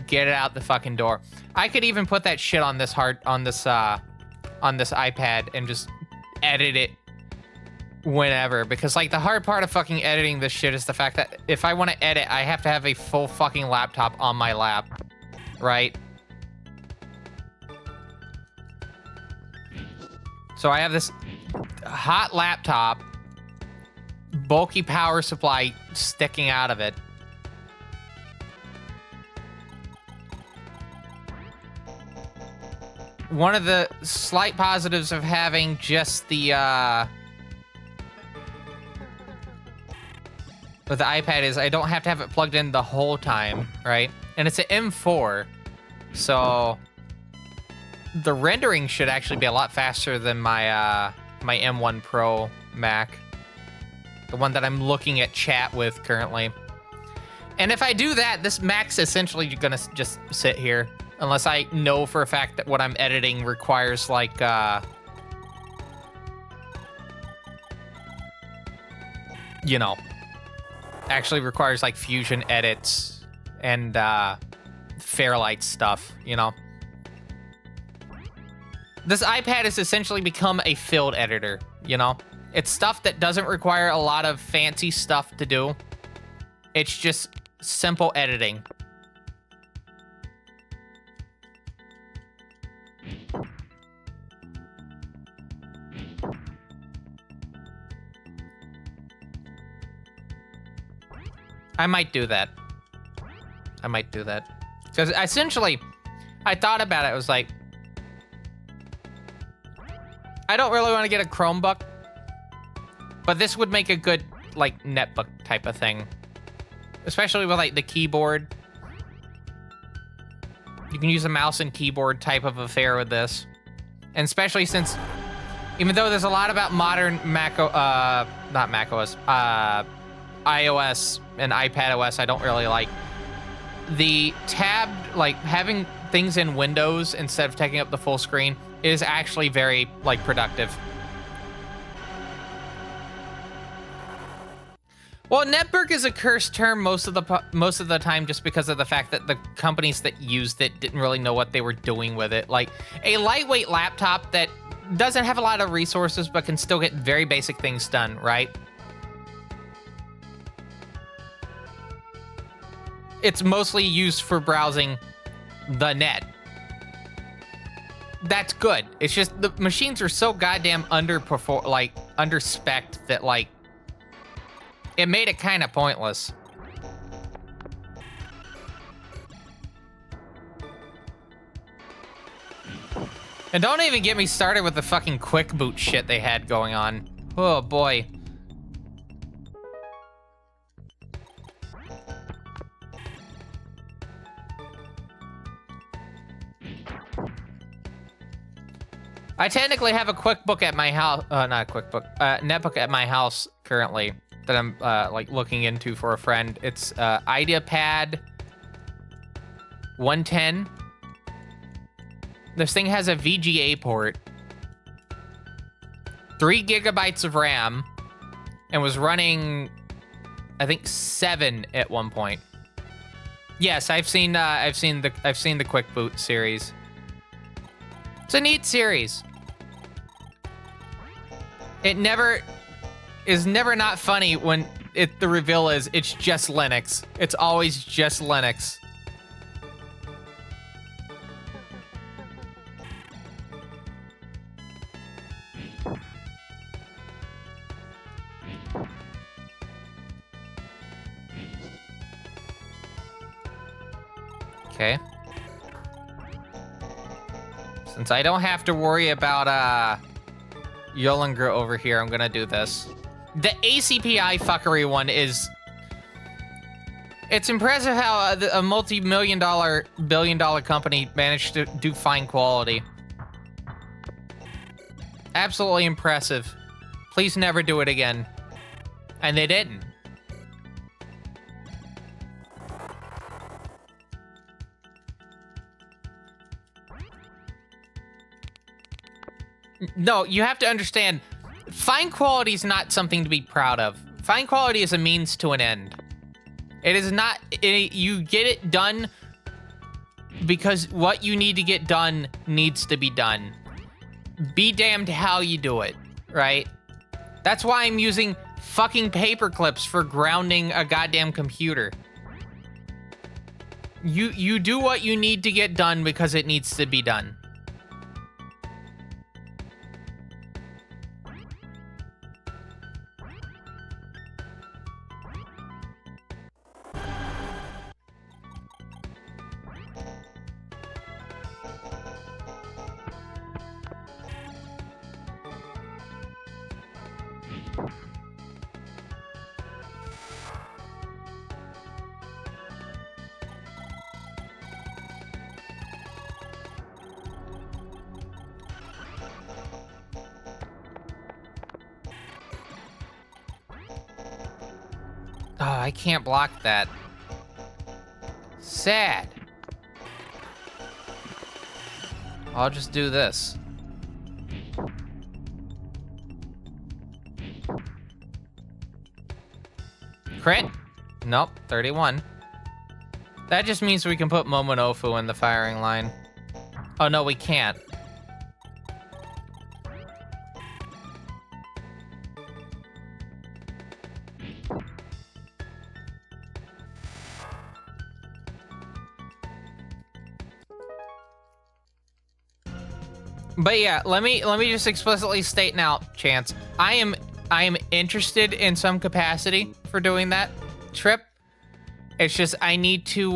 get it out the fucking door. I could even put that shit on this iPad and just edit it whenever, because like the hard part of fucking editing this shit is the fact that if I want to edit, I have to have a full fucking laptop on my lap, right? So I have this hot laptop, bulky power supply sticking out of it. One of the slight positives of having just the with the iPad is I don't have to have it plugged in the whole time, right? And it's an M4, so the rendering should actually be a lot faster than my my M1 Pro Mac, the one that I'm looking at chat with currently. And if I do that, this Mac's essentially gonna just sit here, unless I know for a fact that what I'm editing requires like you know, actually requires like Fusion edits and Fairlight stuff, you know. This iPad has essentially become a field editor, you know. It's stuff that doesn't require a lot of fancy stuff to do. It's just simple editing. I might do that. Because essentially, I thought about it. I was like, I don't really want to get a Chromebook, but this would make a good, like, netbook type of thing. Especially with, like, the keyboard. You can use a mouse and keyboard type of affair with this. And especially since, even though there's a lot about modern not macOS, iOS and iPadOS I don't really like. The tab, like having things in Windows instead of taking up the full screen, is actually very like productive. Well, network is a cursed term most of the time, just because of the fact that the companies that used it didn't really know what they were doing with it. Like a lightweight laptop that doesn't have a lot of resources but can still get very basic things done, right? It's mostly used for browsing the net. That's good. It's just the machines are so goddamn under-spec'd that, like, it made it kind of pointless. And don't even get me started with the fucking quick boot shit they had going on. Oh boy. I technically have a QuickBook at my house, not a QuickBook, netbook at my house currently that I'm like looking into for a friend. It's IdeaPad 110. This thing has a VGA port, 3 gigabytes of RAM, and was running, I think, 7 at one point. Yes, I've seen the Quick Boot series. It's a neat series. It is never not funny when the reveal is it's just Linux. It's always just Linux. Okay. Since I don't have to worry about Yollinger over here, I'm gonna do this. The ACPI fuckery one is... It's impressive how a multi-billion dollar company managed to do fine quality. Absolutely impressive. Please never do it again. And they didn't. No, you have to understand, fine quality is not something to be proud of. Fine quality is a means to an end. It is not, you get it done because what you need to get done needs to be done. Be damned how you do it, right? That's why I'm using fucking paper clips for grounding a goddamn computer. You do what you need to get done because it needs to be done. Oh, I can't block that. Sad. I'll just do this. Crit? Nope, 31. That just means we can put Momonofu in the firing line. Oh, no, we can't. But yeah, let me just explicitly state now, Chance. I am interested in some capacity for doing that trip. It's just I need to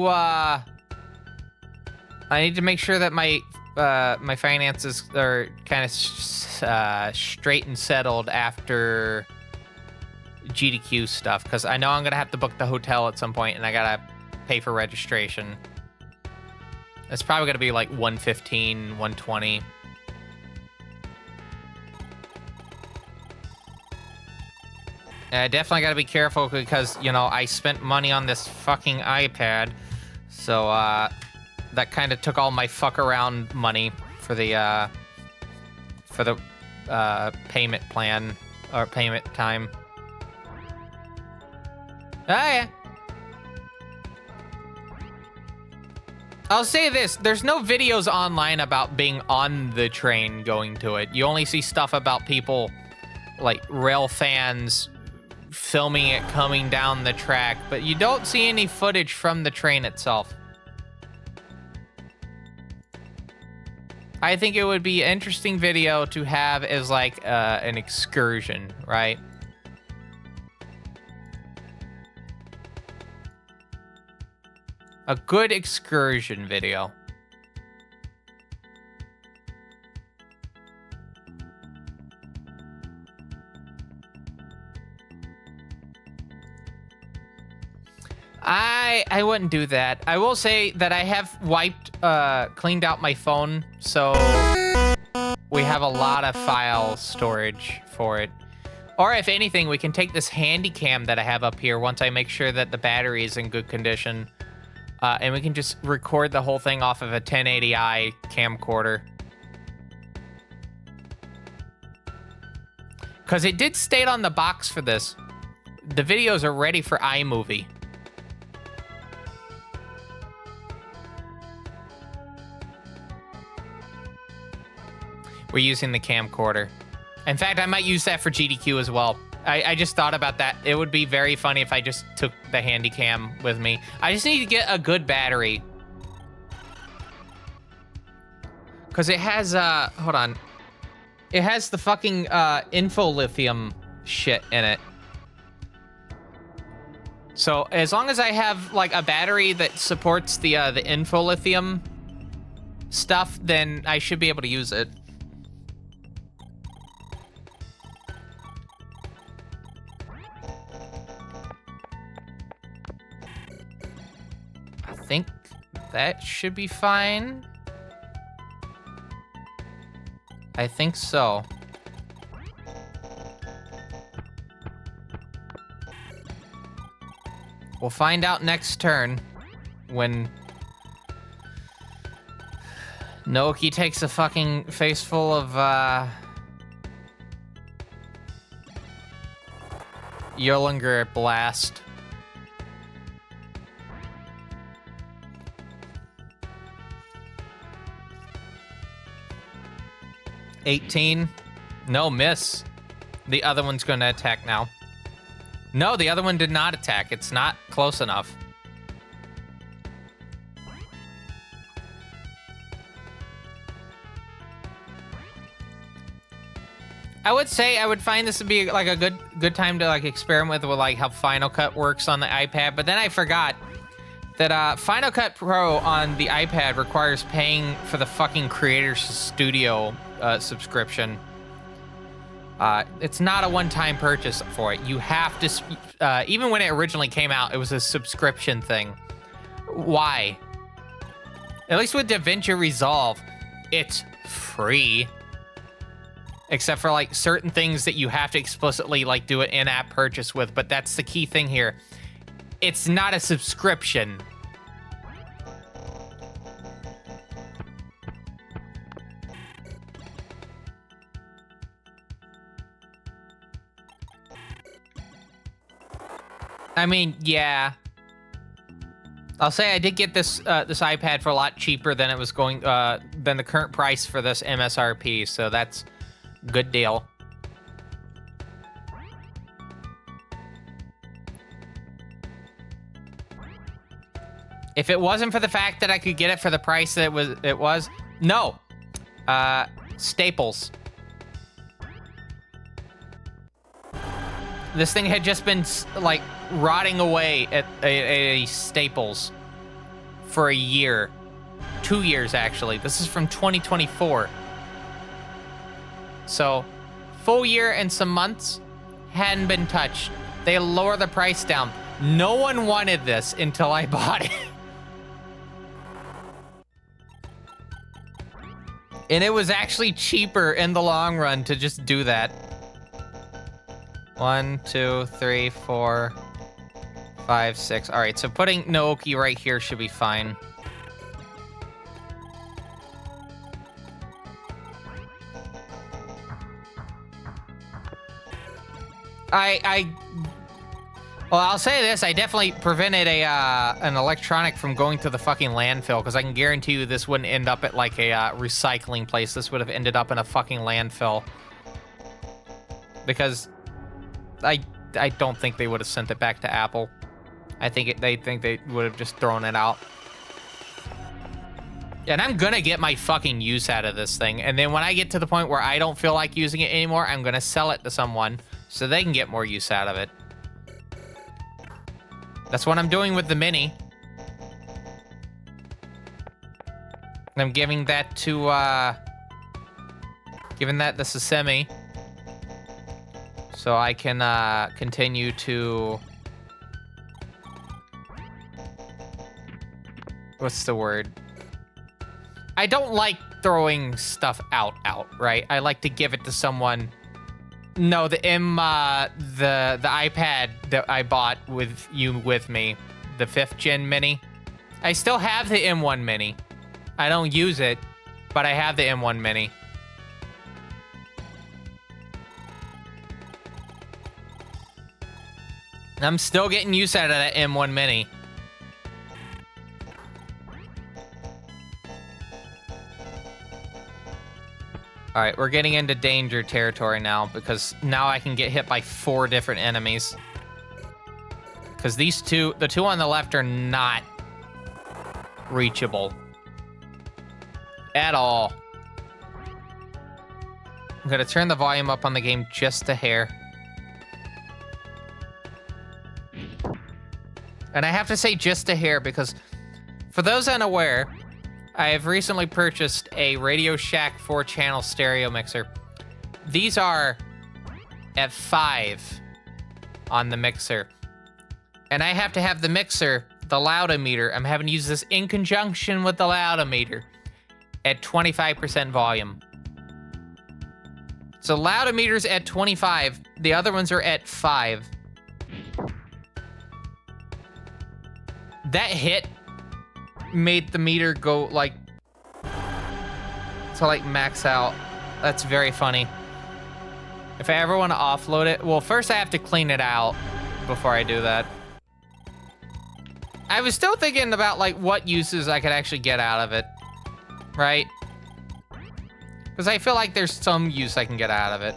make sure that my my finances are kind of straight and settled after GDQ stuff, because I know I'm gonna have to book the hotel at some point, and I gotta pay for registration. It's probably gonna be like $115, $120. I definitely gotta be careful because, you know, I spent money on this fucking iPad. So, that kind of took all my fuck around money for the payment plan, or payment time. Oh, yeah. I'll say this, there's no videos online about being on the train going to it. You only see stuff about people, like rail fans, filming it coming down the track, but you don't see any footage from the train itself. I think it would be an interesting video to have as like an excursion, right? A good excursion video. I wouldn't do that. I will say that I have cleaned out my phone, so we have a lot of file storage for it. Or if anything, we can take this handy cam that I have up here once I make sure that the battery is in good condition. And we can just record the whole thing off of a 1080i camcorder. Because it did state on the box for this, the videos are ready for iMovie. We're using the camcorder. In fact, I might use that for GDQ as well. I just thought about that. It would be very funny if I just took the handy cam with me. I just need to get a good battery. Because it has, hold on. It has the fucking info lithium shit in it. So as long as I have like a battery that supports the info lithium stuff, then I should be able to use it. I think that should be fine. I think so. We'll find out next turn when Naoki takes a fucking face full of Yolinger blast. $18. No, miss. The other one's gonna attack now. No, the other one did not attack. It's not close enough. I would say I would find this to be like a good time to like experiment with like how Final Cut works on the iPad, but then I forgot that Final Cut Pro on the iPad requires paying for the fucking Creator Studio subscription. It's not a one-time purchase for it. You have to, even when it originally came out, it was a subscription thing. Why? At least with DaVinci Resolve, it's free. Except for like certain things that you have to explicitly like do an in-app purchase with, but that's the key thing here. It's not a subscription. I mean, yeah. I'll say I did get this this iPad for a lot cheaper than it was going than the current price for this MSRP, so that's a good deal. If it wasn't for the fact that I could get it for the price that it was no. Staples. This thing had just been like rotting away at a Staples for a year. 2 years, actually. This is from 2024. So, full year and some months hadn't been touched. They lower the price down. No one wanted this until I bought it. And it was actually cheaper in the long run to just do that. 1, 2, 3, 4, 5, 6. All right, so putting Naoki right here should be fine. Well, I'll say this: I definitely prevented an electronic from going to the fucking landfill, because I can guarantee you this wouldn't end up at like a recycling place. This would have ended up in a fucking landfill. Because I don't think they would have sent it back to Apple. They think they would have just thrown it out. And I'm gonna get my fucking use out of this thing. And then when I get to the point where I don't feel like using it anymore, I'm gonna sell it to someone so they can get more use out of it. That's what I'm doing with the Mini. I'm giving that to, giving that to Sesame. So I can, continue to... What's the word? I don't like throwing stuff out, right? I like to give it to someone. No, the iPad that I bought with me, the 5th gen Mini. I still have the M1 Mini. I don't use it, but I have the M1 Mini. I'm still getting use out of that M1 Mini. All right, we're getting into danger territory now, because now I can get hit by 4 different enemies. Because the two on the left are not reachable at all. I'm gonna turn the volume up on the game just a hair. And I have to say just a hair, because for those unaware, I have recently purchased a Radio Shack 4-channel stereo mixer. These are at 5 on the mixer. And I have to have the mixer, the loudometer, I'm having to use this in conjunction with the loudometer, at 25% volume. So loudometer's at 25, the other ones are at 5. That hit made the meter go like to like max out. That's very funny. If I ever want to offload it, well, first I have to clean it out before I do that. I was still thinking about like what uses I could actually get out of it, right? Because I feel like there's some use I can get out of it.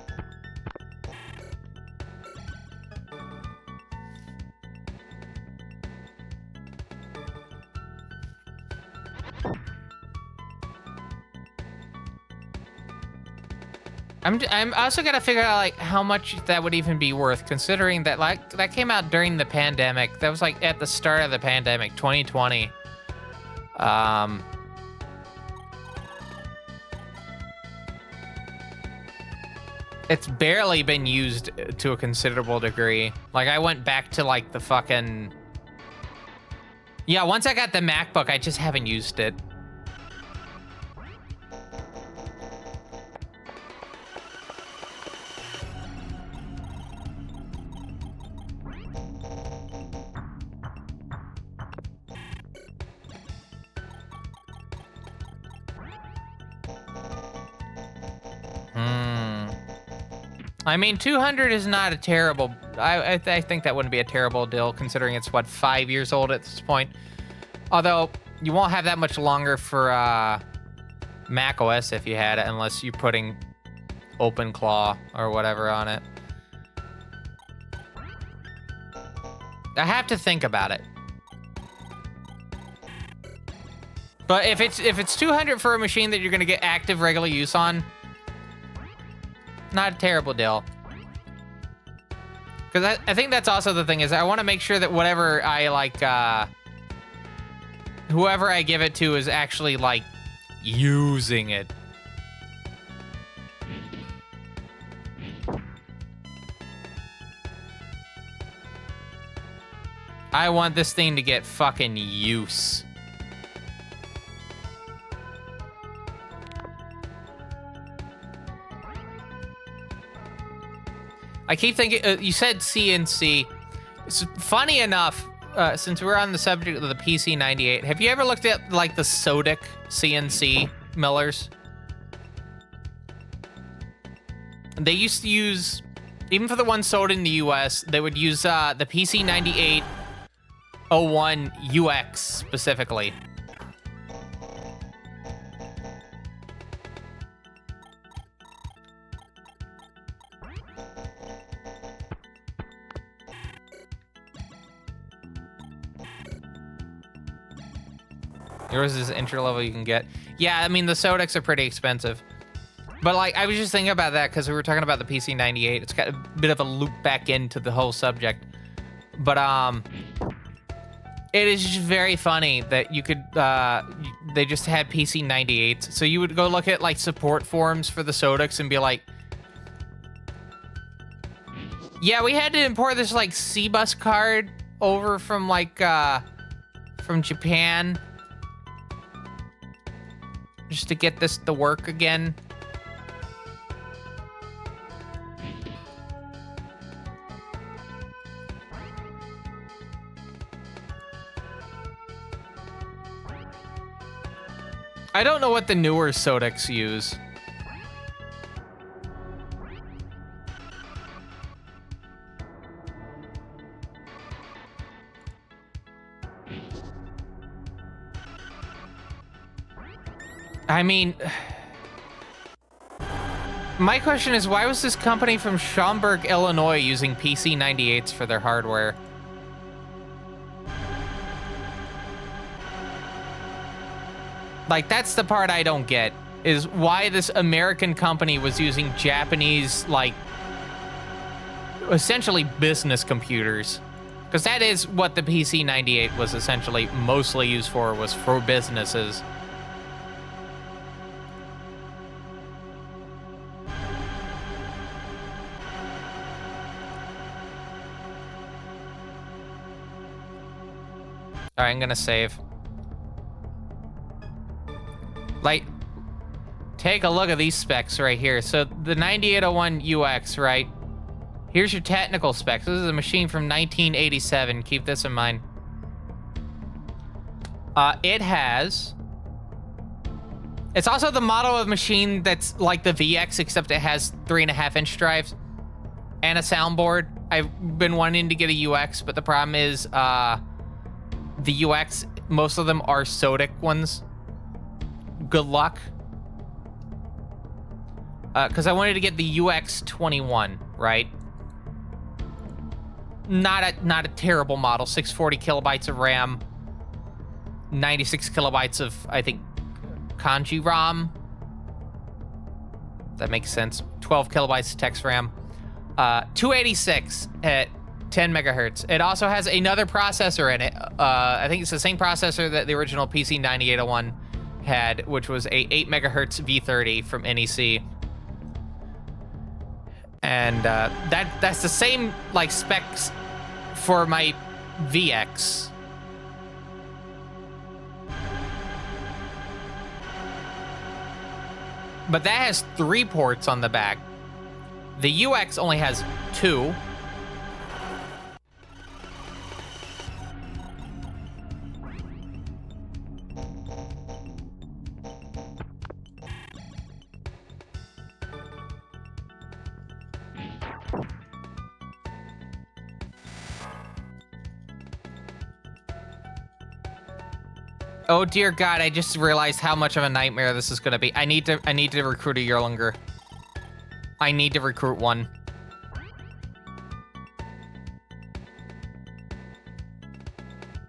I'm also gonna figure out like how much that would even be worth, considering that like that came out during the pandemic. That was like at the start of the pandemic, 2020. It's barely been used to a considerable degree. Like I went back to like the fucking... Yeah, once I got the MacBook, I just haven't used it. I mean, 200 is not a terrible... I think that wouldn't be a terrible deal, considering it's, what, 5 years old at this point. Although, you won't have that much longer for Mac OS if you had it, unless you're putting OpenClaw or whatever on it. I have to think about it. But if it's 200 for a machine that you're going to get active regular use on, not a terrible deal. Because I think that's also the thing, is I want to make sure that whatever I like, whoever I give it to is actually like using it. I want this thing to get fucking use. I keep thinking, you said CNC. It's funny enough, since we're on the subject of the PC98, have you ever looked at like the Sodic CNC millers? They used to use Even for the ones sold in the US, they would use the PC9801 UX specifically. Yours is entry level you can get. Yeah, I mean, the Sodecs are pretty expensive. But, like, I was just thinking about that because we were talking about the PC98. It's got a bit of a loop back into the whole subject. But, it is just very funny that you could, they just had PC98s. So you would go look at, like, support forums for the Sodecs and be like, yeah, we had to import this, like, C-Bus card over from, like, from Japan. Just to get this to work again. I don't know what the newer Sodecs use. I mean, my question is, why was this company from Schaumburg, Illinois using PC98s for their hardware? Like, that's the part I don't get, is why this American company was using Japanese, like, essentially business computers. Because that is what the PC98 was essentially mostly used for, was for businesses. All right, I'm gonna save. Like, take a look at these specs right here. So the 9801 UX, right? Here's your technical specs. This is a machine from 1987. Keep this in mind. It's also the model of machine that's like the VX, except it has 3.5-inch drives and a soundboard. I've been wanting to get a UX, but the problem is the UX, most of them are Sodec ones. Good luck. Because I wanted to get the UX21, right? Not a terrible model. 640 kilobytes of RAM. 96 kilobytes of, I think, kanji ROM. That makes sense. 12 kilobytes of text RAM. 286 at 10 megahertz. It also has another processor in it. I think it's the same processor that the original PC9801 had, which was a 8 megahertz V30 from NEC. And that's the same, like, specs for my VX. But that has 3 ports on the back. The UX only has 2. Oh dear God, I just realized how much of a nightmare this is gonna be. I need to recruit a Yearlinger. I need to recruit one.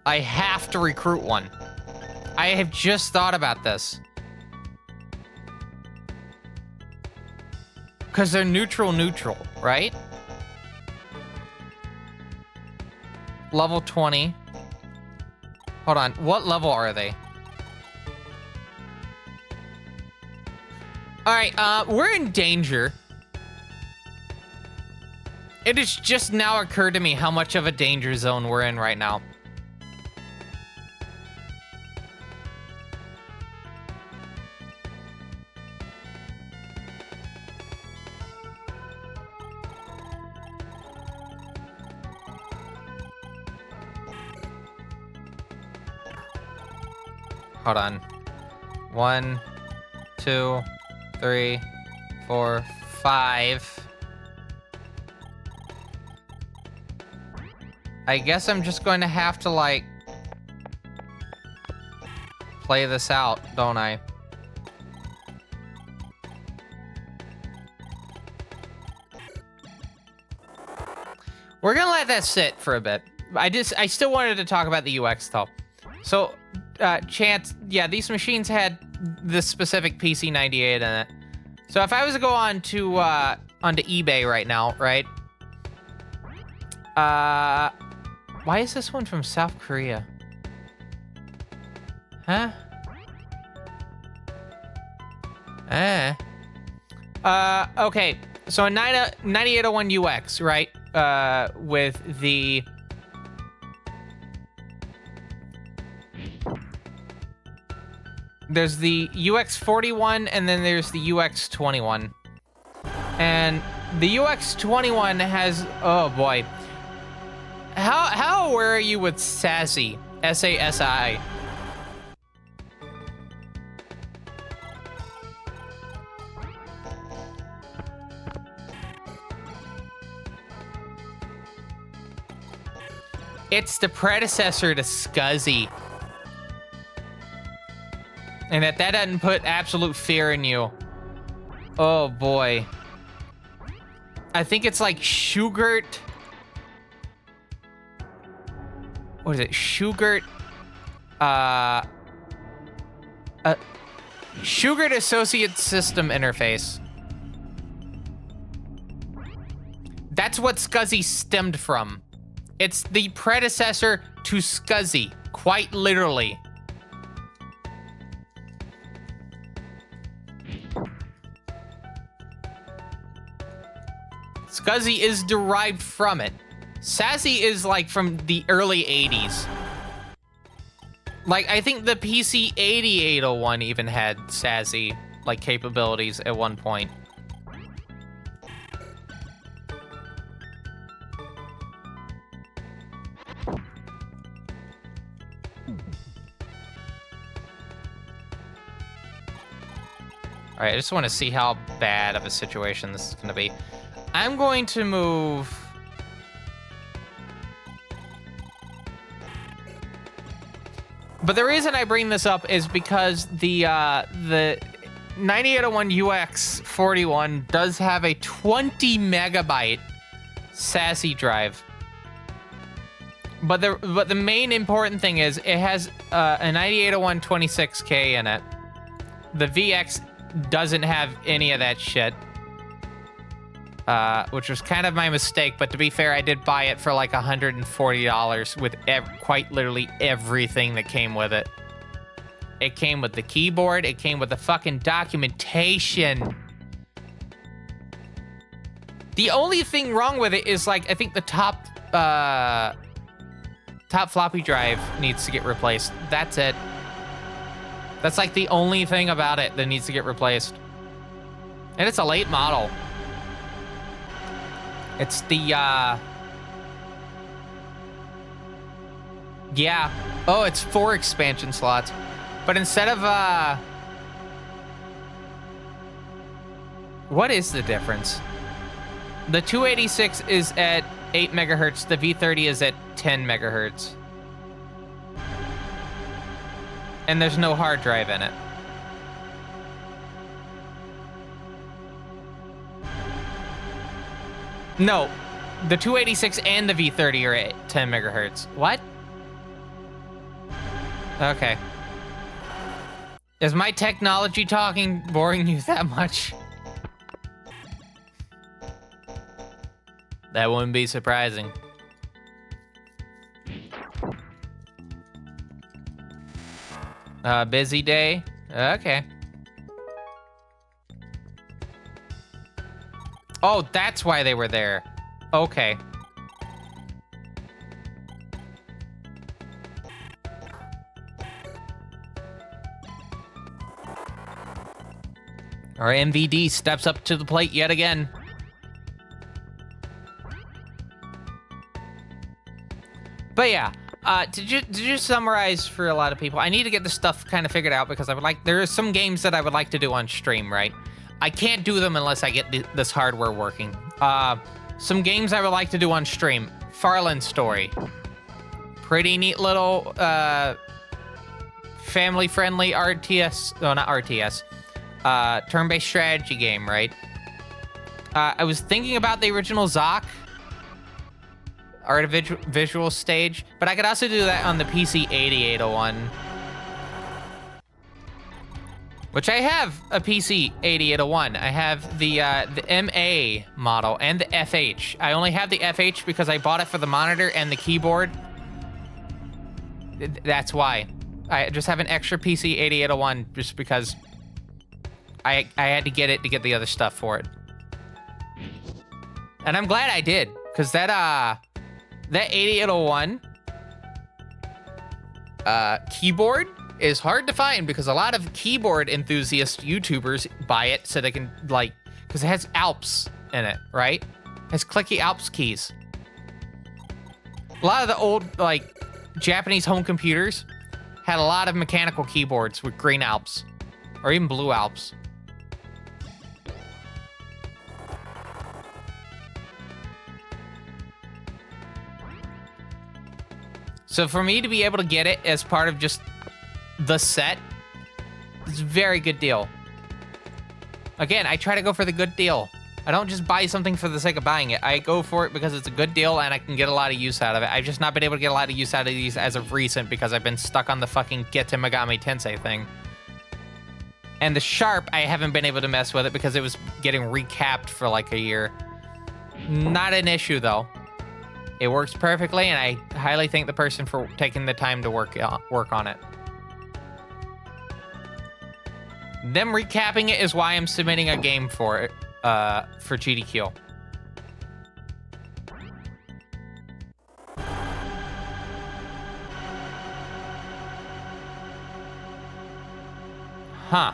I have to recruit one. I have just thought about this. Because they're neutral, right? Level 20. Hold on, what level are they? All right, we're in danger. It has just now occurred to me how much of a danger zone we're in right now. Hold on. 1, 2, 3, 4, 5. I guess I'm just going to have to, like, play this out, don't I? We're gonna let that sit for a bit. I still wanted to talk about the UX though. So, Chance, yeah, these machines had this specific PC98 in it. So if I was to go on to onto eBay right now, right? Why is this one from South Korea? Huh? Okay. So a 9801 UX, right? With the there's the UX41 and then there's the UX21. And the UX21 has, oh boy. How aware are you with SASI? SASI. It's the predecessor to SCSI. And that doesn't put absolute fear in you. Oh boy. I think it's like Shugart. What is it? Shugart. Shugart Associate System Interface. That's what SCSI stemmed from. It's the predecessor to SCSI, quite literally. SCSI is derived from it. SASI is like from the early 80s. Like, I think the PC 8801 even had SASI, like, capabilities at one point. All right, I just want to see how bad of a situation this is going to be. I'm going to move... But the reason I bring this up is because the 9801 UX41 does have a 20 megabyte SASI drive. But the main important thing is it has a 9801 26K in it. The VX doesn't have any of that shit. Which was kind of my mistake, but to be fair, I did buy it for like $140 with quite literally everything that came with it. It came with the keyboard, it came with the fucking documentation. The only thing wrong with it is, like, I think the top floppy drive needs to get replaced. That's it. That's like the only thing about it that needs to get replaced. And it's a late model. It's the, yeah. Oh, it's 4 expansion slots. But instead of, what is the difference? The 286 is at 8 megahertz. The V30 is at 10 megahertz. And there's no hard drive in it. No, the 286 and the V30 are at 10 megahertz. What? Okay. Is my technology talking boring you that much? That wouldn't be surprising. Busy day? Okay. Oh, that's why they were there. Okay. Our MVD steps up to the plate yet again. But yeah, to just summarize for a lot of people, I need to get this stuff kind of figured out because there are some games that I would like to do on stream, right? I can't do them unless I get this hardware working. Some games I would like to do on stream. McFarlane story. Pretty neat little family-friendly RTS. No, not RTS. Turn-based strategy game, right? I was thinking about the original Zoc art of visual stage, but I could also do that on the PC 8801. Which I have a PC 8801. I have the MA model and the FH. I only have the FH because I bought it for the monitor and the keyboard. That's why. I just have an extra PC 8801 just because I had to get it to get the other stuff for it. And I'm glad I did, because that 8801 keyboard is hard to find because a lot of keyboard enthusiast YouTubers buy it so they can, like, because it has Alps in it, right? It has clicky Alps keys. A lot of the old, like, Japanese home computers had a lot of mechanical keyboards with green Alps, or even blue Alps. So for me to be able to get it as part of just the set, it's a very good deal. Again, I try to go for the good deal. I don't just buy something for the sake of buying it. I go for it because it's a good deal and I can get a lot of use out of it. I've just not been able to get a lot of use out of these as of recent because I've been stuck on the fucking get to megamitensei thing. And the Sharp, I haven't been able to mess with it because it was getting recapped for like a year. Not an issue though. It works perfectly, and I highly thank the person for taking the time to work on it. Them recapping it is why I'm submitting a game for it, for GDQ. Huh.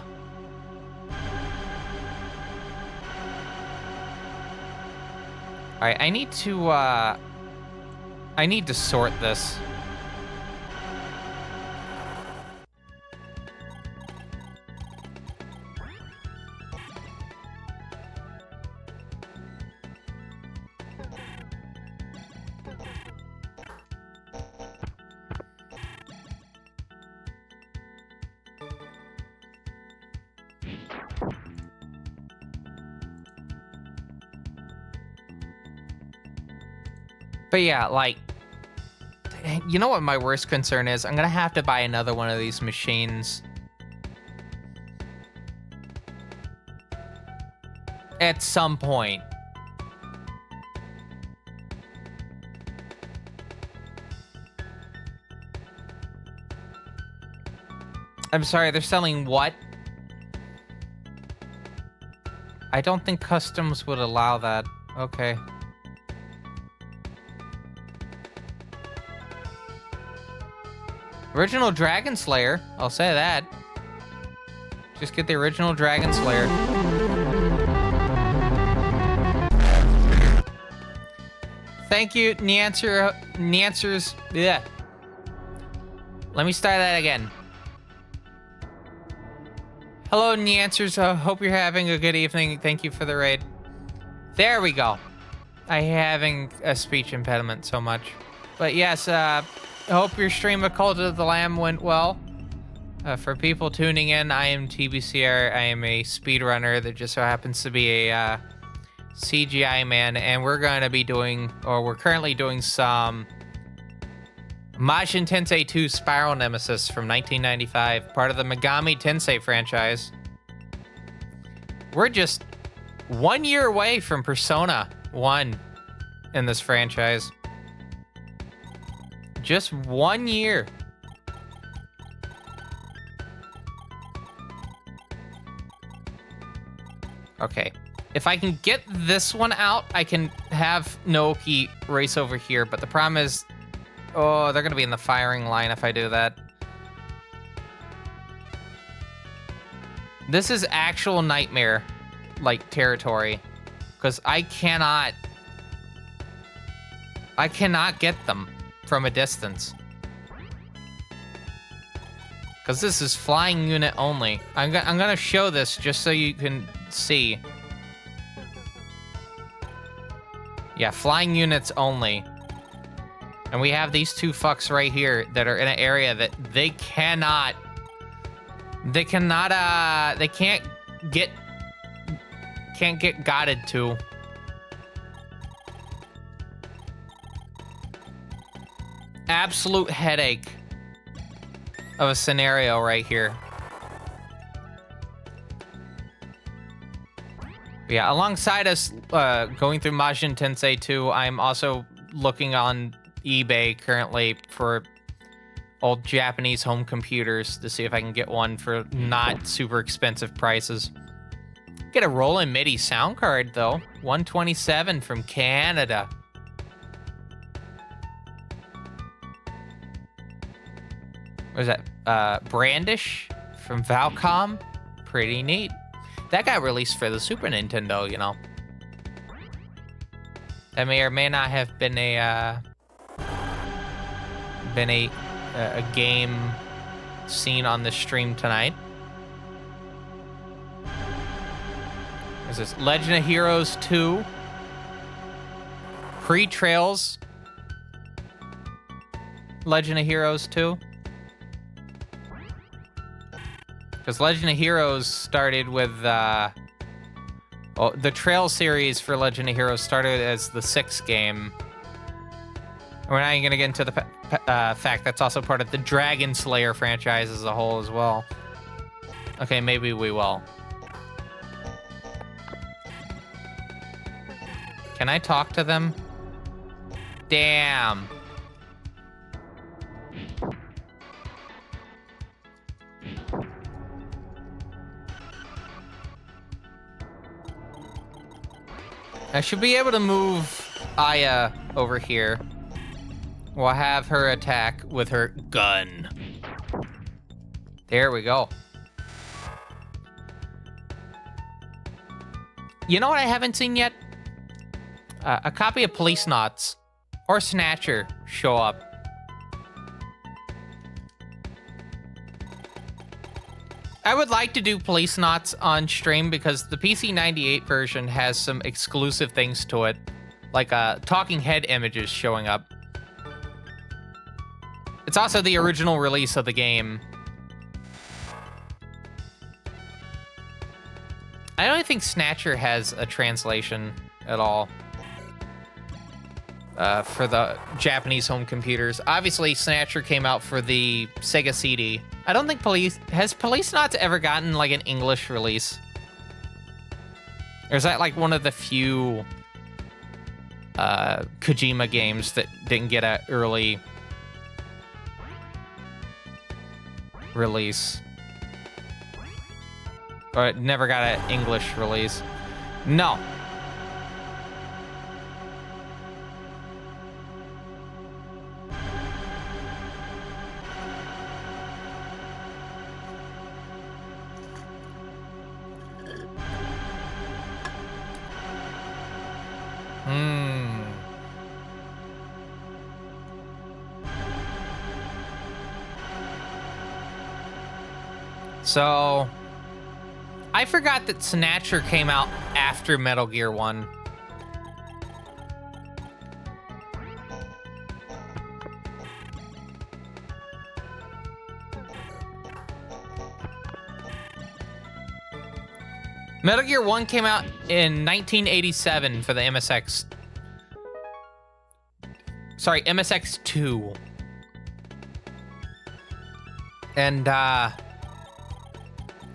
All right, I need to sort this. But yeah, like, you know what my worst concern is? I'm gonna have to buy another one of these machines. At some point. I'm sorry, they're selling what? I don't think customs would allow that. Okay. Original Dragon Slayer, I'll say that. Just get the original Dragon Slayer. Thank you, Neanswers. Yeah. Let me start that again. Hello, Neanswers. Hope you're having a good evening. Thank you for the raid. There we go. I'm having a speech impediment so much. But yes, I hope your stream of Cult of the Lamb went well. For people tuning in, I am TBCR. I am a speedrunner that just so happens to be a CGI man, and we're going to be doing, or we're currently doing some Majin Tensei 2 Spiral Nemesis from 1995, part of the Megamitensei franchise. We're just 1 year away from Persona 1 in this franchise. Just 1 year. Okay. If I can get this one out, I can have Naoki race over here, but the problem is, oh, they're gonna be in the firing line if I do that. This is actual nightmare, like, territory, because I cannot get them from a distance. Because this is flying unit only. I'm gonna show this just so you can see. Yeah, flying units only. And we have these two fucks right here that are in an area that they can't get godded to. Absolute headache of a scenario right here. Yeah, alongside us going through Majin Tensei 2, I'm also looking on eBay currently for old Japanese home computers to see if I can get one for not super expensive prices. Get a Roland MIDI sound card though, 127 from Canada. What is that? Brandish from Valcom? Pretty neat. That got released for the Super Nintendo, you know. That may or may not have been a game seen on the stream tonight. Is this Legend of Heroes 2? Pre-Trails. Legend of Heroes 2. Because Legend of Heroes started with, the Trail series for Legend of Heroes started as the 6th game. We're not even going to get into the fact that's also part of the Dragon Slayer franchise as a whole as well. Okay, maybe we will. Can I talk to them? Damn. I should be able to move Aya over here. We'll have her attack with her gun. There we go. You know what I haven't seen yet? A copy of Police Knots or Snatcher show up. I would like to do Police Knots on stream because the PC98 version has some exclusive things to it, like talking head images showing up. It's also the original release of the game. I don't think Snatcher has a translation at all for the Japanese home computers. Obviously, Snatcher came out for the Sega CD. I don't think has Police Knots ever gotten like an English release? Or is that like one of the few Kojima games that didn't get an early release? Or it never got an English release? No. So, I forgot that Snatcher came out after Metal Gear 1. Metal Gear 1 came out in 1987 for the MSX. Sorry, MSX2. And,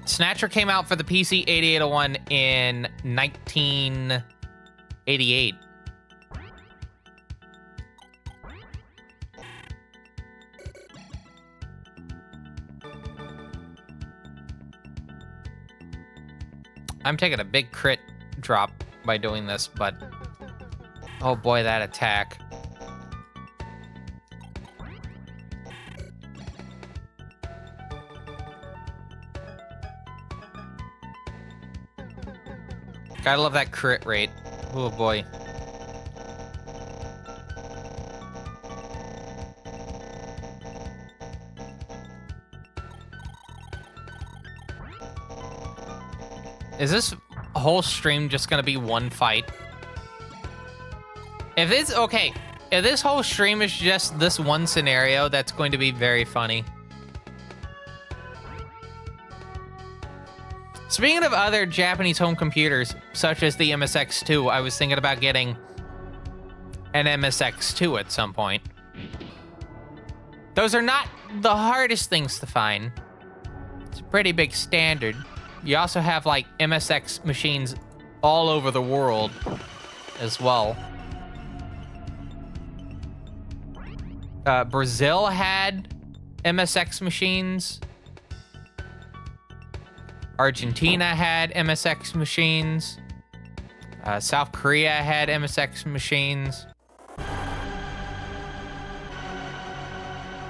Snatcher came out for the PC 8801 in 1988. I'm taking a big crit drop by doing this, but oh boy, that attack. Gotta love that crit rate. Oh boy. Is this whole stream just gonna be one fight? If it's okay, if this whole stream is just this one scenario, that's going to be very funny. Speaking of other Japanese home computers, such as the MSX2, I was thinking about getting an MSX2 at some point. Those are not the hardest things to find. It's a pretty big standard. You also have, like, MSX machines all over the world as well. Brazil had MSX machines. Argentina had MSX machines. South Korea had MSX machines.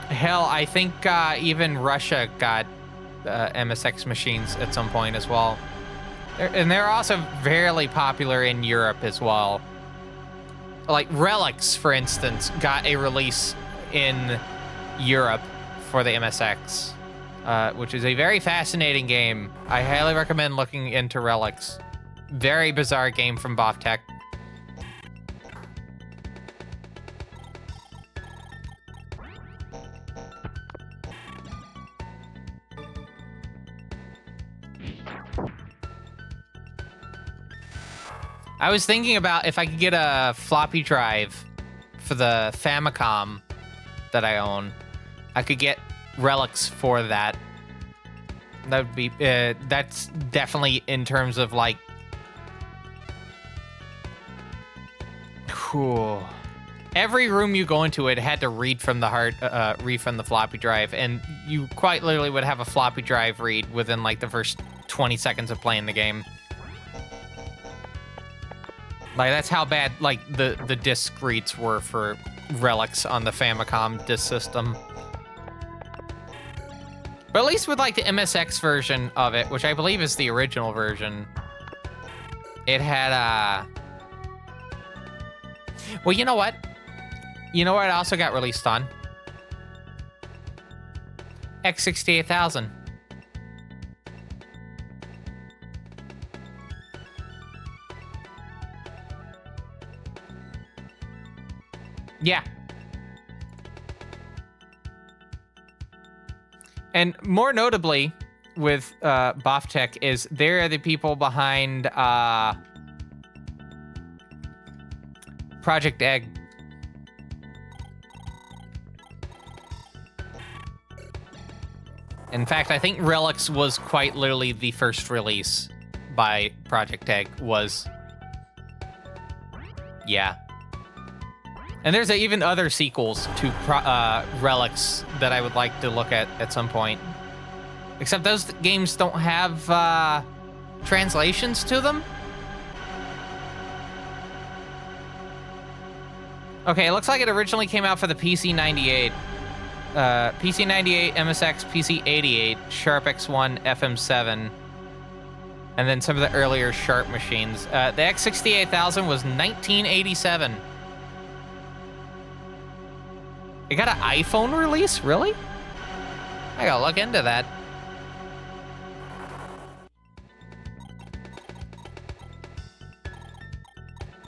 Hell, I think even Russia got MSX machines at some point as well. And they're also fairly popular in Europe as well. Like Relics, for instance, got a release in Europe for the MSX, which is a very fascinating game. I highly recommend looking into Relics. Very bizarre game from BoffTech. I was thinking about if I could get a floppy drive for the Famicom that I own. I could get Relics for that. That would be, that's definitely in terms of like, cool. Every room you go into, it had to read from the read from the floppy drive, and you quite literally would have a floppy drive read within like the first 20 seconds of playing the game. Like, that's how bad, like, the disc reads were for Relics on the Famicom disc system. But at least with, like, the MSX version of it, which I believe is the original version, it had, well, you know what? You know what it also got released on? X68000. Yeah. And more notably with BoffTech is they're the people behind Project Egg. In fact, I think Relics was quite literally the first release by Project Egg was... Yeah. And there's even other sequels to Relics that I would like to look at some point. Except those games don't have translations to them. Okay, it looks like it originally came out for the PC-98. PC-98, MSX, PC-88, Sharp X1, FM7. And then some of the earlier Sharp machines. The X68000 was 1987. It got an iPhone release? Really? I gotta look into that.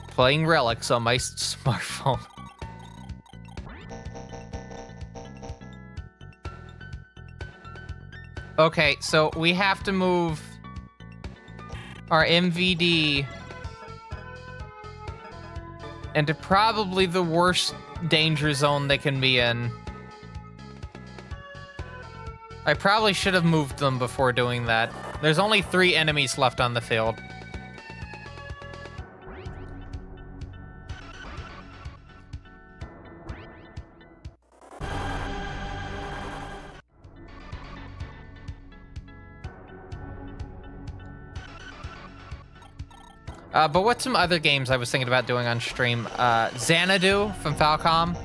Playing Relics on my smartphone. Okay, so we have to move our MVD into probably the worst danger zone they can be in. I probably should have moved them before doing that. There's only 3 enemies left on the field. But what's some other games I was thinking about doing on stream? Xanadu from Falcom.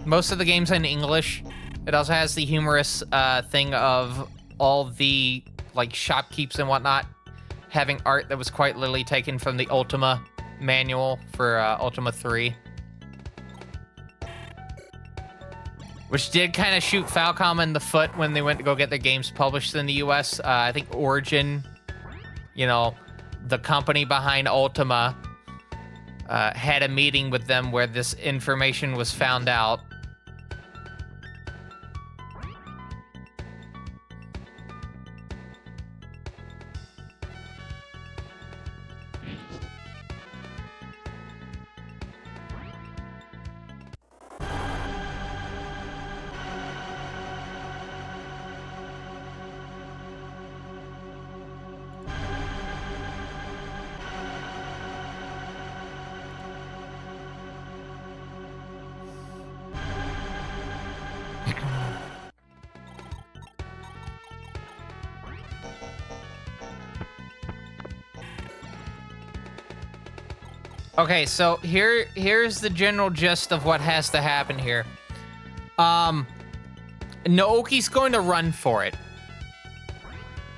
Most of the games in English. It also has the humorous thing of all the like shopkeepers and whatnot having art that was quite literally taken from the Ultima manual for Ultima 3. Which did kind of shoot Falcom in the foot when they went to go get their games published in the US. I think Origin, you know, the company behind Ultima, had a meeting with them where this information was found out. Okay, so here's the general gist of what has to happen here. Naoki's going to run for it.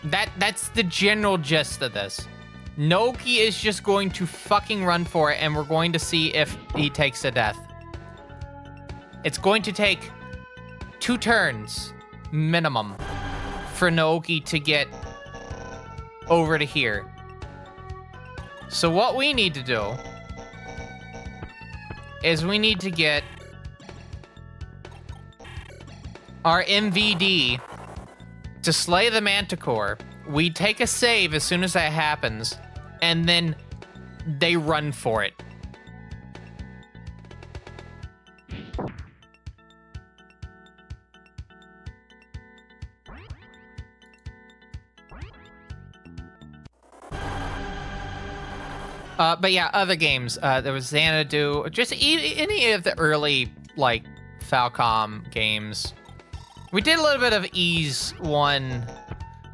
That's the general gist of this. Naoki is just going to fucking run for it, and we're going to see if he takes a death. It's going to take 2 turns minimum for Naoki to get over to here. So what we need to do is we need to get our MVD to slay the Manticore. We take a save as soon as that happens, and then they run for it. But yeah, other games. There was Xanadu, just any of the early, like, Falcom games. We did a little bit of Ease 1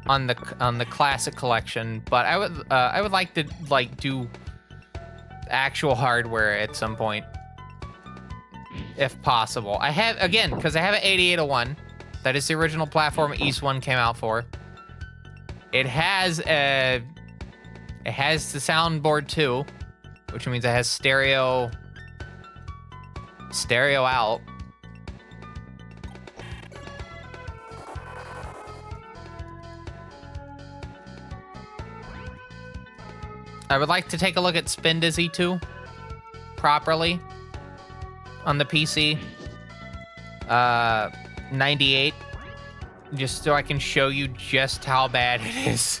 on the classic collection, but I would like to, like, do actual hardware at some point, if possible. I have, again, because I have an 8801. That is the original platform Ease 1 came out for. It has the soundboard too, which means it has stereo out. I would like to take a look at Spin Dizzy 2 properly on the PC. 98, just so I can show you just how bad it is.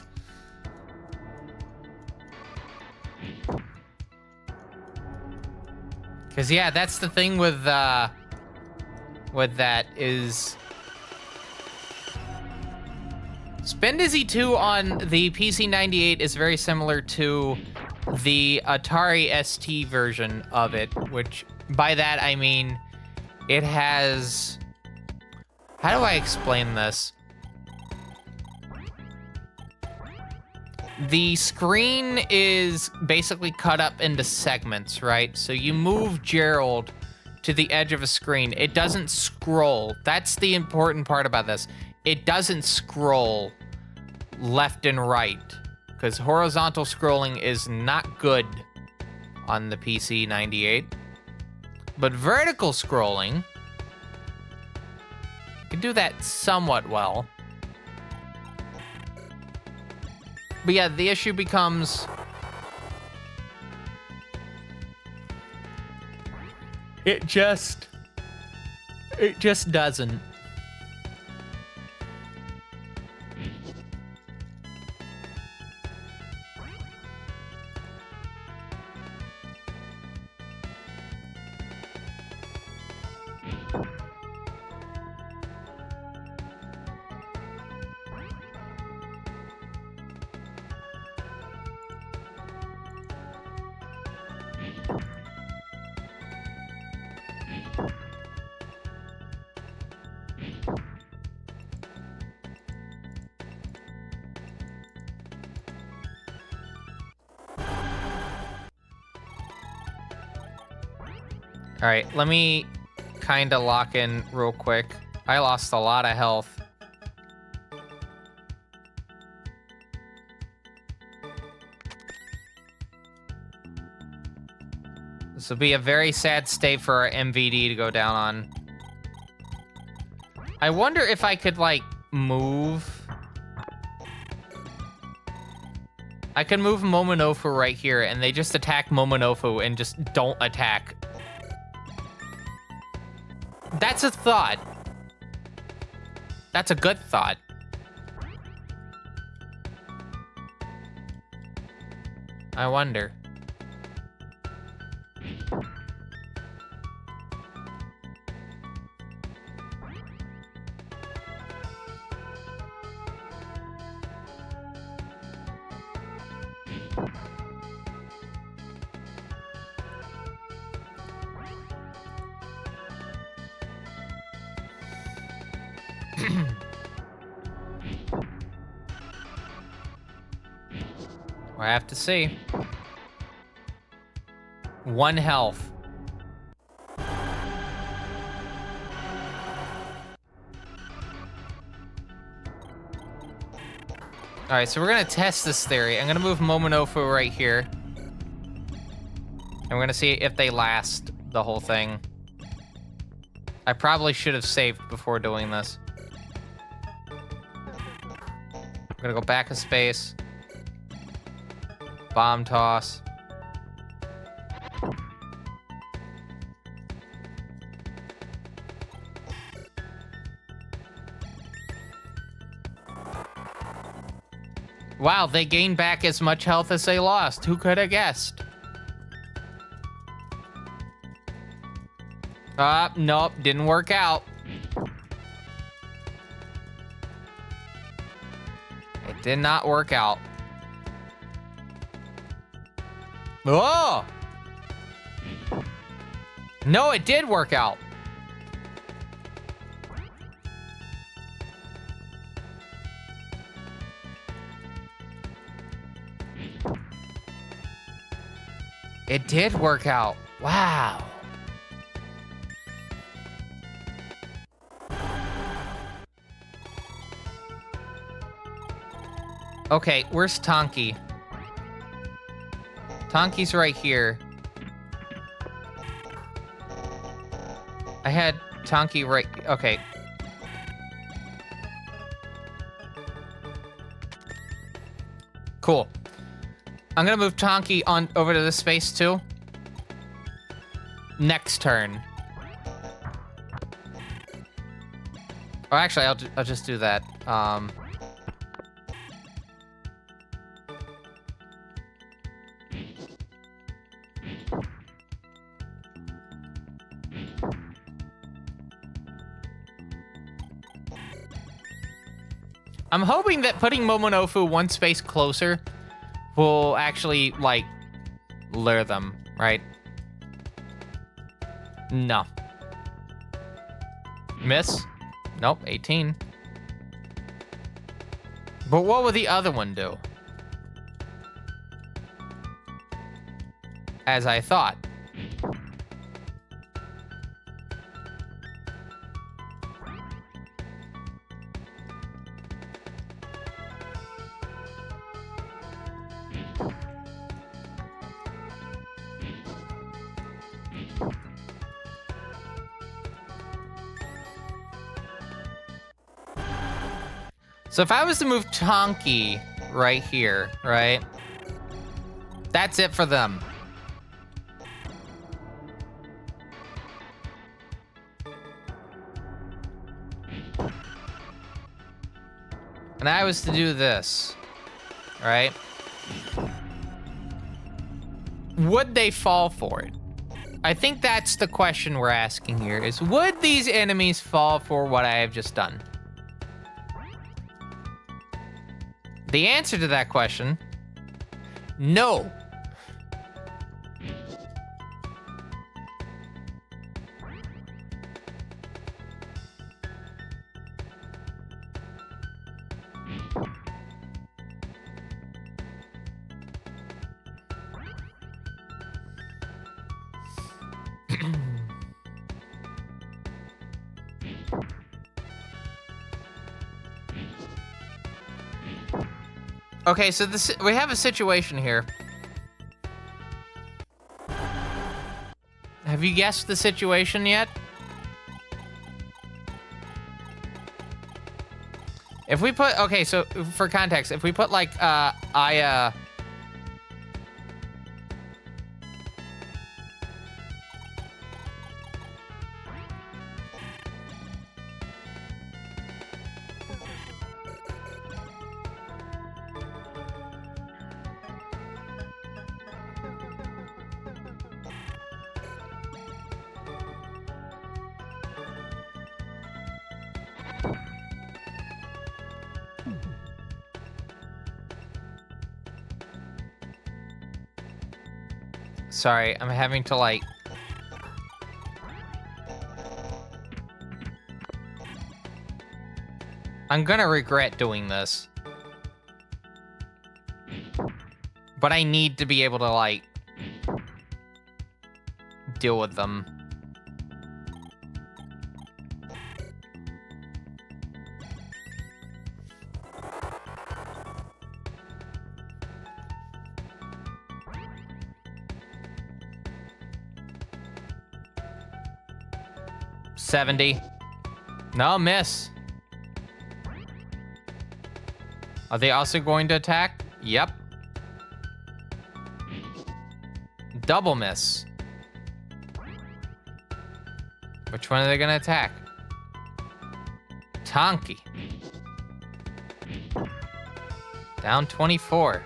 Because, yeah, that's the thing with that is... Spin Dizzy 2 on the PC 98 is very similar to the Atari ST version of it, which, by that, I mean, it has... How do I explain this? The screen is basically cut up into segments, right? So you move Gerald to the edge of a screen. It doesn't scroll. That's the important part about this. It doesn't scroll left and right, because horizontal scrolling is not good on the PC 98. But vertical scrolling can do that somewhat well. But yeah, the issue becomes... It just doesn't. All right, let me kind of lock in real quick. I lost a lot of health. This will be a very sad state for our MVD to go down on. I wonder if I could, like, move. I can move Momonofu right here, and they just attack Momonofu and just don't attack. That's a thought. That's a good thought. I wonder. I have to see. 1 health. All right, so we're gonna test this theory. I'm gonna move Momonofu right here. And we're gonna see if they last the whole thing. I probably should have saved before doing this. I'm gonna go back a space. Bomb toss. Wow, they gained back as much health as they lost. Who could have guessed? Nope, didn't work out. It did not work out. Oh! No, it did work out. It did work out. Wow. Okay, where's Tonki? Tonki's right here. I had Tonki right... Okay. Cool. I'm gonna move Tonki on over to this space too. Next turn. Oh, actually, I'll just do that. I'm hoping that putting Momonofu one space closer will actually, like, lure them, right? No. Miss? Nope, 18. But what would the other one do? As I thought. So if I was to move Tonki right here, right? That's it for them. And I was to do this, right? Would they fall for it? I think that's the question we're asking here is, would these enemies fall for what I have just done? The answer to that question, no. Okay, so we have a situation here. Have you guessed the situation yet? If we put, okay, so for context, if we put like Aya Sorry, I'm having to, like... I'm gonna regret doing this. But I need to be able to, like... deal with them. $70. No, miss. Are they also going to attack? Yep. Double miss. Which one are they gonna attack? Tonki. Down 24.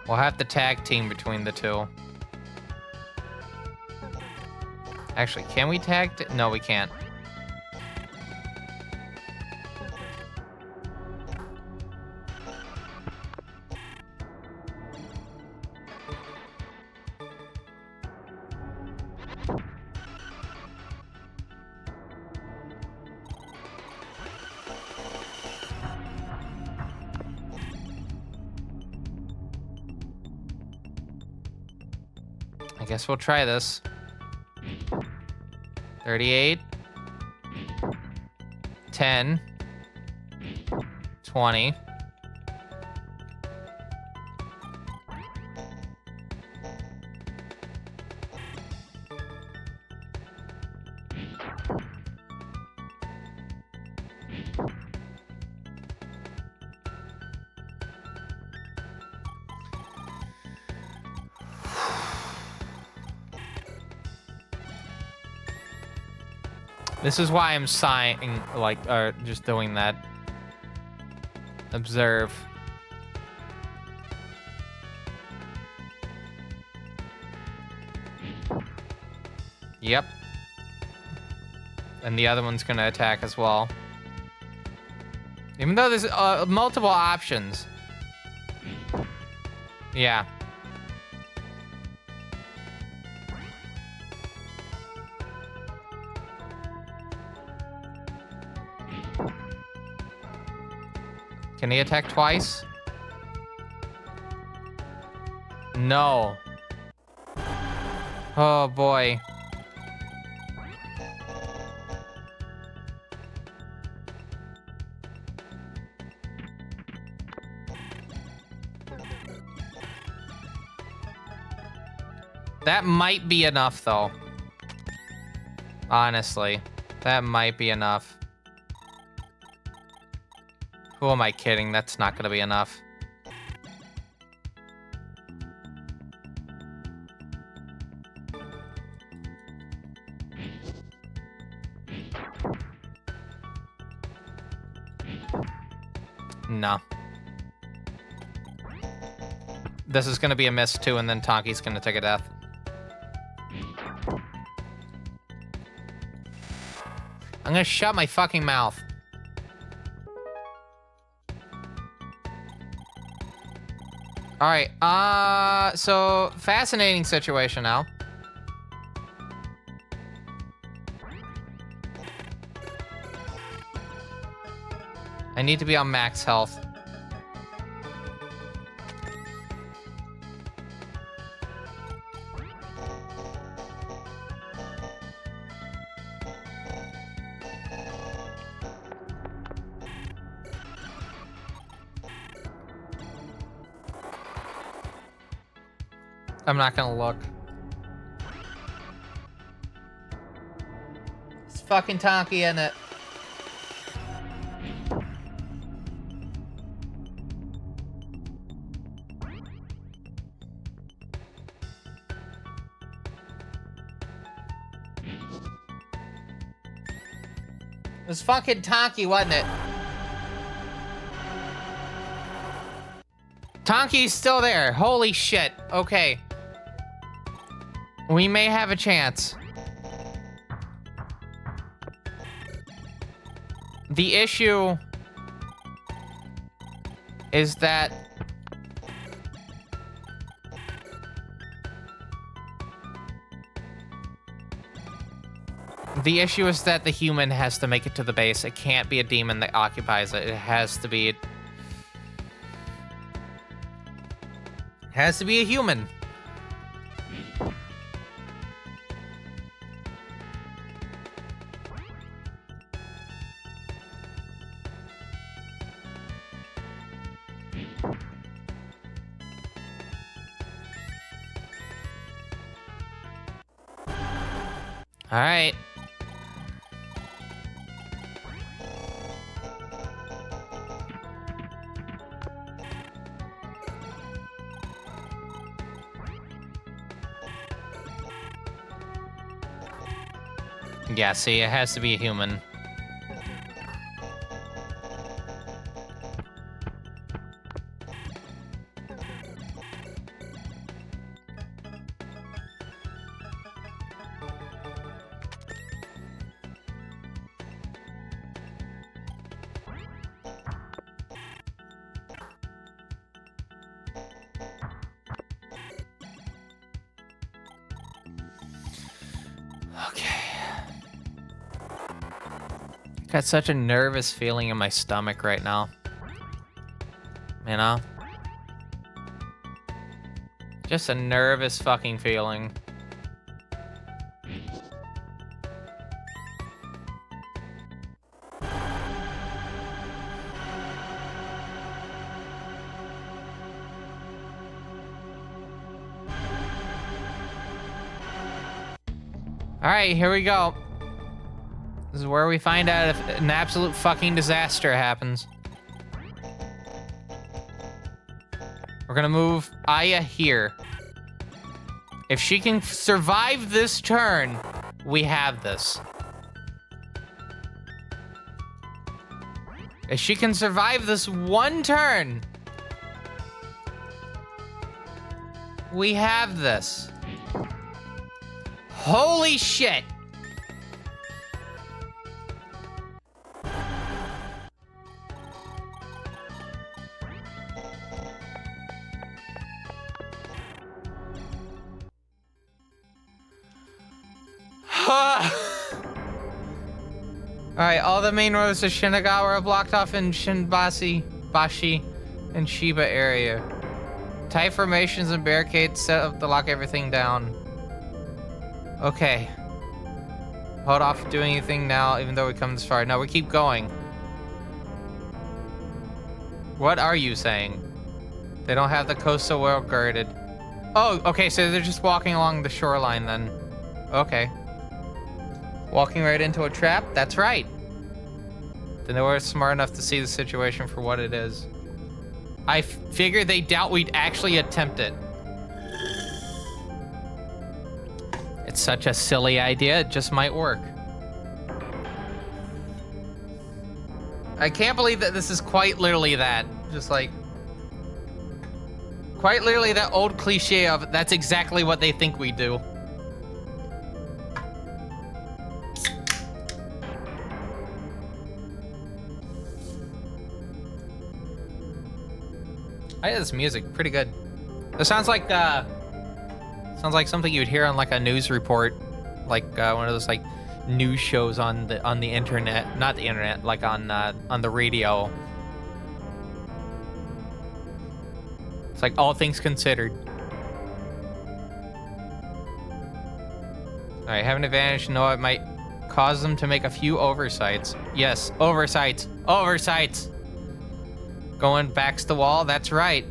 We'll have to tag team between the two. Actually, can we tag? No, we can't. I guess we'll try this. 38. 10. 20. This is why I'm sighing, like, or just doing that. Observe. Yep. And the other one's gonna attack as well. Even though there's multiple options. Yeah. Can he attack twice? No. Oh boy. That might be enough, though. Honestly, that might be enough. Who am I kidding? That's not gonna be enough. No. This is gonna be a miss too, and then Tonki's gonna take a death. I'm gonna shut my fucking mouth. All right, so fascinating situation now. I need to be on max health. I'm not gonna look. It's fucking Tonki, isn't it? It was fucking Tonki, wasn't it? Tonki's still there. Holy shit. Okay. We may have a chance. The issue is that The issue is that the human has to make it to the base. It can't be a demon that occupies it. It has to be a human. All right. Yeah, see, it has to be a human. Got such a nervous feeling in my stomach right now. You know? Just a nervous fucking feeling. All right, here we go. This is where we find out if an absolute fucking disaster happens. We're gonna move Aya here. If she can survive this turn, we have this. If she can survive this one turn, we have this. Holy shit! Alright, all the main roads to Shinagawa are blocked off in Bashi, and Shiba area. Tight formations and barricades set up to lock everything down. Okay. Hold off doing anything now, even though we come this far. No, we keep going. What are you saying? They don't have the coast so well guarded. Oh, okay, so they're just walking along the shoreline then. Okay. Walking right into a trap? That's right. Then they were smart enough to see the situation for what it is. I figured they doubt we'd actually attempt it. It's such a silly idea, it just might work. I can't believe that this is quite literally that. Just like... quite literally that old cliche of, that's exactly what they think we do. I hear this music, pretty good. It sounds like something you'd hear on like a news report, like one of those like news shows on the internet, not the internet, like on the radio. It's like All Things Considered. All right, have an advantage. No, it might cause them to make a few oversights. Yes, oversights, oversights. Going backs the wall, that's right.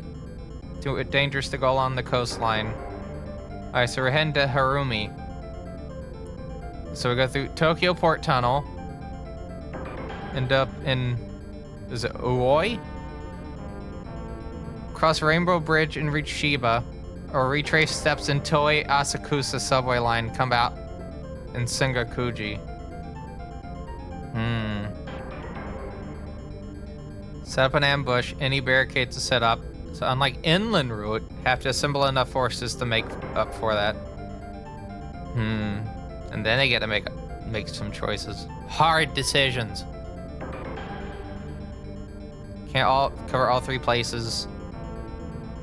Too dangerous to go along the coastline. All right, so we're heading to Harumi. So we go through Tokyo Port Tunnel. End up in, is it Uoi? Cross Rainbow Bridge and reach Shiba. Or retrace steps in Toei Asakusa subway line, come out in Sengakuji. Set up an ambush, any barricade to set up. So unlike inland route, have to assemble enough forces to make up for that. And then they get to make some choices. Hard decisions. Can't cover all three places.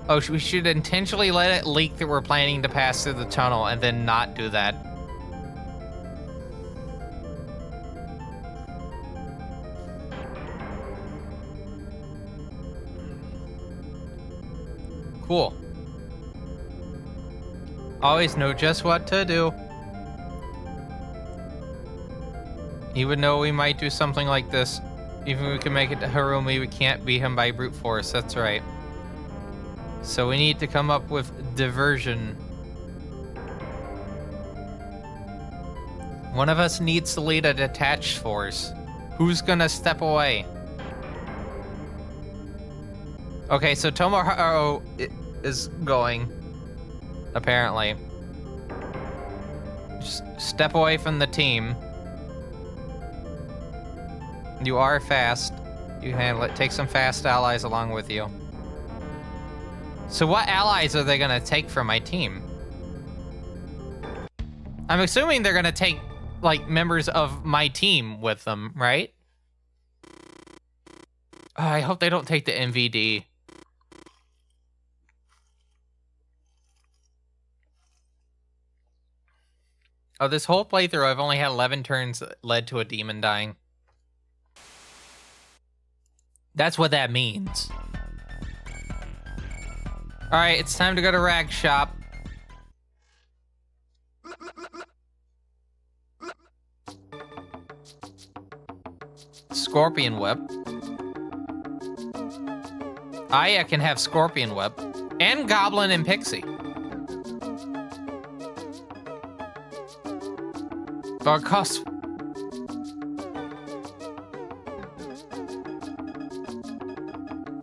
Oh, we should intentionally let it leak that we're planning to pass through the tunnel and then not do that. Cool. Always know just what to do. He would know we might do something like this. Even if we can make it to Harumi, we can't beat him by brute force. That's right. So we need to come up with diversion. One of us needs to lead a detached force. Who's gonna step away? Okay, so Tomohiro is going, apparently. Just step away from the team. You are fast. You handle it. Take some fast allies along with you. So what allies are they gonna take from my team? I'm assuming they're gonna take, like, members of my team with them, right? Oh, I hope they don't take the MVD. Oh, this whole playthrough, I've only had 11 turns that led to a demon dying. That's what that means. Alright, it's time to go to Rag Shop. Scorpion Web. Aya can have Scorpion Web. And Goblin and Pixie. Or cost.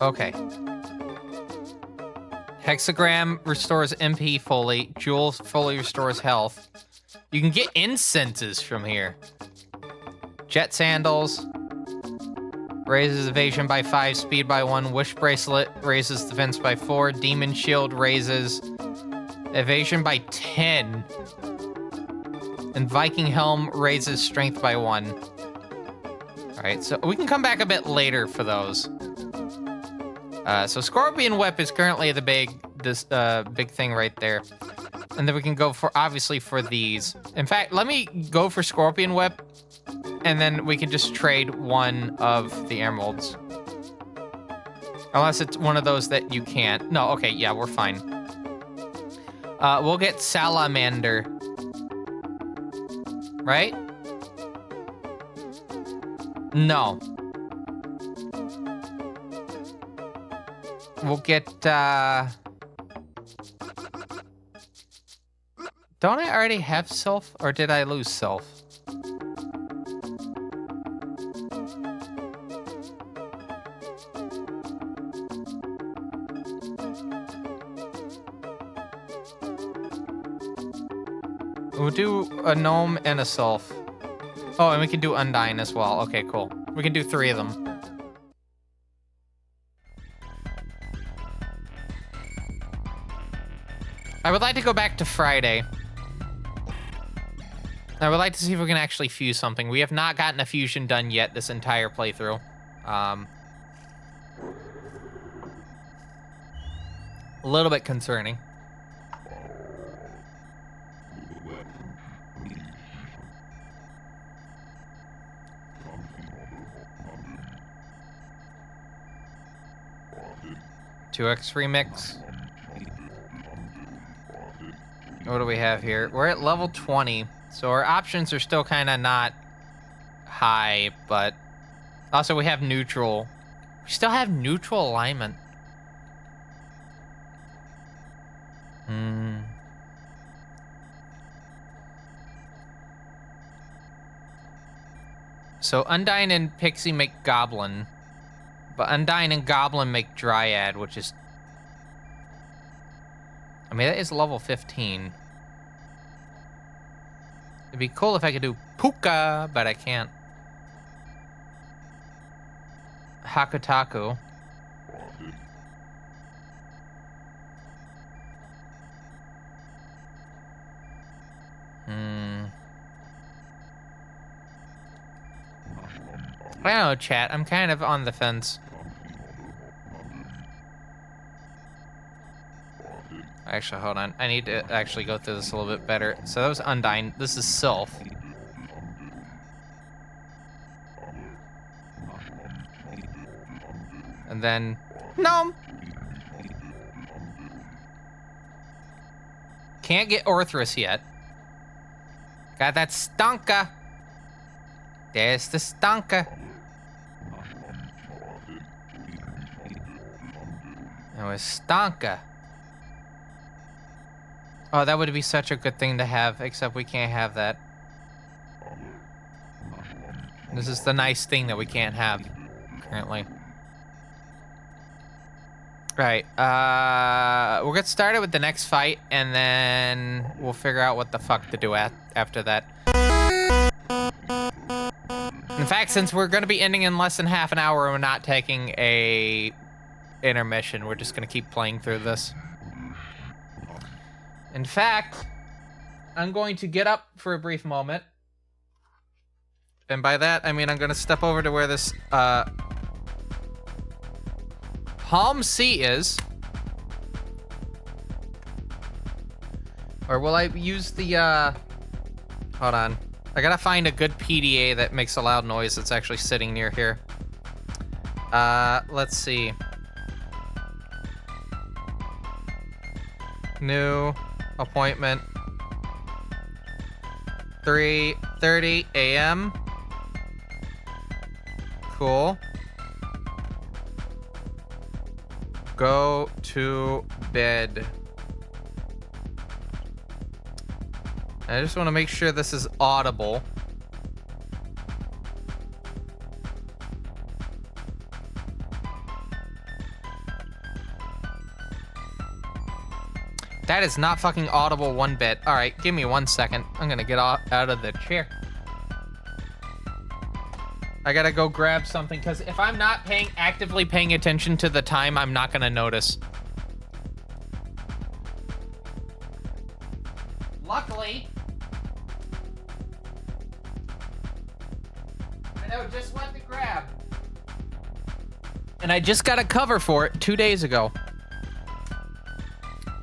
Okay. Hexagram restores MP fully. Jewel fully restores health. You can get incenses from here. Jet Sandals raises evasion by 5, speed by 1. Wish Bracelet raises defense by 4. Demon Shield raises evasion by 10. And Viking Helm raises strength by 1. Alright, so we can come back a bit later for those. So Scorpion Whip is currently the big thing right there. And then we can go for, obviously, for these. In fact, let me go for Scorpion Whip, and then we can just trade one of the emeralds. Unless it's one of those that you can't. No, okay, yeah, we're fine. We'll get Salamander. Right? No. We'll get, don't I already have Self, or did I lose Self? We'll do a gnome and a Self. Oh, and we can do Undyne as well. Okay, cool. We can do 3 of them. I would like to go back to Friday. I would like to see if we can actually fuse something. We have not gotten a fusion done yet this entire playthrough. A little bit concerning. Two X remix. What do we have here? We're at level 20, so our options are still kind of not high, but also we have neutral. We still have neutral alignment. So Undyne and Pixie make Goblin, but Undyne and Goblin make Dryad, which is... I mean, that is level 15. It'd be cool if I could do Puka, but I can't. Hakutaku. I don't know, chat. I'm kind of on the fence. Actually, hold on. I need to actually go through this a little bit better. So that was Undyne. This is Sylph. And then... Gnome! Can't get Orthrus yet. Got that stonka. There's the stonka. It was stonka. Oh, that would be such a good thing to have, except we can't have that. This is the nice thing that we can't have currently. Right, we'll get started with the next fight, and then we'll figure out what the fuck to do after that. In fact, since we're gonna be ending in less than half an hour, we're not taking a intermission. We're just gonna keep playing through this. In fact, I'm going to get up for a brief moment. And by that, I mean I'm gonna step over to where this, Palm C is. Or will I use the, hold on. I gotta find a good PDA that makes a loud noise that's actually sitting near here. Let's see. New appointment. 3:30 a.m. Cool. Go to bed. I just want to make sure this is audible. That is not fucking audible one bit. All right, give me 1 second. I'm gonna get out of the chair. I gotta go grab something, because if I'm not actively paying attention to the time, I'm not gonna notice. Luckily, I know just what to grab. And I just got a cover for it 2 days ago.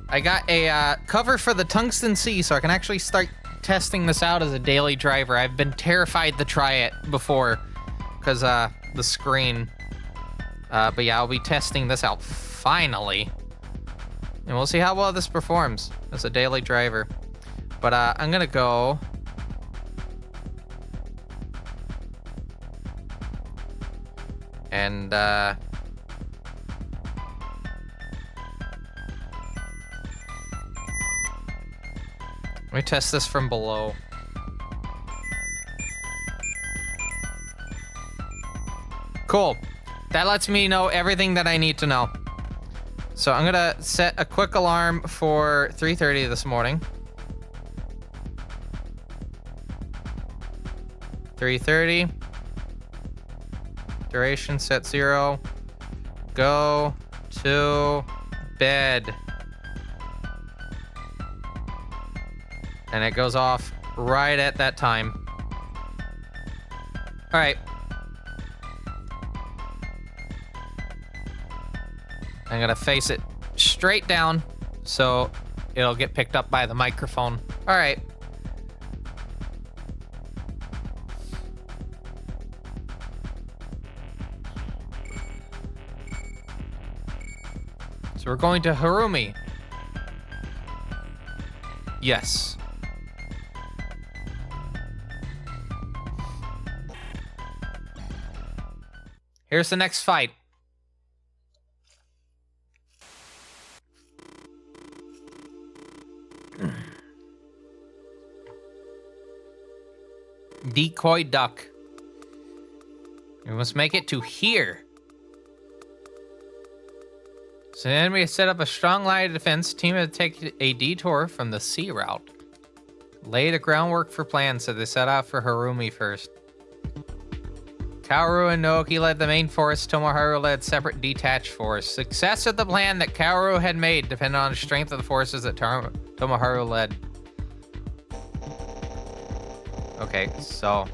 I got a cover for the Tungsten C, so I can actually start testing this out as a daily driver. I've been terrified to try it before, because the screen. But yeah, I'll be testing this out finally. And we'll see how well this performs as a daily driver. But I'm gonna go. And let me test this from below. Cool. That lets me know everything that I need to know. So I'm gonna set a quick alarm for 3:30 this morning. 3:30. Duration set 0. Go to bed. And it goes off right at that time. All right. I'm gonna face it straight down so it'll get picked up by the microphone. All right. So we're going to Harumi. Yes. Here's the next fight. Decoy duck. We must make it to here. So then we set up a strong line of defense. Team to take a detour from the sea route. Lay the groundwork for plans, so they set out for Harumi first. Kaoru and Naoki led the main force. Tomoharu led separate detached force. Success of the plan that Kaoru had made depended on the strength of the forces that Tomoharu led. Okay, so...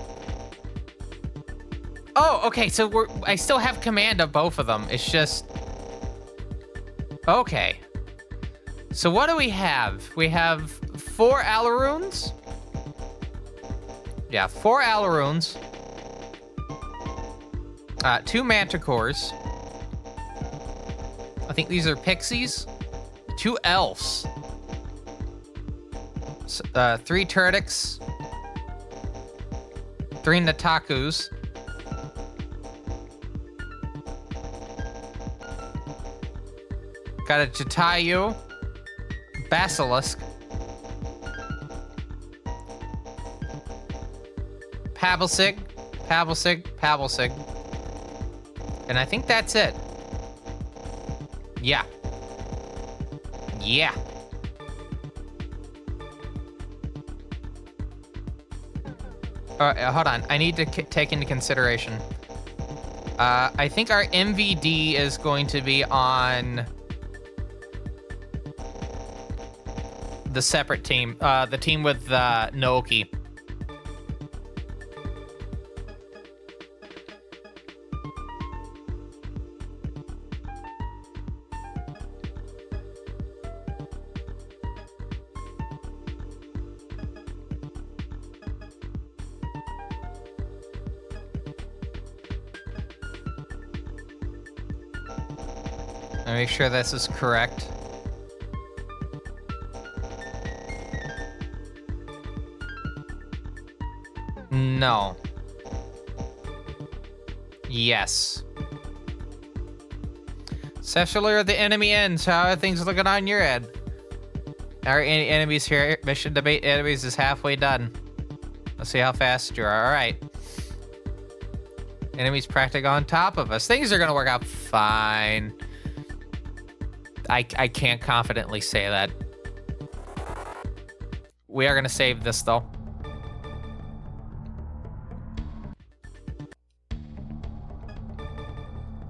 Oh, okay, so I still have command of both of them. It's just... Okay. So what do we have? We have 4 Alaroons. Yeah, 4 Alaroons. 2 Manticores. I think these are Pixies. 2 Elves. 3 Turdics. 3 Natakus. Got a Jatayu. Basilisk. Pabblesig. And I think that's it. Yeah. Hold on. I need to take into consideration. I think our MVD is going to be on the separate team. The team with Naoki. Make sure this is correct. No. Yes. Sexually, the enemy ends. How are things looking on your end? Our enemies here. Mission to bait enemies is halfway done. Let's see how fast you are. All right. Enemies practically on top of us. Things are gonna work out fine. I can't confidently say that. We are gonna save this though.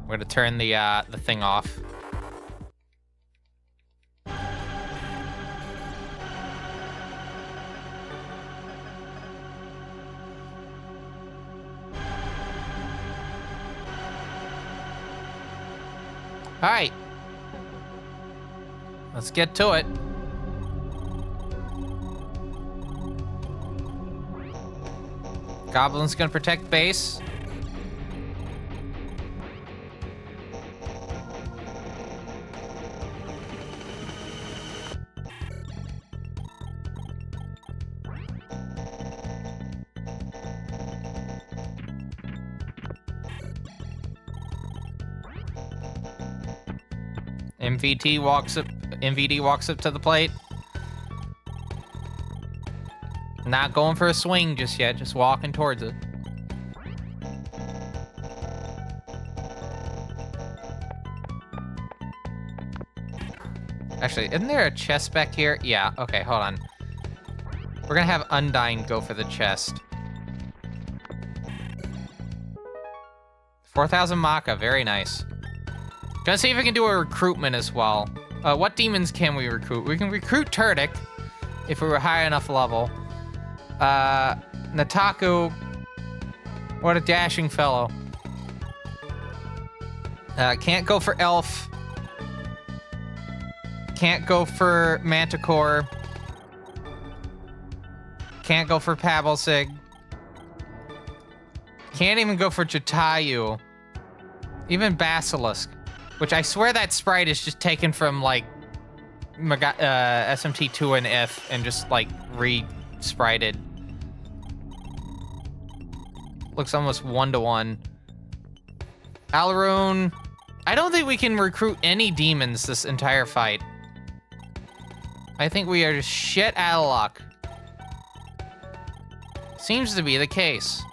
We're gonna turn the thing off. All right. Let's get to it. Goblin's gonna protect base. MVD walks up to the plate. Not going for a swing just yet, just walking towards it. Actually, isn't there a chest back here? Yeah, okay, hold on. We're gonna have Undyne go for the chest. 4,000 Maka, very nice. Gonna see if we can do a recruitment as well. What demons can we recruit? We can recruit Turdic if we were high enough level. Nataku, what a dashing fellow. Can't go for Elf. Can't go for Manticore. Can't go for Pabblesig. Can't even go for Jatayu. Even Basilisk. Which I swear that sprite is just taken from, like, SMT2 and F and just, like, re-sprited. Looks almost one-to-one. Alaroon. I don't think we can recruit any demons this entire fight. I think we are just shit out of luck. Seems to be the case.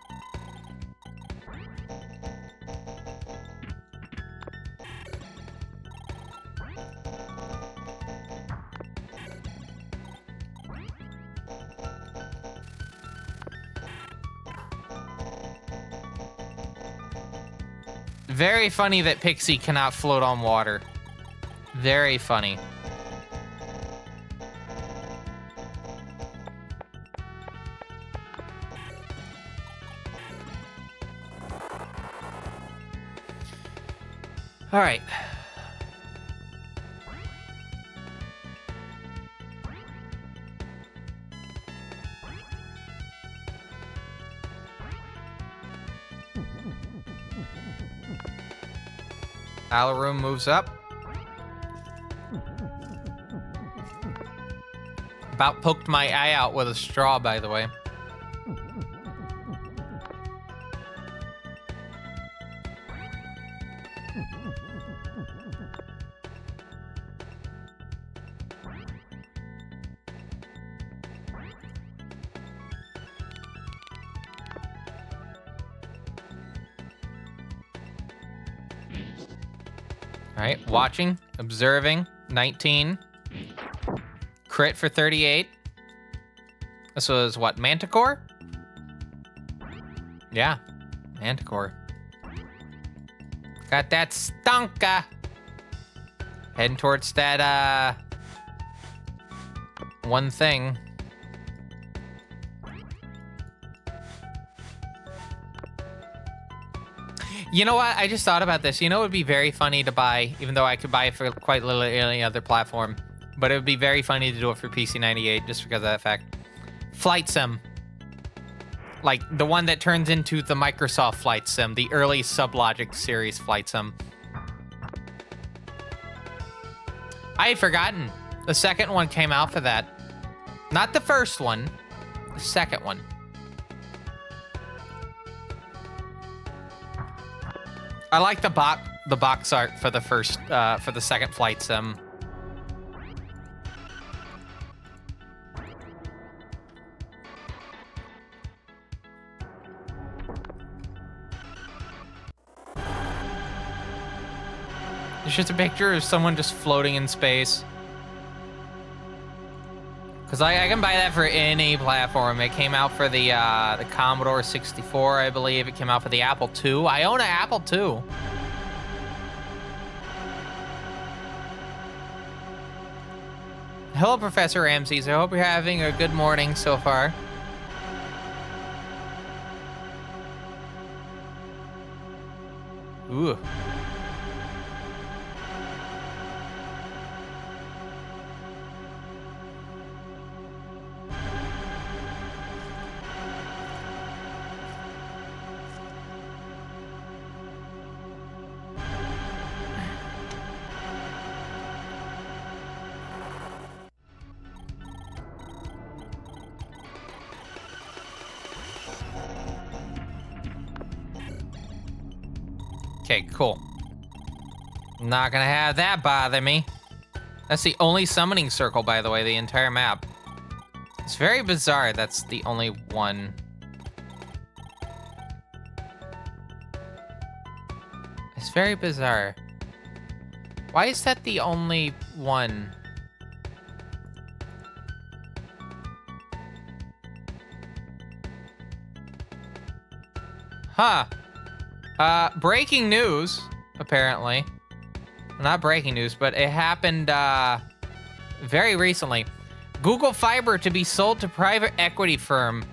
Very funny that Pixie cannot float on water. Very funny. All right. Alaroon moves up. About poked my eye out with a straw, by the way. All right, watching, observing, 19. Crit for 38. This was what, Manticore? Yeah, Manticore. Got that stonka. Heading towards that, one thing. You know what? I just thought about this. You know, it would be very funny to buy, even though I could buy it for quite literally any other platform. But it would be very funny to do it for PC98 just because of that fact. Flight Sim. Like the one that turns into the Microsoft Flight Sim, the early Sublogic series Flight Sim. I had forgotten. The second one came out for that. Not the first one, the second one. I like the box art for the for the second Flight Sim. It's just a picture of someone just floating in space. Cause I can buy that for any platform. It came out for the Commodore 64, I believe. It came out for the Apple II. I own an Apple II. Hello, Professor Ramses. I hope you're having a good morning so far. Ooh. Okay, cool. Not gonna have that bother me. That's the only summoning circle, by the way, the entire map. It's very bizarre that's the only one. It's very bizarre. Why is that the only one? Huh. Breaking news, apparently. Not breaking news, but it happened, very recently. Google Fiber to be sold to private equity firm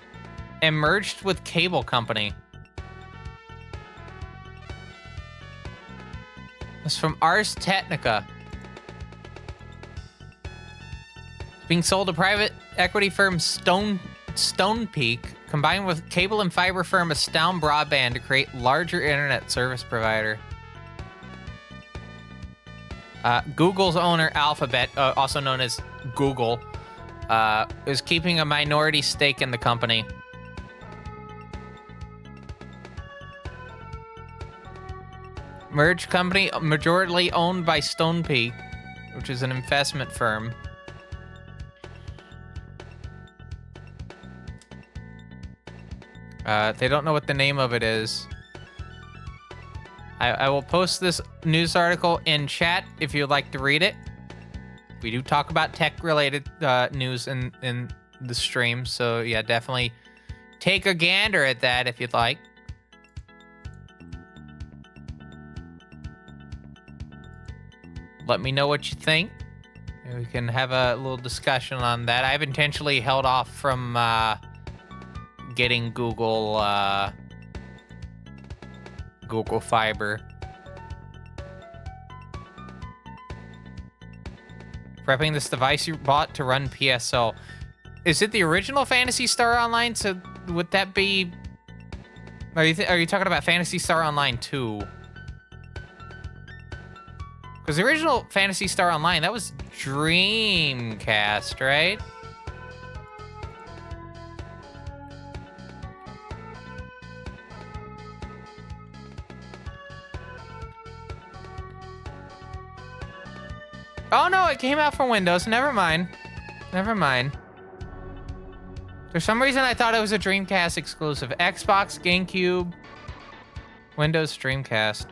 and merged with cable company. It's from Ars Technica. It's being sold to private equity firm Stonepeak, combined with cable and fiber firm Astound Broadband to create larger internet service provider. Google's owner, Alphabet, also known as Google, is keeping a minority stake in the company. Merged company, majority owned by Stonepeak, which is an investment firm. They don't know what the name of it is. I will post this news article in chat if you'd like to read it. We do talk about tech-related news in the stream, so yeah, definitely take a gander at that if you'd like. Let me know what you think. We can have a little discussion on that. I've intentionally held off from getting Google Fiber. Prepping this device you bought to run PSO. Is it the original Phantasy Star Online? So would that be? Are you talking about Phantasy Star Online 2? Because the original Phantasy Star Online, that was Dreamcast, right? Oh no, it came out for Windows. Never mind. Never mind. For some reason, I thought it was a Dreamcast exclusive. Xbox, GameCube, Windows, Dreamcast.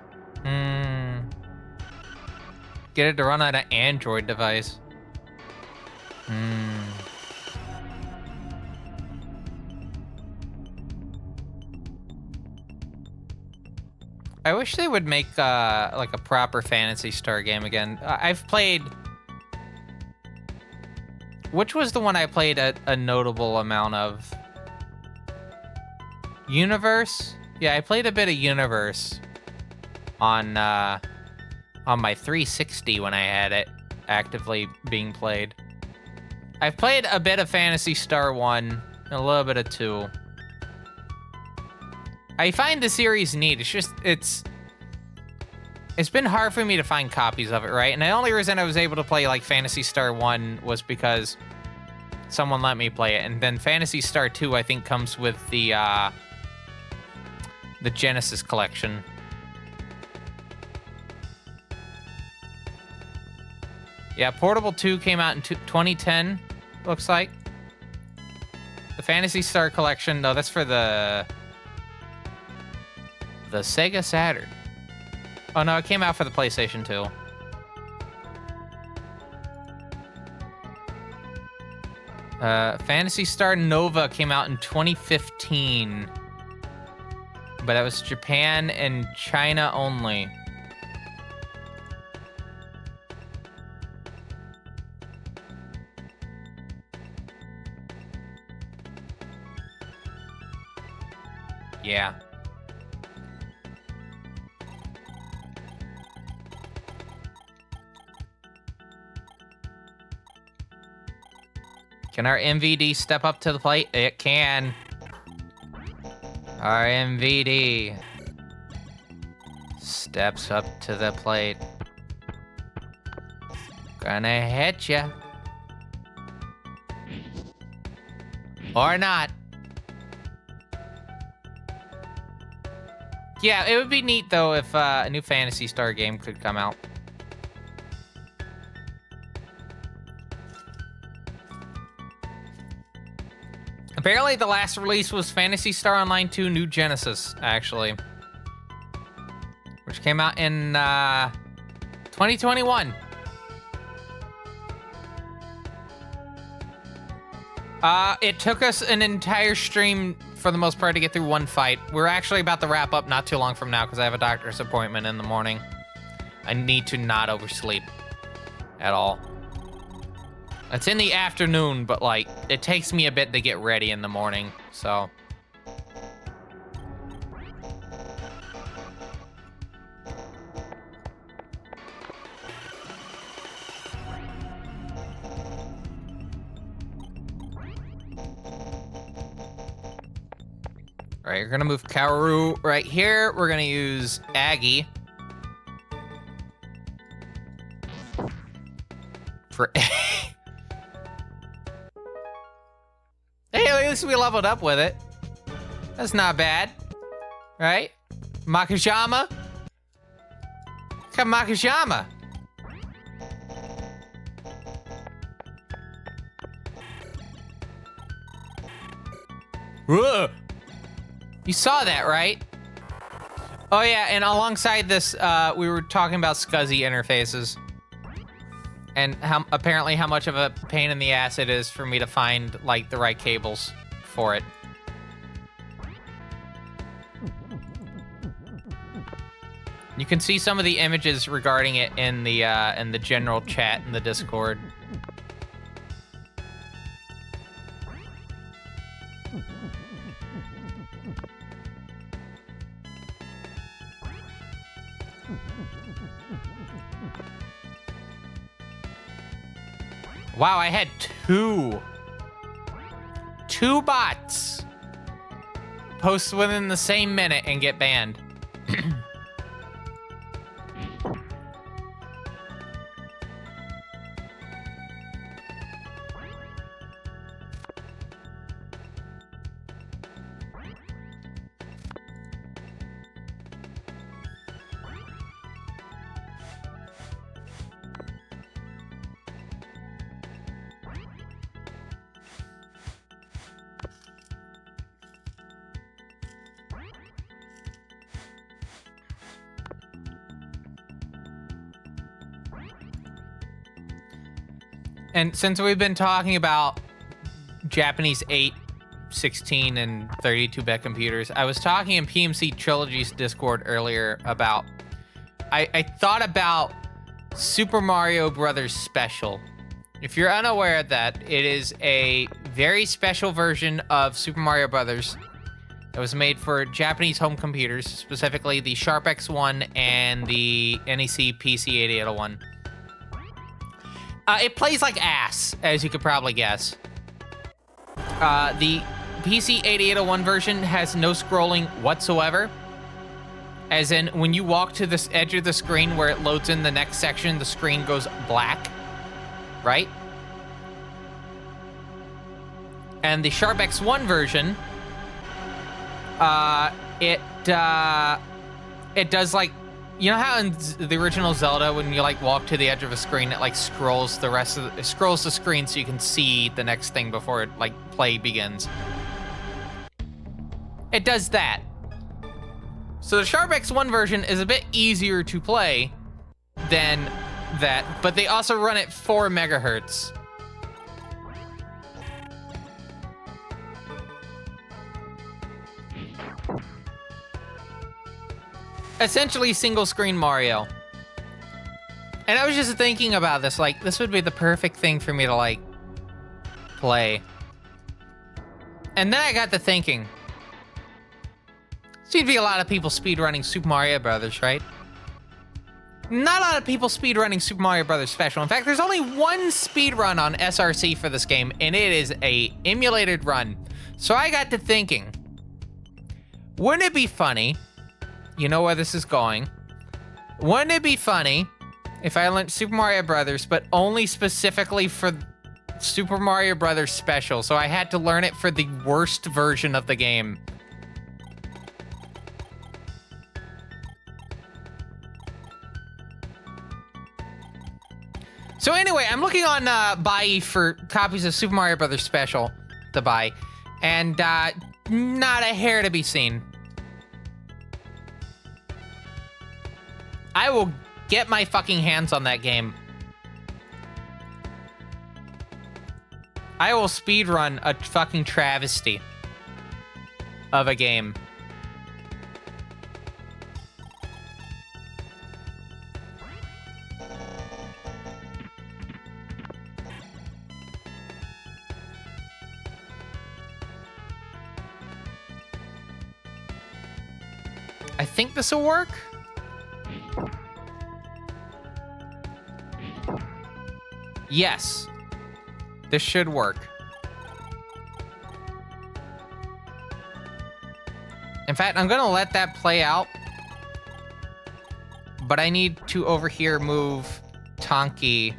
Get it to run on an Android device. I wish they would make like a proper Phantasy Star game again. I've played... Which was the one I played a notable amount of? Universe? Yeah, I played a bit of Universe on my 360 when I had it actively being played. I've played a bit of Phantasy Star 1 and a little bit of 2. I find the series neat. It's just, it's been hard for me to find copies of it, right? And the only reason I was able to play like Phantasy Star 1 was because someone let me play it. And then Phantasy Star 2, I think, comes with the Genesis collection. Yeah, Portable 2 came out in 2010, looks like. The Phantasy Star collection, no, that's for the Sega Saturn. Oh no, it came out for the PlayStation 2. Phantasy Star Nova came out in 2015. But that was Japan and China only. Yeah. Can our MVD step up to the plate? It can. Our MVD steps up to the plate. Gonna hit ya. Or not. Yeah, it would be neat, though, if a new Phantasy Star game could come out. Apparently, the last release was Phantasy Star Online 2 New Genesis, actually. Which came out in 2021. It took us an entire stream, for the most part, to get through one fight. We're actually about to wrap up not too long from now, because I have a doctor's appointment in the morning. I need to not oversleep at all. It's in the afternoon, but, like, it takes me a bit to get ready in the morning, so. All right, we're gonna move Kaoru right here. We're gonna use Aggie. For... Hey, at least we leveled up with it. That's not bad, right? Makajama? Come Makajama. Whoa. You saw that, right? Oh yeah, and alongside this, we were talking about SCSI interfaces. And apparently how much of a pain in the ass it is for me to find, like, the right cables for it. You can see some of the images regarding it in the general chat in the Discord. Wow, I had two bots post within the same minute and get banned. And since we've been talking about Japanese 8, 16, and 32-bit computers, I was talking in PMC Trilogy's Discord earlier about... I thought about Super Mario Brothers Special. If you're unaware of that, it is a very special version of Super Mario Brothers that was made for Japanese home computers, specifically the Sharp X1 and the NEC PC8801. It plays like ass, as you could probably guess. The PC8801 version has no scrolling whatsoever. As in, when you walk to this edge of the screen where it loads in the next section, the screen goes black, right? And the Sharp X1 version, it does like, you know how in the original Zelda, when you like walk to the edge of a screen, it like scrolls the scrolls the screen so you can see the next thing before it like play begins. It does that. So the Sharp X1 version is a bit easier to play than that, but they also run at 4 megahertz. Essentially single screen Mario. And I was just thinking about this, like, this would be the perfect thing for me to, like, play. And then I got to thinking, seems to be a lot of people speedrunning Super Mario Brothers, right? Not a lot of people speedrunning Super Mario Brothers Special. In fact, there's only one speedrun on SRC for this game, and it is a emulated run. So I got to thinking, wouldn't it be funny, you know where this is going, wouldn't it be funny if I learned Super Mario Brothers, but only specifically for Super Mario Brothers Special, so I had to learn it for the worst version of the game. So anyway, I'm looking on Buy for copies of Super Mario Brothers Special to buy, and not a hair to be seen. I will get my fucking hands on that game. I will speedrun a fucking travesty of a game. I think this will work. Yes, this should work. In fact, I'm gonna let that play out, but I need to over here move Tonki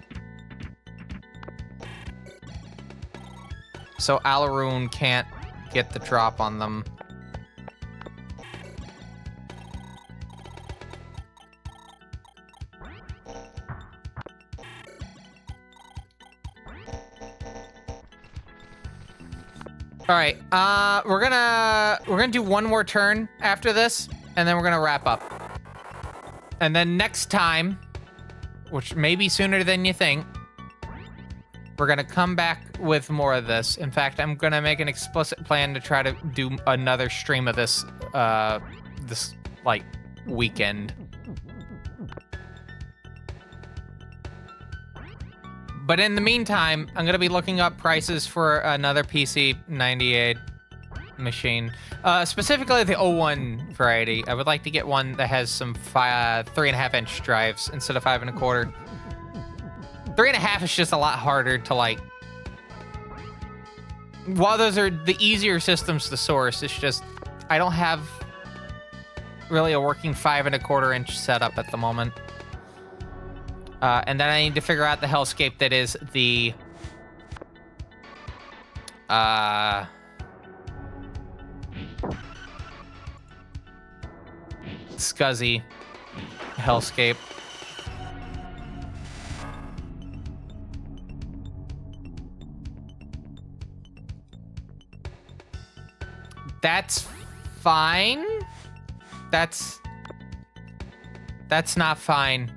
so Alaroon can't get the drop on them. All right, we're gonna do one more turn after this, and then we're gonna wrap up. And then next time, which may be sooner than you think, we're gonna come back with more of this. In fact, I'm gonna make an explicit plan to try to do another stream of this, this like weekend. But in the meantime, I'm gonna be looking up prices for another PC98 machine, specifically the 01 variety. I would like to get one that has some 3.5-inch drives instead of 5.25. 3.5 is just a lot harder to like. While those are the easier systems to source, it's just I don't have really a working 5.25-inch setup at the moment. And then I need to figure out the hellscape that is the scuzzy hellscape. That's fine. That's not fine.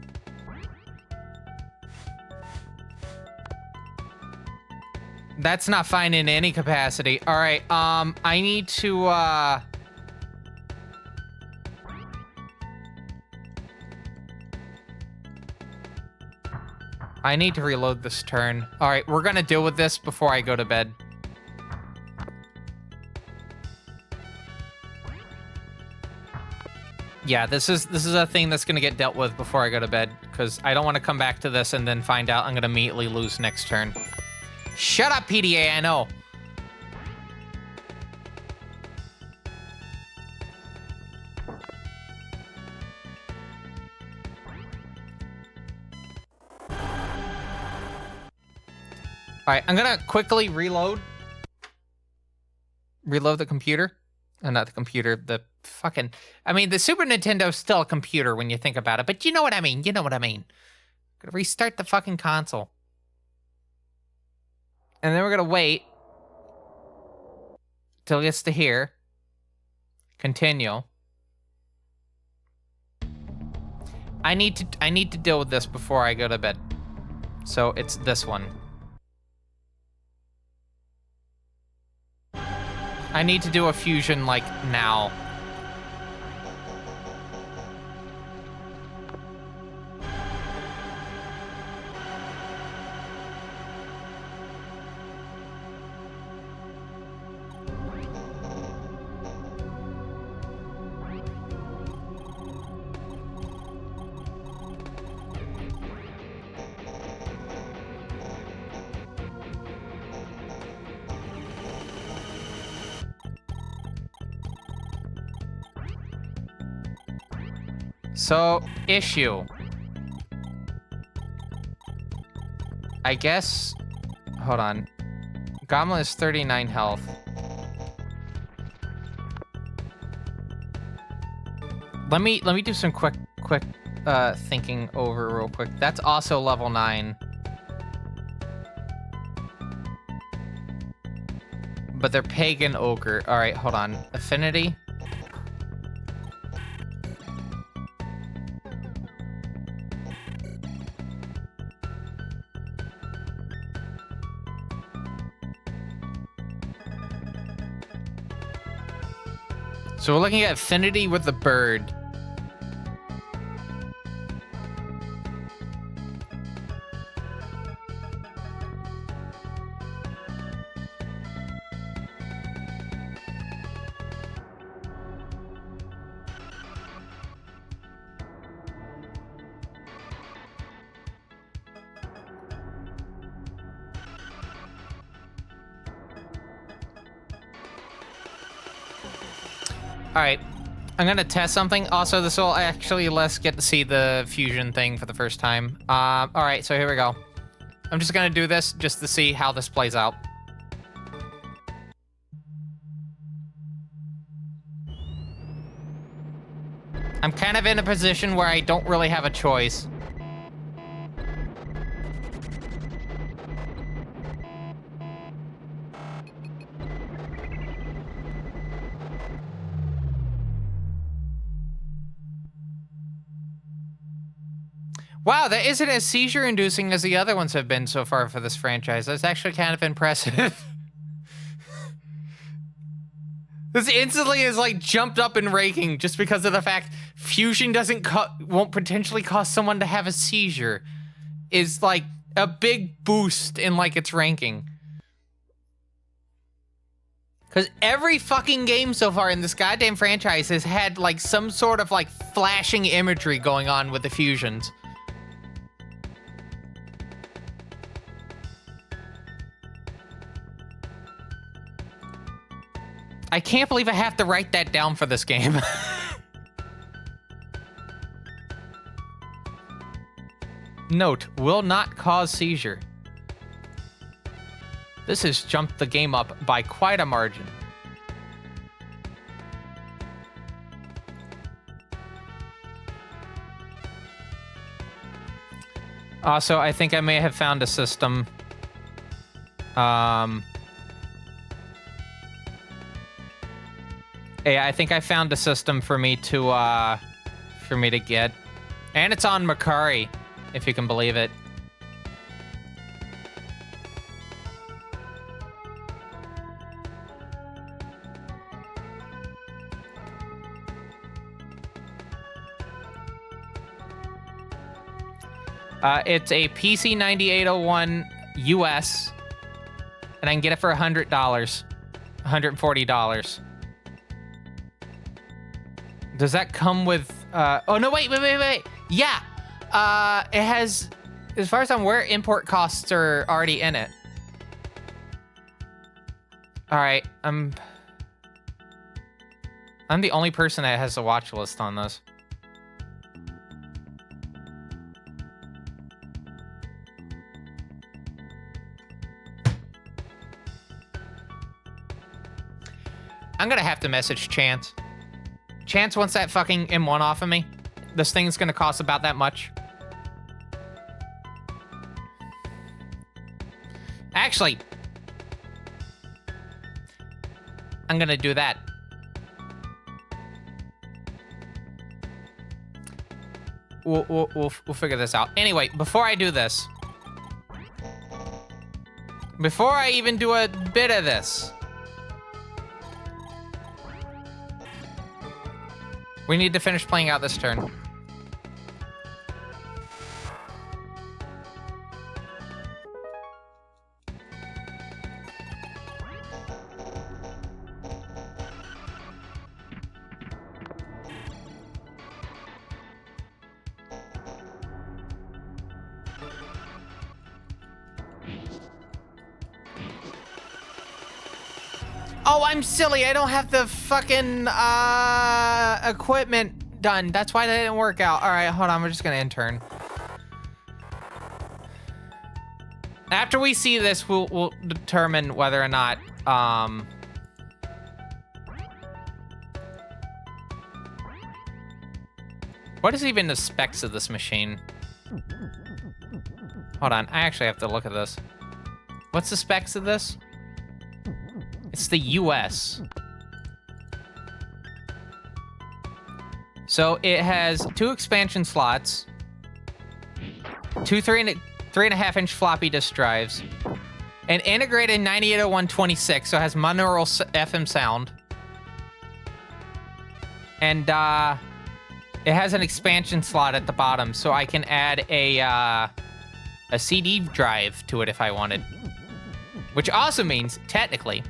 That's not fine in any capacity. All right, I need to, I need to reload this turn. All right, we're gonna deal with this before I go to bed. Yeah, this is a thing that's gonna get dealt with before I go to bed, because I don't want to come back to this and then find out I'm gonna immediately lose next turn. Shut up, PDA, I know. All right, I'm gonna quickly reload the computer. Not the computer, the fucking... I mean, the Super Nintendo's still a computer when you think about it, but you know what I mean. You know what I mean. Gonna restart the fucking console. And then we're gonna wait till it gets to here. Continue. I need to deal with this before I go to bed. So it's this one. I need to do a fusion, like, now. So, issue. I guess... Hold on. Goblin is 39 health. Let me do some quick thinking over real quick. That's also level 9. But they're pagan ogre. All right, hold on. Affinity. So we're looking at affinity with the bird. All right, I'm gonna test something. Also, this will actually let us get to see the fusion thing for the first time. All right, so here we go. I'm just gonna do this just to see how this plays out. I'm kind of in a position where I don't really have a choice. Wow, that isn't as seizure-inducing as the other ones have been so far for this franchise. That's actually kind of impressive. This instantly is like jumped up in ranking just because of the fact fusion won't potentially cause someone to have a seizure. Is like a big boost in like its ranking. Because every fucking game so far in this goddamn franchise has had like some sort of like flashing imagery going on with the fusions. I can't believe I have to write that down for this game. Note, will not cause seizure. This has jumped the game up by quite a margin. Also, I think I may have found a system. Yeah, I think I found a system for me to get. And it's on Macari, if you can believe it. It's a PC 9801 US, and I can get it for $100, $140. Does that come with? Oh no! Wait! Yeah, it has. As far as I'm aware, import costs are already in it. All right, I'm the only person that has a watch list on this. I'm gonna have to message Chance. Chance wants that fucking M1 off of me. This thing's gonna cost about that much. Actually, I'm gonna do that. We'll figure this out. Anyway, before I do this, before I even do a bit of this, we need to finish playing out this turn. Oh, I'm silly. I don't have the fucking equipment done. That's why that didn't work out. All right, hold on. We're just gonna intern. After we see this, we'll determine whether or not what is even the specs of this machine? Hold on. I actually have to look at this. What's the specs of this? It's the US. So it has 2 expansion slots, 2 3.5-inch floppy disk drives, an integrated 980126, so it has monaural FM sound, and it has an expansion slot at the bottom, so I can add a CD drive to it if I wanted, which also means technically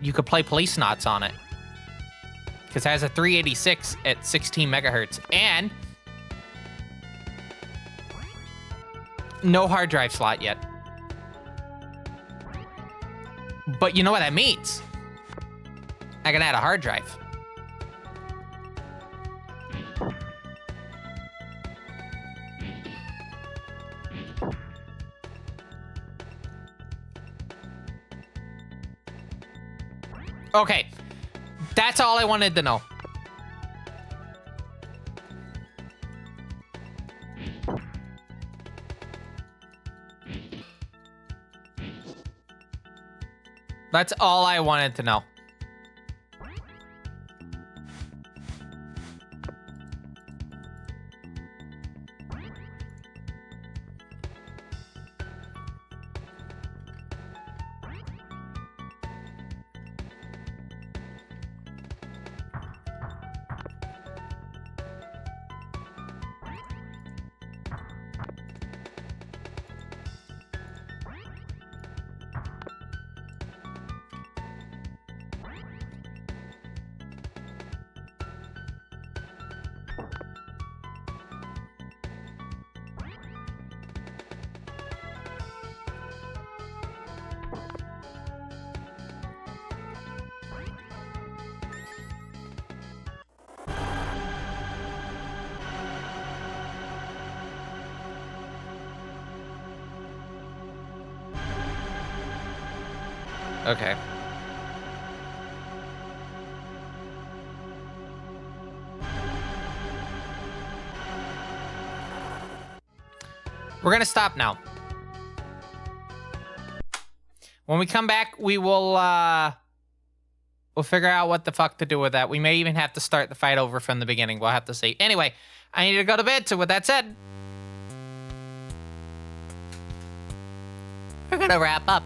you could play Police Knots on it, because it has a 386 at 16 megahertz, and no hard drive slot yet. But you know what that means? I can add a hard drive. Okay, that's all I wanted to know. That's all I wanted to know. Okay. We're gonna stop now. When we come back, we will we'll figure out what the fuck to do with that. We may even have to start the fight over from the beginning. We'll have to see. Anyway, I need to go to bed, so with that said, we're gonna wrap up.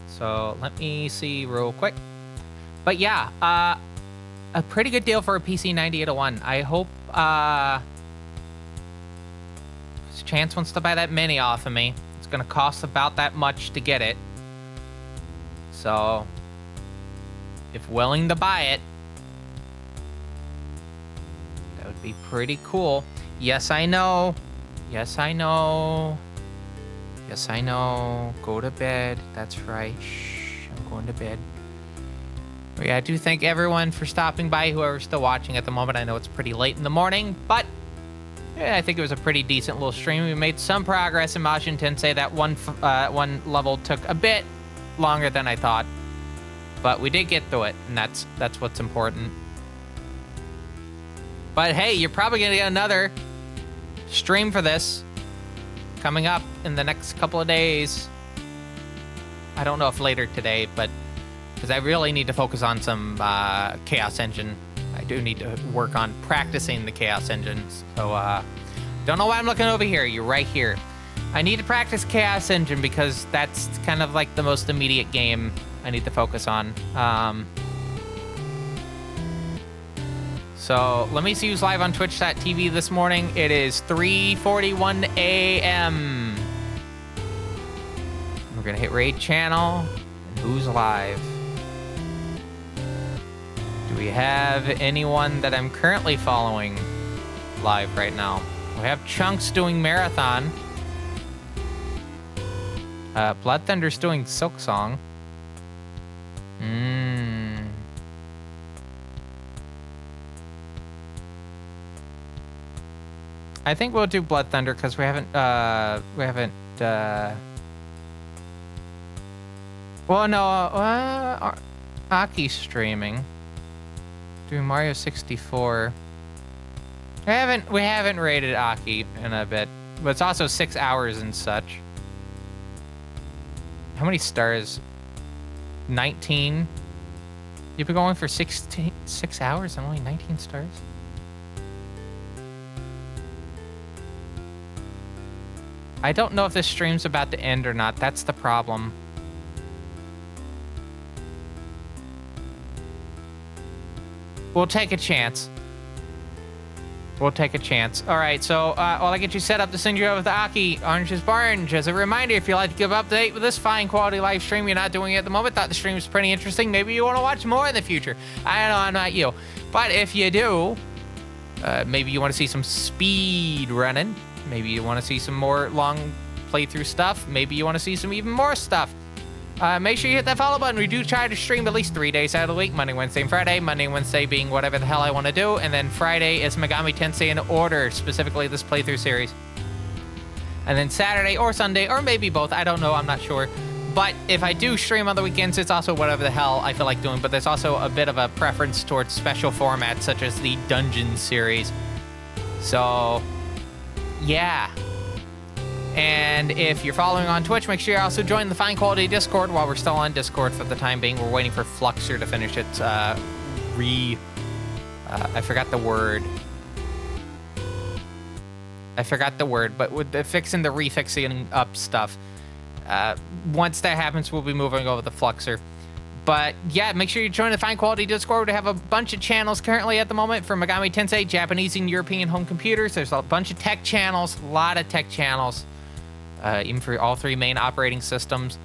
So let me see real quick. But yeah, a pretty good deal for a PC 9801. I hope Chance wants to buy that mini off of me. It's gonna cost about that much to get it. So, if willing to buy it, that would be pretty cool. Yes, I know. Yes, I know. Yes, I know. Go to bed. That's right. Shh, I'm going to bed. But yeah, I do thank everyone for stopping by, whoever's still watching at the moment. I know it's pretty late in the morning, but yeah, I think it was a pretty decent little stream. We made some progress in Majin Tensei. That one level took a bit longer than I thought, but we did get through it, and that's what's important. But hey, you're probably gonna get another stream for this coming up in the next couple of days. I don't know if later today, but because I really need to focus on some Chaos Engine. I do need to work on practicing the Chaos Engine. So, don't know why I'm looking over here. You're right here. I need to practice Chaos Engine because that's kind of like the most immediate game I need to focus on. So let me see who's live on twitch.tv this morning. It is 3:41 a.m. We're gonna hit raid channel and who's live. Do we have anyone that I'm currently following live right now? We have Chunks doing Marathon. Blood Thunder's doing Silk Song. I think we'll do Blood Thunder because we haven't, well, no, Aki's streaming. Doing Mario 64. We haven't rated Aki in a bit, but it's also 6 hours and such. How many stars? 19. You've been going for 6 hours and only 19 stars? I don't know if this stream's about to end or not. That's the problem. We'll take a chance. We'll take a chance. All right, so while I get you set up to send you over to Aki, Orange is Barnge. As a reminder, if you'd like to give up to date with this fine quality live stream, you're not doing it at the moment, thought the stream was pretty interesting, maybe you want to watch more in the future. I know I'm not you. But if you do, maybe you want to see some speed running. Maybe you want to see some more long playthrough stuff. Maybe you want to see some even more stuff. Make sure you hit that follow button. We do try to stream at least 3 days out of the week. Monday, Wednesday, and Friday. Monday and Wednesday being whatever the hell I want to do. And then Friday is Megamitensei in order, specifically this playthrough series. And then Saturday or Sunday, or maybe both. I don't know. I'm not sure. But if I do stream on the weekends, it's also whatever the hell I feel like doing. But there's also a bit of a preference towards special formats, such as the Dungeon series. So, yeah. And if you're following on Twitch, make sure you also join the Fine Quality Discord while we're still on Discord for the time being. We're waiting for Fluxer to finish its I forgot the word. But with the fixing the refixing up stuff. Once that happens, we'll be moving over to Fluxer. But yeah, make sure you join the Fine Quality Discord. We have a bunch of channels currently at the moment for Megamitensei, Japanese and European home computers. There's a bunch of tech channels, a lot of tech channels. Even for all three main operating systems.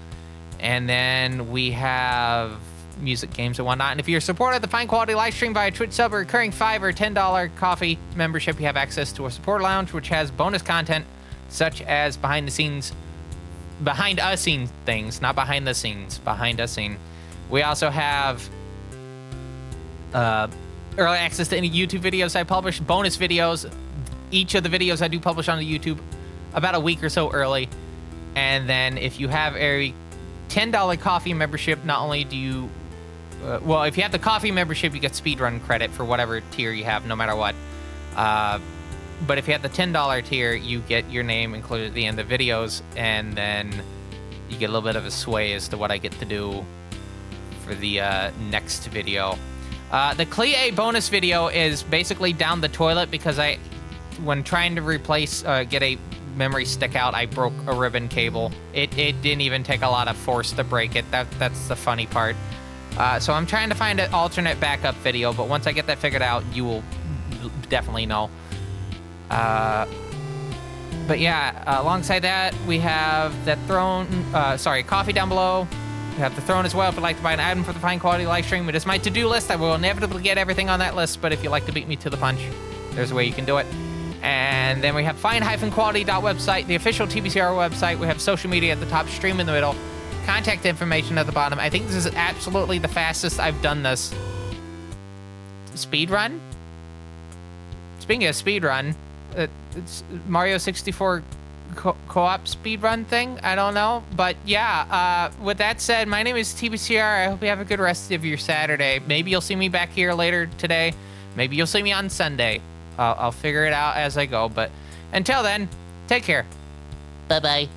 And then we have music, games, and whatnot. And if you're a supporter of the Fine Quality live stream via Twitch sub, a recurring $5 or $10 coffee membership, you have access to a support lounge, which has bonus content, such as behind the us scene things, not behind the scenes, behind us scene. We also have early access to any YouTube videos I publish, bonus videos. Each of the videos I do publish on the YouTube about a week or so early. And then if you have a $10 coffee membership, not only do you well, if you have the coffee membership, you get speedrun credit for whatever tier you have, no matter what. But if you have the $10 tier, you get your name included at the end of videos, and then you get a little bit of a sway as to what I get to do for the next video. The CLIA bonus video is basically down the toilet because when trying to replace, get a memory stick out, I broke a ribbon cable. It didn't even take a lot of force to break it. That's the funny part. So I'm trying to find an alternate backup video, but once I get that figured out, you will definitely know. But yeah, alongside that, we have that throne, coffee down below. We have the throne as well if you'd like to buy an item for the fine quality live stream. It is my to-do list. I will inevitably get everything on that list, but if you'd like to beat me to the punch, there's a way you can do it. And then we have fine-quality.website, the official TBCR website. We have social media at the top, stream in the middle, contact information at the bottom. I think this is absolutely the fastest I've done this. Speed run? Speaking of speed run, it's Mario 64 co-op speedrun thing. I don't know, but yeah. With that said, my name is TBCR. I hope you have a good rest of your Saturday. Maybe you'll see me back here later today. Maybe you'll see me on Sunday. I'll figure it out as I go. But until then, take care. Bye-bye.